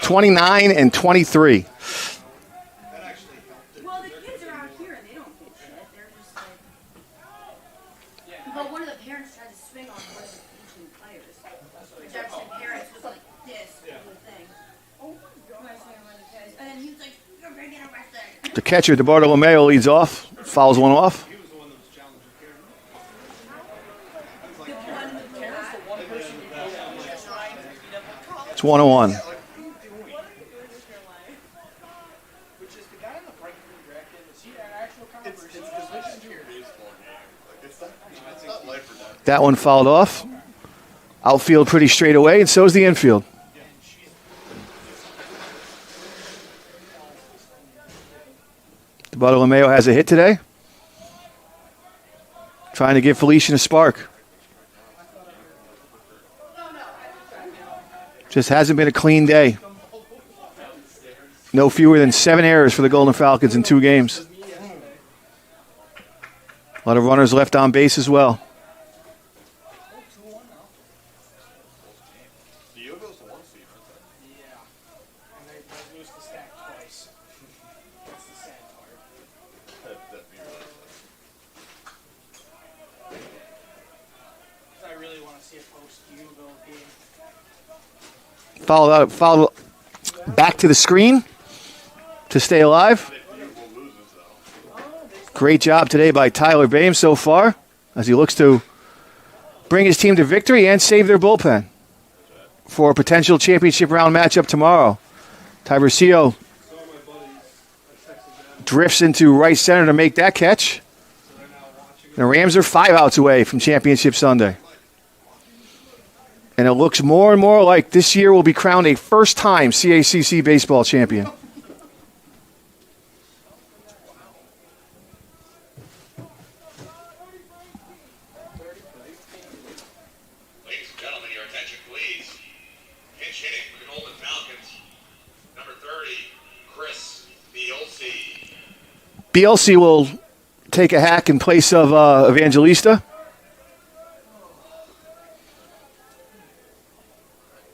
29-23. Well, the kids are out here and they don't get shit. They're just like. But one of the parents tried to swing on one of the Felician players. The Jefferson parents was like this with the thing. Oh my god. And then he was like, you're gonna get arrested. The catcher, DeBartolomeo, leads off, fouls one off. He was the one that was challenging Karen. It's 1-1. Which is the guy in the right green bracket. Is he an actual controversy? It's like a baseball game. Like, it's not life or death. That one fouled off. Outfield pretty straight away, and so is the infield. DeBartolomeo has a hit today. Trying to give Felician a spark. Just hasn't been a clean day. No fewer than 7 errors for the Golden Falcons in 2 games. A lot of runners left on base as well. The Yogo's the 1 seed, aren't they? Yeah. And they lose the stack twice. That's the sad part. That'd be really I really want to see a post-Hugo game. Fouled back to the screen to stay alive. Great job today by Tyler Bame so far as he looks to bring his team to victory and save their bullpen for a potential championship round matchup tomorrow. Tibercio drifts into right center to make that catch. The Rams are 5 outs away from championship Sunday. And it looks more and more like this year will be crowned a first-time CACC baseball champion. Ladies and gentlemen, your attention, please. Pinch hitting for the Golden Falcons. Number 30, Chris Bielsi. BLC will take a hack in place of Evangelista.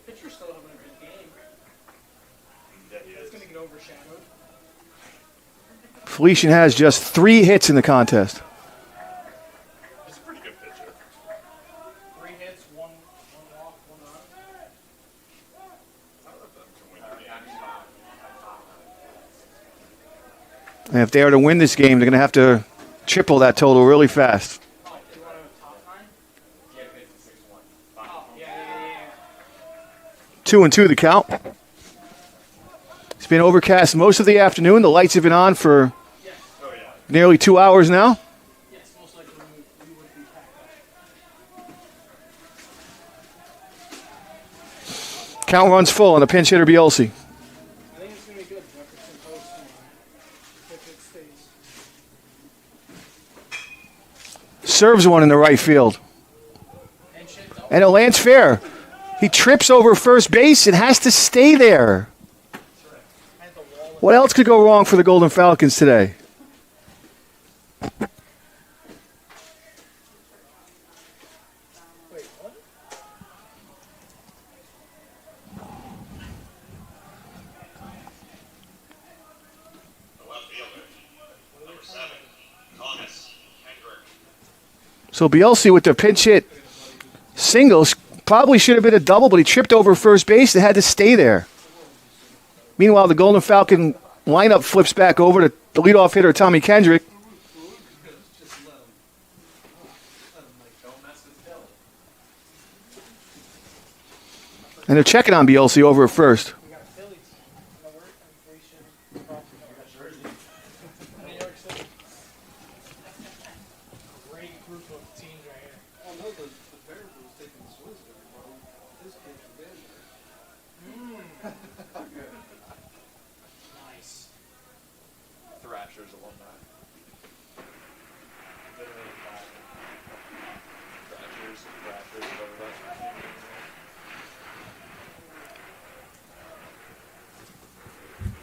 Pitcher's still having a good game. It's going to get overshadowed. Felician has just 3 hits in the contest. He's a pretty good pitcher. 3 hits, 1 walk, 1 run. I don't know if that can win the game. And if they are to win this game, they're going to have to triple that total really fast. Oh, do you want to top 9? Yeah, it's 6-1. Oh, yeah. 2-2 the count. It's been overcast most of the afternoon. The lights have been on for nearly 2 hours now. Yes, most likely we would be packed up. Count runs full on the pinch hitter Bielsi. I think it's going to be good. Jefferson serves one in the right field. And it lands fair. He trips over first base and has to stay there. What else could go wrong for the Golden Falcons today? So Bielsi with the pinch hit singles probably should have been a double, but he tripped over first base and had to stay there. Meanwhile, the Golden Falcon lineup flips back over to the leadoff hitter, Tommy Kendrick. And they're checking on Bielsi over at first.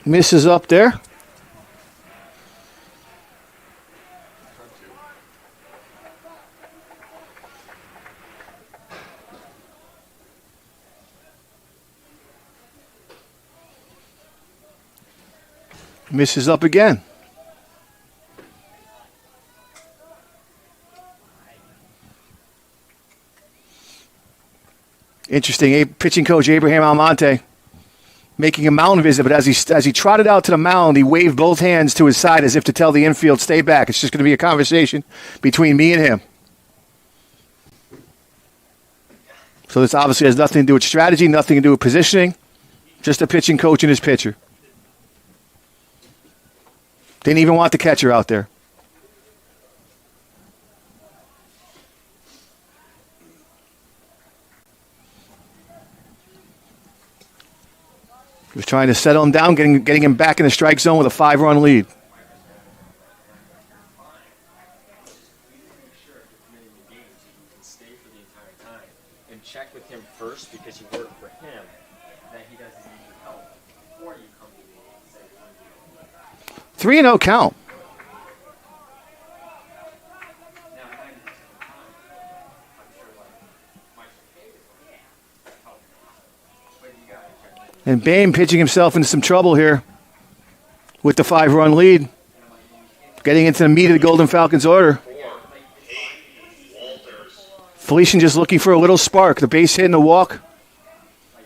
Misses up there. Misses up again. Interesting. Pitching coach Abraham Almonte making a mound visit, but as he trotted out to the mound, he waved both hands to his side as if to tell the infield, stay back. It's just going to be a conversation between me and him. So this obviously has nothing to do with strategy, nothing to do with positioning, just a pitching coach and his pitcher. Didn't even want the catcher out there. He was trying to settle him down, getting him back in the strike zone with a 5-run lead. And check with him first because you work for him that he doesn't need your help before you come to me and say 3-0 count. And Boehm pitching himself into some trouble here with the 5-run lead. Getting into the meat of the Golden Falcons order. Felician just looking for a little spark. The base hit and the walk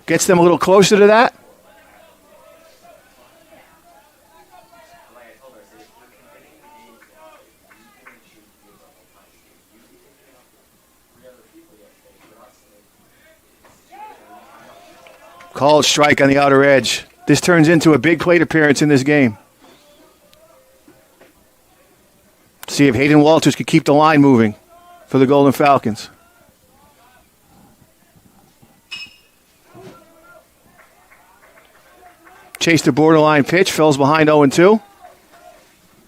gets them a little closer to that. Called strike on the outer edge. This turns into a big plate appearance in this game. See if Hayden Walters could keep the line moving for the Golden Falcons. Chased the borderline pitch, falls behind 0-2.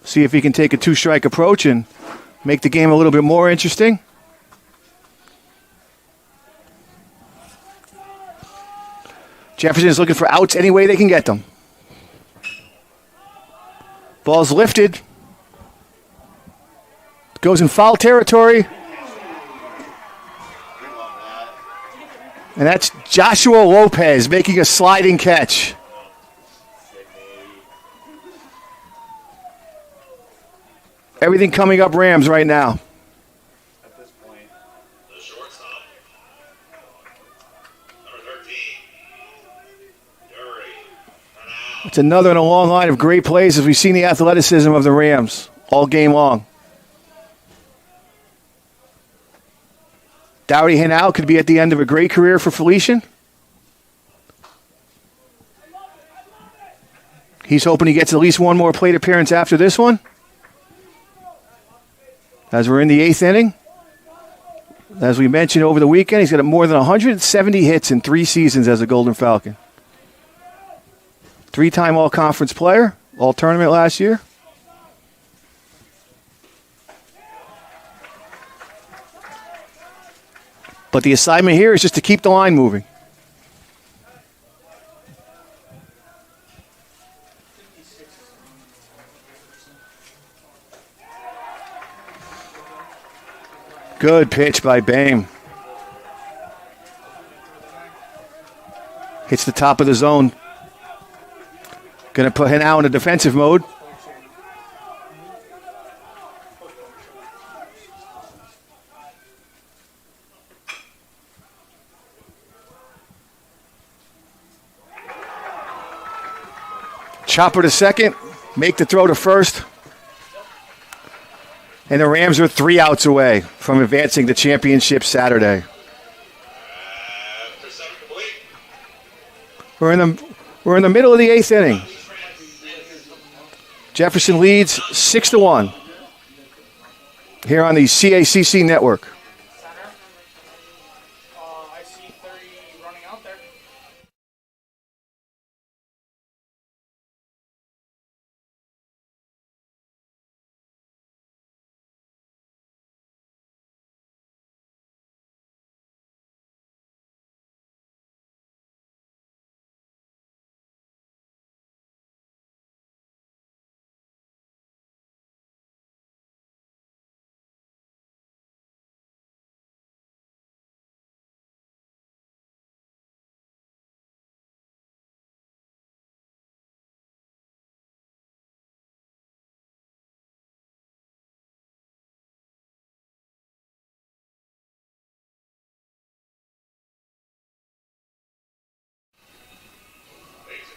See if he can take a 2-strike approach and make the game a little bit more interesting. Jefferson is looking for outs any way they can get them. Ball's lifted. Goes in foul territory. And that's Joshua Lopez making a sliding catch. Everything coming up Rams right now. It's another in a long line of great plays as we've seen the athleticism of the Rams all game long. Dowdy Henao could be at the end of a great career for Felician. He's hoping he gets at least one more plate appearance after this one. As we're in the 8th inning. As we mentioned over the weekend, he's got more than 170 hits in 3 seasons as a Golden Falcon. 3-time all-conference player, all-tournament last year. But the assignment here is just to keep the line moving. Good pitch by Bame. Hits the top of the zone. Going to put him now in a defensive mode. Chopper to second. Make the throw to first. And the Rams are 3 outs away from advancing the championship Saturday. We're in the middle of the 8th inning. Jefferson leads 6-1 here on the CACC network. I see 30 running out there.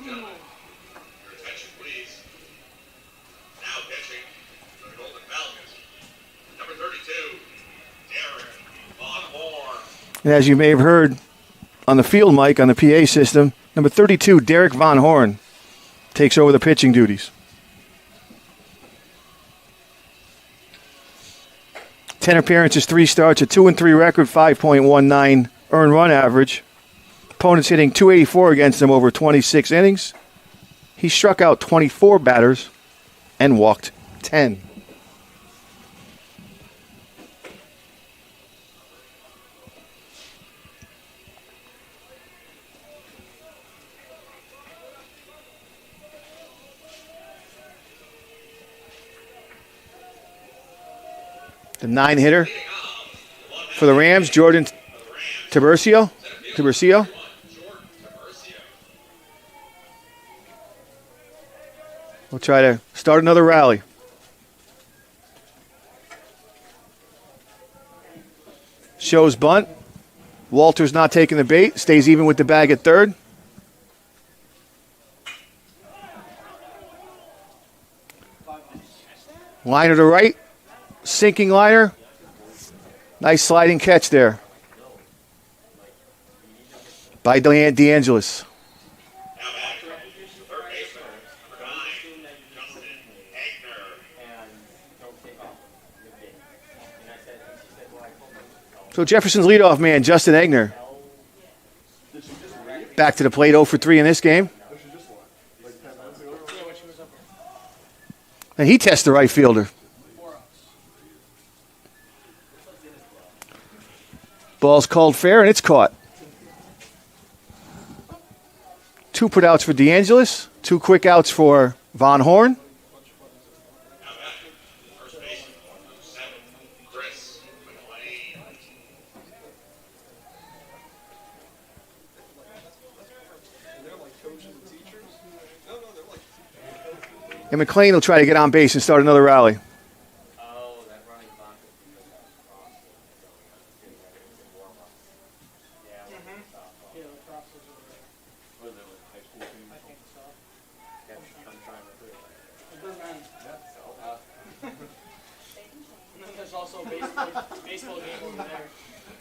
Gentlemen, your attention please. Now pitching for the Golden Falcons, number 32, Derek Von Horn. And as you may have heard on the field mic on the PA system, number 32, Derek Von Horn, takes over the pitching duties. 10 appearances, 3 starts, a 2-3 record, 5.19 earned run average. Opponents hitting .284 against him over 26 innings. He struck out 24 batters and walked 10. The 9-hitter for the Rams, Jordan Tiburcio. We'll try to start another rally. Shows bunt. Walter's not taking the bait. Stays even with the bag at third. Liner to right. Sinking liner. Nice sliding catch there by DeAngelis. So Jefferson's leadoff man, Justin Egner, back to the plate, 0 for 3 in this game. And he tests the right fielder. Ball's called fair, and it's caught. 2 put outs for DeAngelis, 2 quick outs for Von Horn. And McLean will try to get on base and start another rally.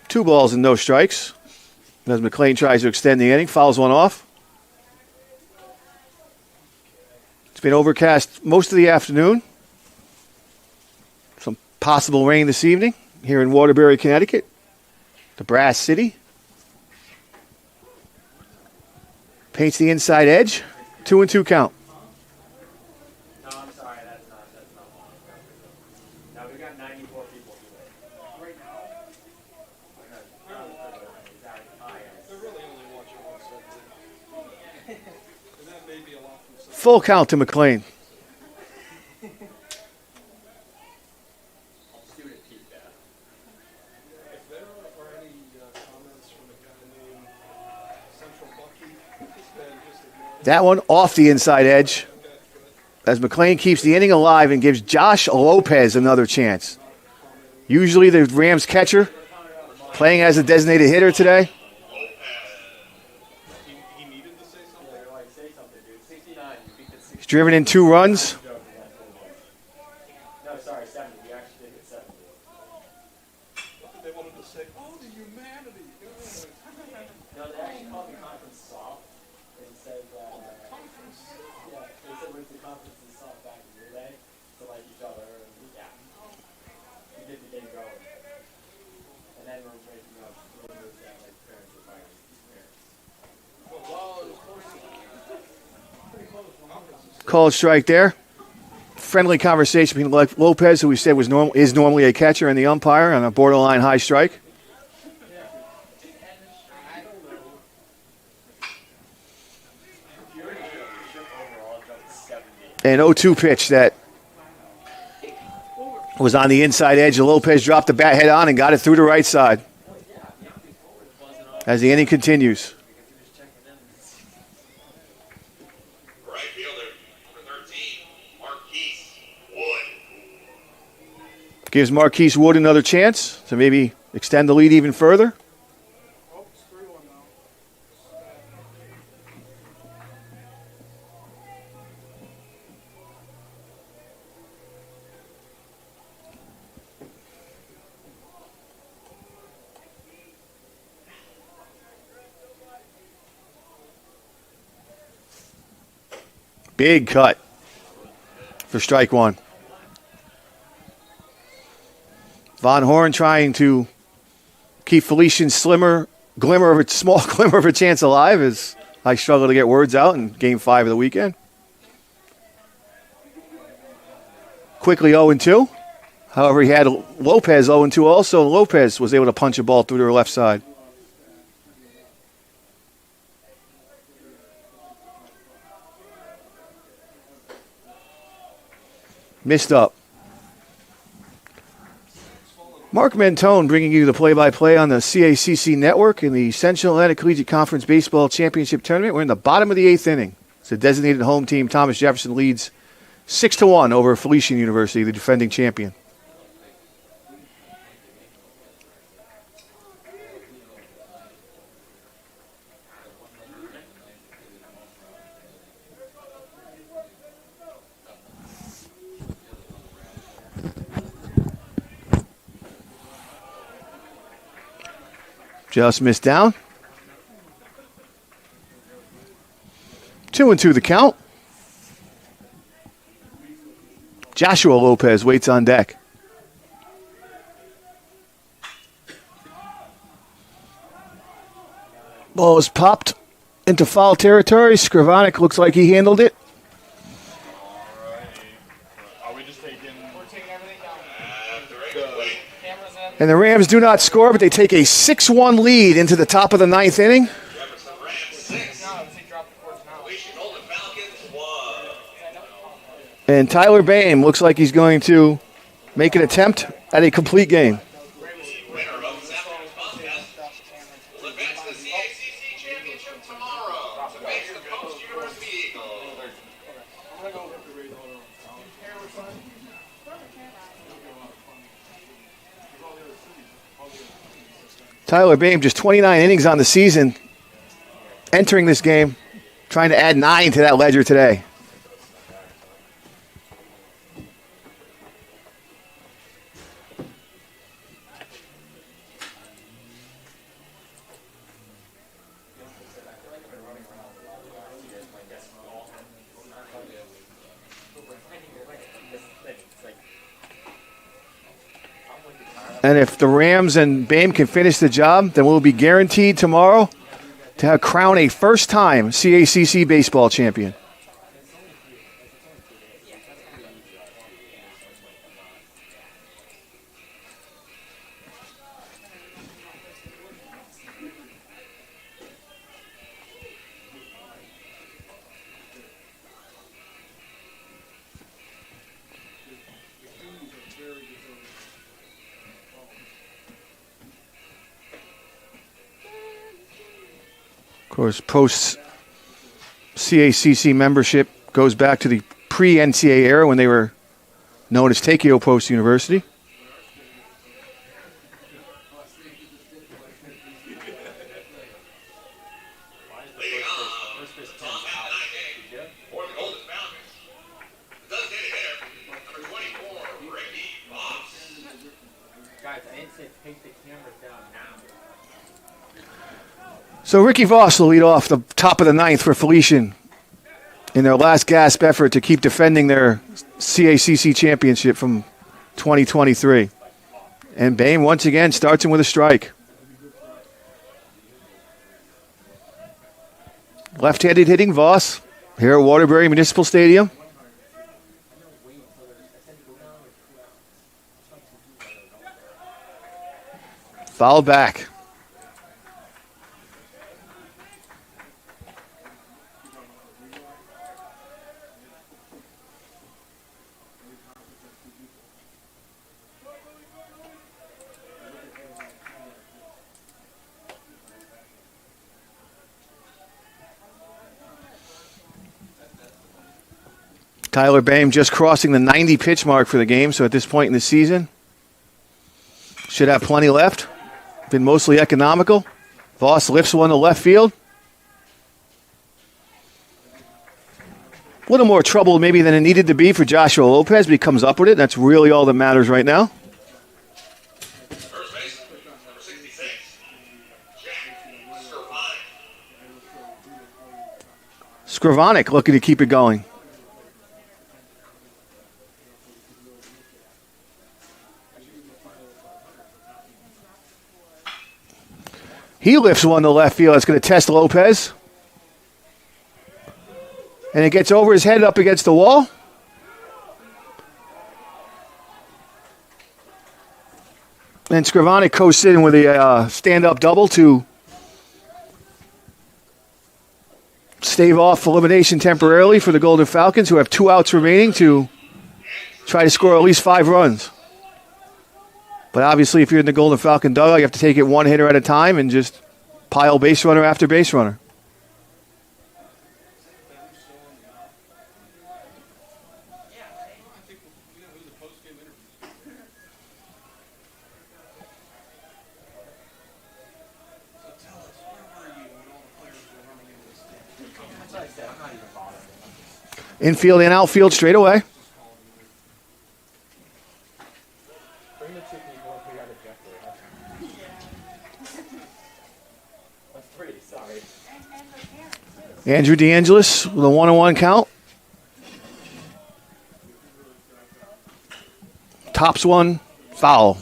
Two balls and no strikes. As McLean tries to extend the inning, fouls one off. It's been overcast most of the afternoon. Some possible rain this evening here in Waterbury, Connecticut, the Brass City. Paints the inside edge. 2-2 count. No, I'm sorry, that's not long. No, we got 94 people today. Right now? Full count to McLean. If there are any comments from a guy named Central Bucky, then just ignore That one off the inside edge as McLean keeps the inning alive and gives Josh Lopez another chance. Usually the Rams catcher playing as a designated hitter today. He's driven in 2 runs. No, sorry, 70. We actually did get 70. They wanted to say, oh, the humanity. No, they actually called the conference soft. They said that. Yeah, they said when the conference is soft back in your day to like each other. And yeah. We get the game going. And then we're making up rumors that like parents are fighting parents. Call strike there. Friendly conversation between Lopez, who we said is normally a catcher, and the umpire on a borderline high strike. An 0-2 pitch that was on the inside edge. Lopez dropped the bat head on and got it through the right side. As the inning continues. Right fielder, number 13, Marquise Wood. Gives Marquise Wood another chance to maybe extend the lead even further. Big cut for strike one. Von Horn trying to keep Felician's small glimmer of a chance alive as I struggle to get words out in Game 5 of the weekend. Quickly 0-2. However, he had Lopez 0-2 also. Lopez was able to punch a ball through their left side. Missed up. Mark Mentone bringing you the play-by-play on the CACC network in the Central Atlantic Collegiate Conference Baseball Championship Tournament. We're in the bottom of the 8th inning. It's a designated home team. Thomas Jefferson leads 6-1 over Felician University, the defending champion. Just missed down. 2-2 the count. Joshua Lopez waits on deck. Ball is popped into foul territory. Skrivanik looks like he handled it. And the Rams do not score, but they take a 6-1 lead into the top of the 9th inning. Jefferson Rams 6. Felician Golden Falcons 1. And Tyler Boehm looks like he's going to make an attempt at a complete game. The winner of this afternoon's contest will advance to the CACC Championship tomorrow to face the Post University Eagles. Tyler Boehm, just 29 innings on the season, entering this game, trying to add 9 to that ledger today. And if the Rams and Boehm can finish the job, then we'll be guaranteed tomorrow to crown a first-time CACC baseball champion. course, post CACC membership goes back to the pre-NCAA era when they were known as Takeo Post University. So Ricky Voss will lead off the top of the ninth for Felician in their last gasp effort to keep defending their CACC championship from 2023. And Bain once again starts him with a strike. Left-handed hitting Voss here at Waterbury Municipal Stadium. Foul back. Tyler Boehm just crossing the 90 pitch mark for the game, so at this point in the season, should have plenty left. Been mostly economical. Voss lifts one to left field. A little more trouble maybe than it needed to be for Joshua Lopez, but he comes up with it. That's really all that matters right now. First base, number 66, Jack Scrivonic. Scrivonic looking to keep it going. He lifts one to left field. That's going to test Lopez. And it gets over his head up against the wall. And Scrivonic coasts in with a stand-up double to stave off elimination temporarily for the Golden Falcons, who have 2 outs remaining to try to score at least 5 runs. But obviously, if you're in the Golden Falcon dugout, you have to take it one hitter at a time and just pile base runner after base runner. Infield and outfield straight away. Andrew DeAngelis with a 1-1 count. Tops one, foul.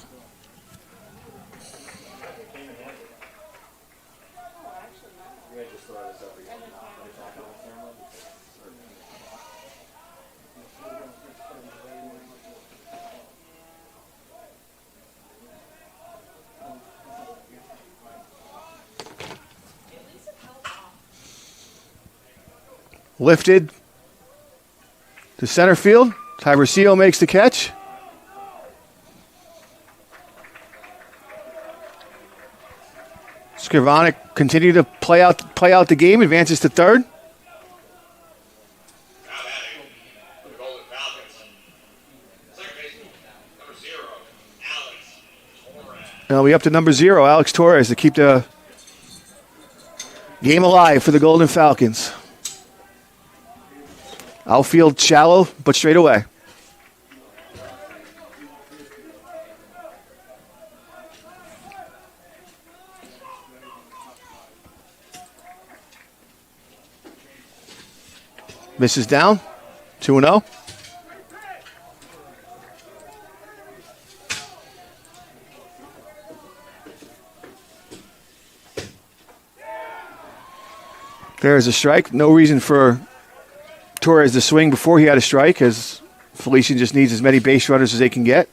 Lifted to center field. Tybercio makes the catch. Scrivonic continue to play out the game, advances to third. Now batting for the Golden Falcons. Second baseman, number 0, Alex Torres. Now we up to number 0, Alex Torres, to keep the game alive for the Golden Falcons. Outfield shallow, but straight away. Misses down. 2-0. There's a strike. No reason for Torres to swing before he had a strike, as Felician just needs as many base runners as they can get.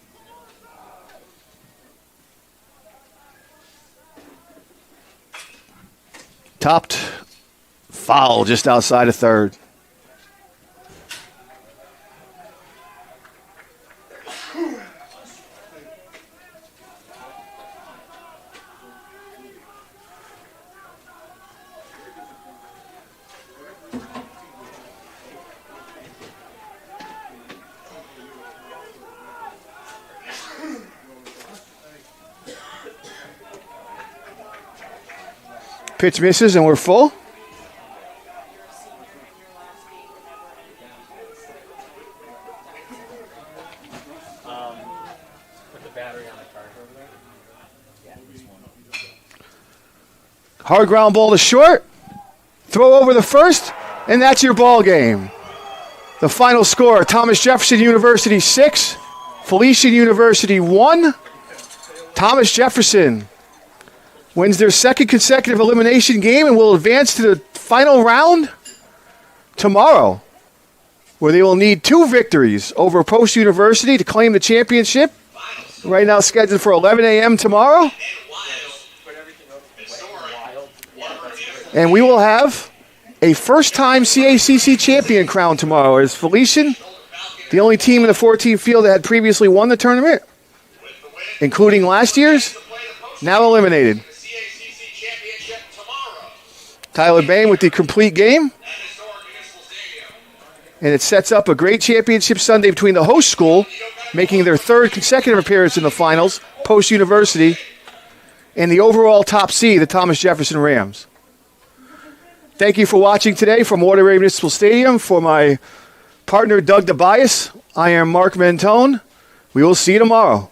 Topped, foul just outside of third. Pitch misses, and we're full. Hard ground ball to short. Throw over the first, and that's your ball game. The final score, Thomas Jefferson University 6, Felician University 1. Thomas Jefferson wins their second consecutive elimination game and will advance to the final round tomorrow, where they will need 2 victories over Post University to claim the championship. Right now scheduled for 11 a.m. tomorrow. And we will have a first-time CACC champion crowned tomorrow as Felician, the only team in the 14 field that had previously won the tournament, including last year's, now eliminated. Tyler Bain with the complete game. And it sets up a great championship Sunday between the host school, making their 3rd consecutive appearance in the finals, Post University, and the overall top seed, the Thomas Jefferson Rams. Thank you for watching today from Waterbury Municipal Stadium. For my partner, Doug DeBias, I am Mark Mentone. We will see you tomorrow.